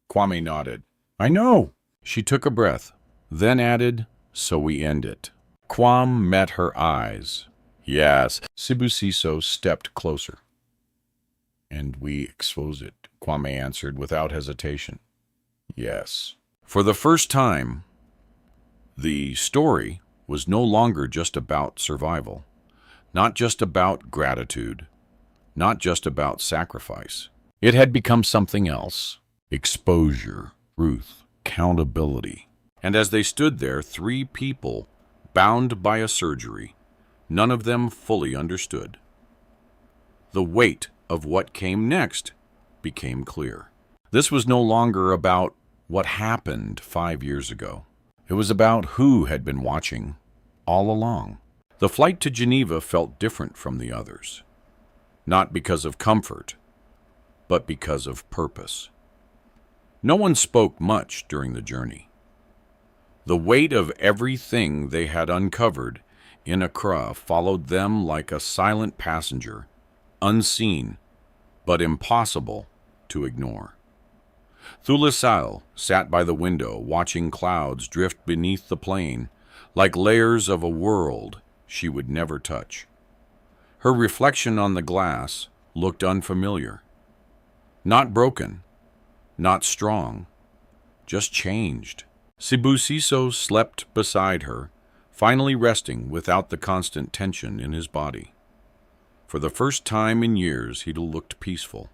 [SPEAKER 1] Kwame nodded. I know. She took a breath, then added, so we end it. Kwam met her eyes. Yes. Sibusiso stepped closer. And we expose it, Kwame answered without hesitation. Yes. For the first time, the story was no longer just about survival, not just about gratitude, not just about sacrifice. It had become something else. Exposure, truth, accountability. And as they stood there, three people bound by a surgery, none of them fully understood. The weight of what came next became clear. This was no longer about what happened 5 years ago. It was about who had been watching all along. The flight to Geneva felt different from the others, not because of comfort, but because of purpose. No one spoke much during the journey. The weight of everything they had uncovered in Accra followed them like a silent passenger, unseen, but impossible to ignore. Thulisile sat by the window, watching clouds drift beneath the plane, like layers of a world she would never touch. Her reflection on the glass looked unfamiliar. Not broken, not strong, just changed. Sibusiso slept beside her, finally resting without the constant tension in his body. For the first time in years, he looked peaceful.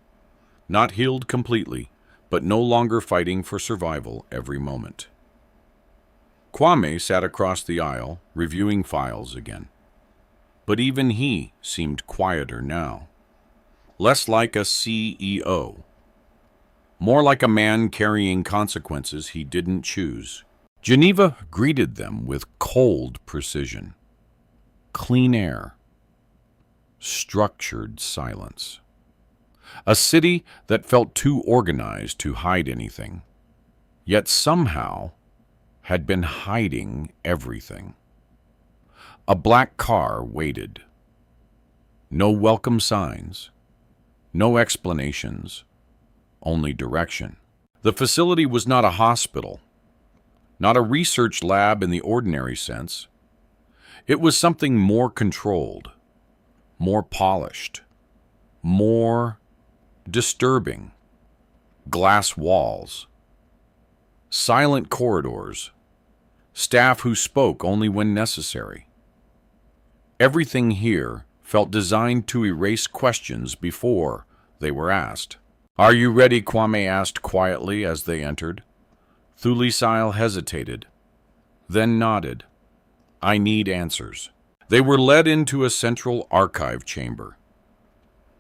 [SPEAKER 1] Not healed completely, but no longer fighting for survival every moment. Kwame sat across the aisle, reviewing files again. But even he seemed quieter now. Less like a CEO. More like a man carrying consequences he didn't choose. Geneva greeted them with cold precision. Clean air. Structured silence. A city that felt too organized to hide anything, yet somehow had been hiding everything. A black car waited. No welcome signs, no explanations, only direction. The facility was not a hospital, not a research lab in the ordinary sense. It was something more controlled, more polished, more disturbing. Glass walls, silent corridors, staff who spoke only when necessary. Everything here felt designed to erase questions before they were asked. Are you ready? Kwame asked quietly as they entered. Thulisile hesitated, then nodded. I need answers. They were led into a central archive chamber.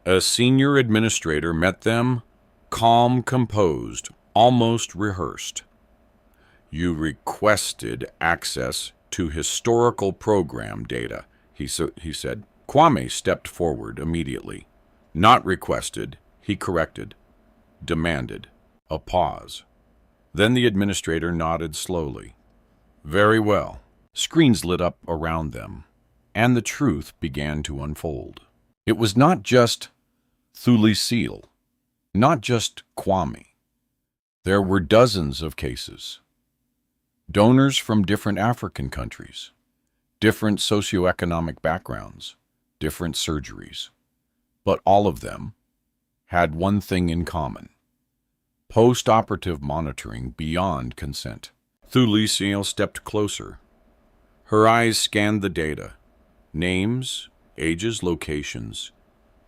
[SPEAKER 1] A senior administrator met them, calm, composed, almost rehearsed. You requested access to historical program data, he said. Kwame stepped forward immediately. Not requested, he corrected. Demanded. A pause. Then the administrator nodded slowly. Very well. Screens lit up around them, and the truth began to unfold. It was not just Thulisile, not just Kwame. There were dozens of cases. Donors from different African countries, different socioeconomic backgrounds, different surgeries. But all of them had one thing in common: post-operative monitoring beyond consent. Thulisile stepped closer. Her eyes scanned the data. Names, ages, locations.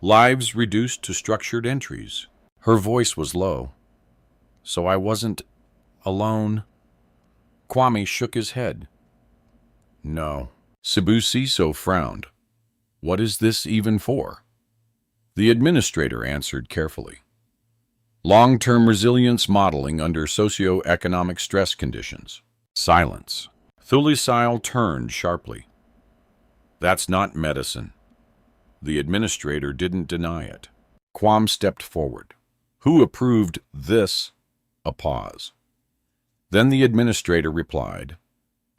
[SPEAKER 1] Lives reduced to structured entries. Her voice was low. So I wasn't alone. Kwame shook his head. No. Sibusiso frowned. What is this even for? The administrator answered carefully. Long-term resilience modeling under socio-economic stress conditions. Silence. Thulisile turned sharply. That's not medicine. The administrator didn't deny it. Kwame stepped forward. Who approved this? A pause. Then the administrator replied,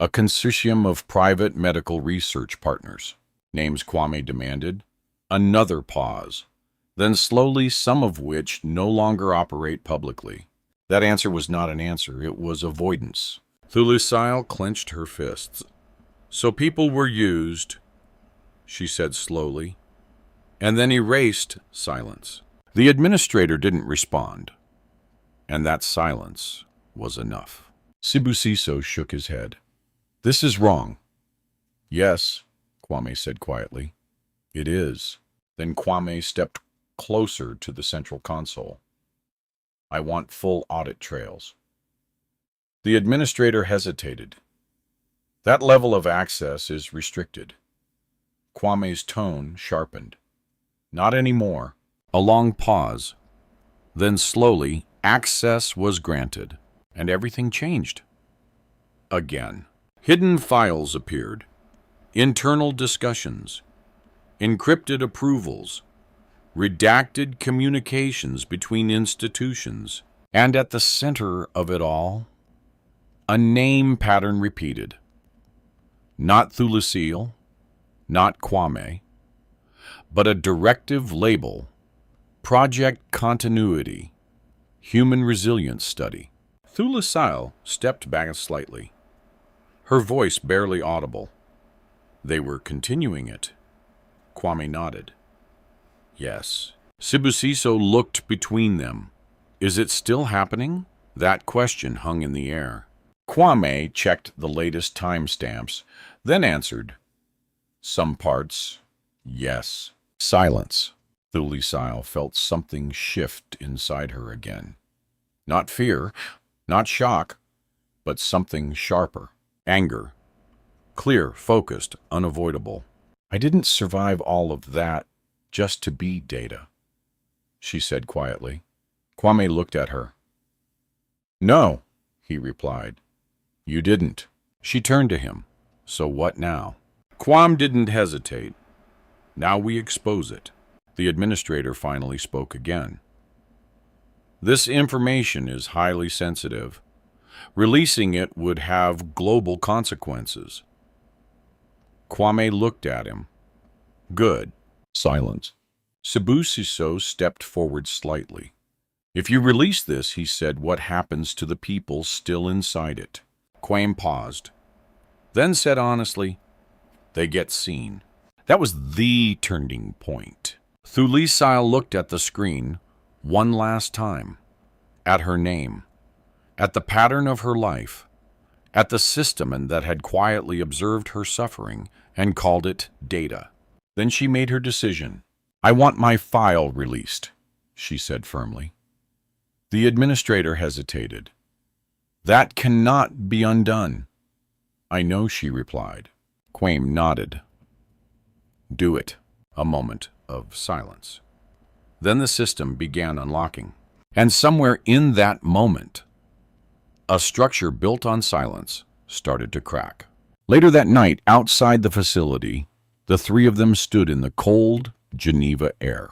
[SPEAKER 1] a consortium of private medical research partners. Names Kwame demanded. Another pause. Then slowly, some of which no longer operate publicly. That answer was not an answer, it was avoidance. Thulisile clenched her fists. So people were used, she said slowly, and then erased silence. The administrator didn't respond, and that silence was enough. Sibusiso shook his head. This is wrong. Yes, Kwame said quietly. It is. Then Kwame stepped closer to the central console. I want full audit trails. The administrator hesitated. That level of access is restricted. Kwame's tone sharpened. Not anymore. A long pause. Then slowly, access was granted, and everything changed. Again. Hidden files appeared. Internal discussions. Encrypted approvals. Redacted communications between institutions. And at the center of it all, a name pattern repeated. Not Thulisile, not Kwame, but a directive label: Project Continuity, Human Resilience Study. Thulisile stepped back slightly, her voice barely audible. They were continuing it. Kwame nodded. Yes. Sibusiso looked between them. Is it still happening? That question hung in the air. Kwame checked the latest timestamps, then answered. Some parts, yes. Silence. Thulisile felt something shift inside her again. Not fear, not shock, but something sharper. Anger. Clear, focused, unavoidable. I didn't survive all of that just to be Data, she said quietly. Kwame looked at her. No, he replied. You didn't. She turned to him. So what now? Kwame didn't hesitate. Now we expose it. The administrator finally spoke again. This information is highly sensitive. Releasing it would have global consequences. Kwame looked at him. Good. Silence. Sibusiso stepped forward slightly. If you release this, he said, what happens to the people still inside it? Kwame paused, then said honestly, they get seen. That was the turning point. Thulisile looked at the screen one last time, at her name, at the pattern of her life, at the system that had quietly observed her suffering and called it Data. Then she made her decision. I want my file released, she said firmly. The administrator hesitated. That cannot be undone. I know, she replied. Kwame nodded. Do it. A moment of silence. Then the system began unlocking. And somewhere in that moment, a structure built on silence started to crack. Later that night, outside the facility, the three of them stood in the cold Geneva air.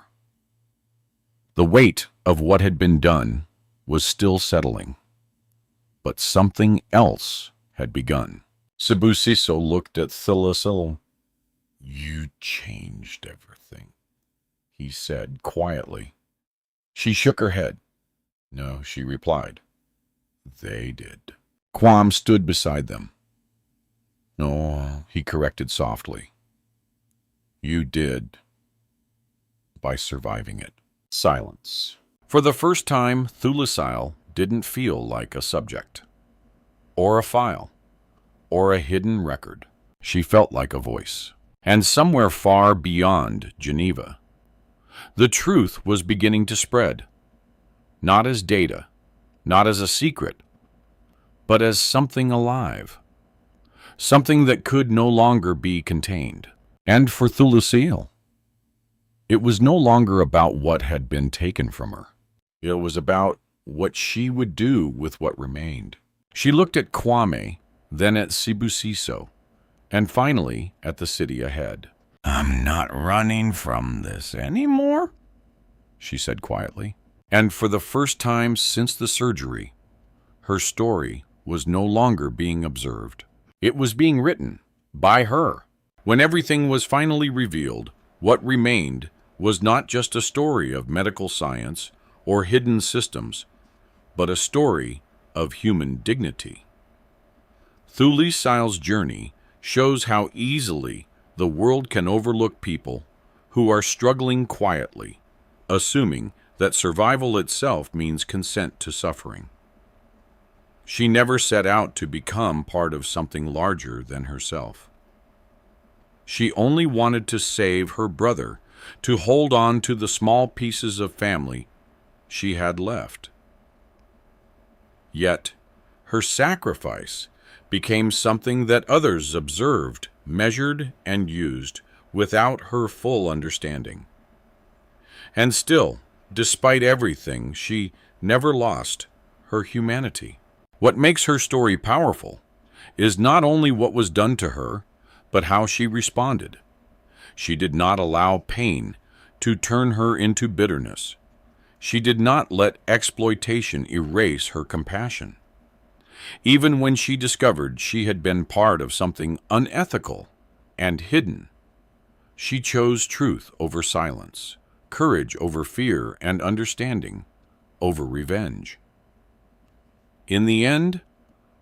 [SPEAKER 1] The weight of what had been done was still settling, but something else had begun. Sibusiso looked at Thulisile. "You changed everything," he said quietly. She shook her head. "No," she replied. "They did." Quam stood beside them. "No," he corrected softly. "You did, by surviving it." Silence. For the first time, Thulisile didn't feel like a subject, or a file, or a hidden record. She felt like a voice. And somewhere far beyond Geneva, the truth was beginning to spread, not as data, not as a secret, but as something alive, something that could no longer be contained. And for Thulisile, it was no longer about what had been taken from her. It was about what she would do with what remained. She looked at Kwame, then at Sibusiso, and finally at the city ahead. "I'm not running from this anymore," she said quietly. And for the first time since the surgery, her story was no longer being observed. It was being written by her. When everything was finally revealed, what remained was not just a story of medical science or hidden systems, but a story of human dignity. Thulisile's journey shows how easily the world can overlook people who are struggling quietly, assuming that survival itself means consent to suffering. She never set out to become part of something larger than herself. She only wanted to save her brother, to hold on to the small pieces of family she had left. Yet, her sacrifice became something that others observed, measured, and used without her full understanding. And still, despite everything, she never lost her humanity. What makes her story powerful is not only what was done to her, but how she responded. She did not allow pain to turn her into bitterness. She did not let exploitation erase her compassion. Even when she discovered she had been part of something unethical and hidden, she chose truth over silence, courage over fear, and understanding over revenge. In the end,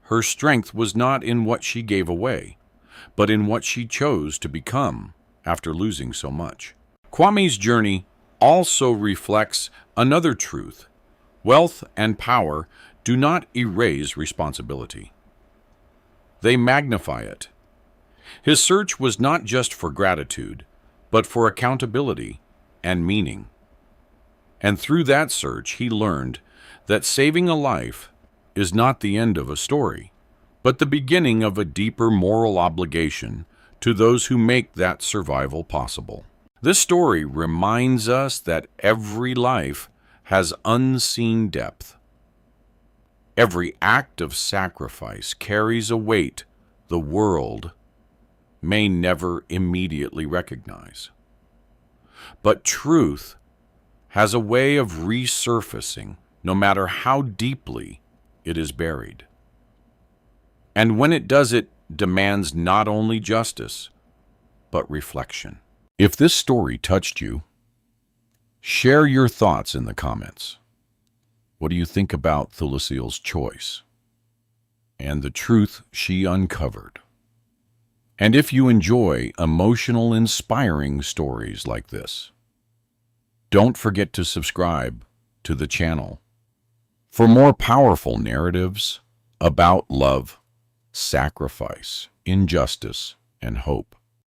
[SPEAKER 1] her strength was not in what she gave away, but in what she chose to become after losing so much. Kwame's journey also reflects another truth. Wealth and power do not erase responsibility. They magnify it. His search was not just for gratitude, but for accountability and meaning. And through that search, he learned that saving a life is not the end of a story, but the beginning of a deeper moral obligation to those who make that survival possible. This story reminds us that every life has unseen depth. Every act of sacrifice carries a weight the world may never immediately recognize. But truth has a way of resurfacing no matter how deeply it is buried. And when it does, it demands not only justice, but reflection. If this story touched you, share your thoughts in the comments. What do you think about Thulisile's choice and the truth she uncovered? And if you enjoy emotional, inspiring stories like this, don't forget to subscribe to the channel for more powerful narratives about love, sacrifice, injustice, and hope.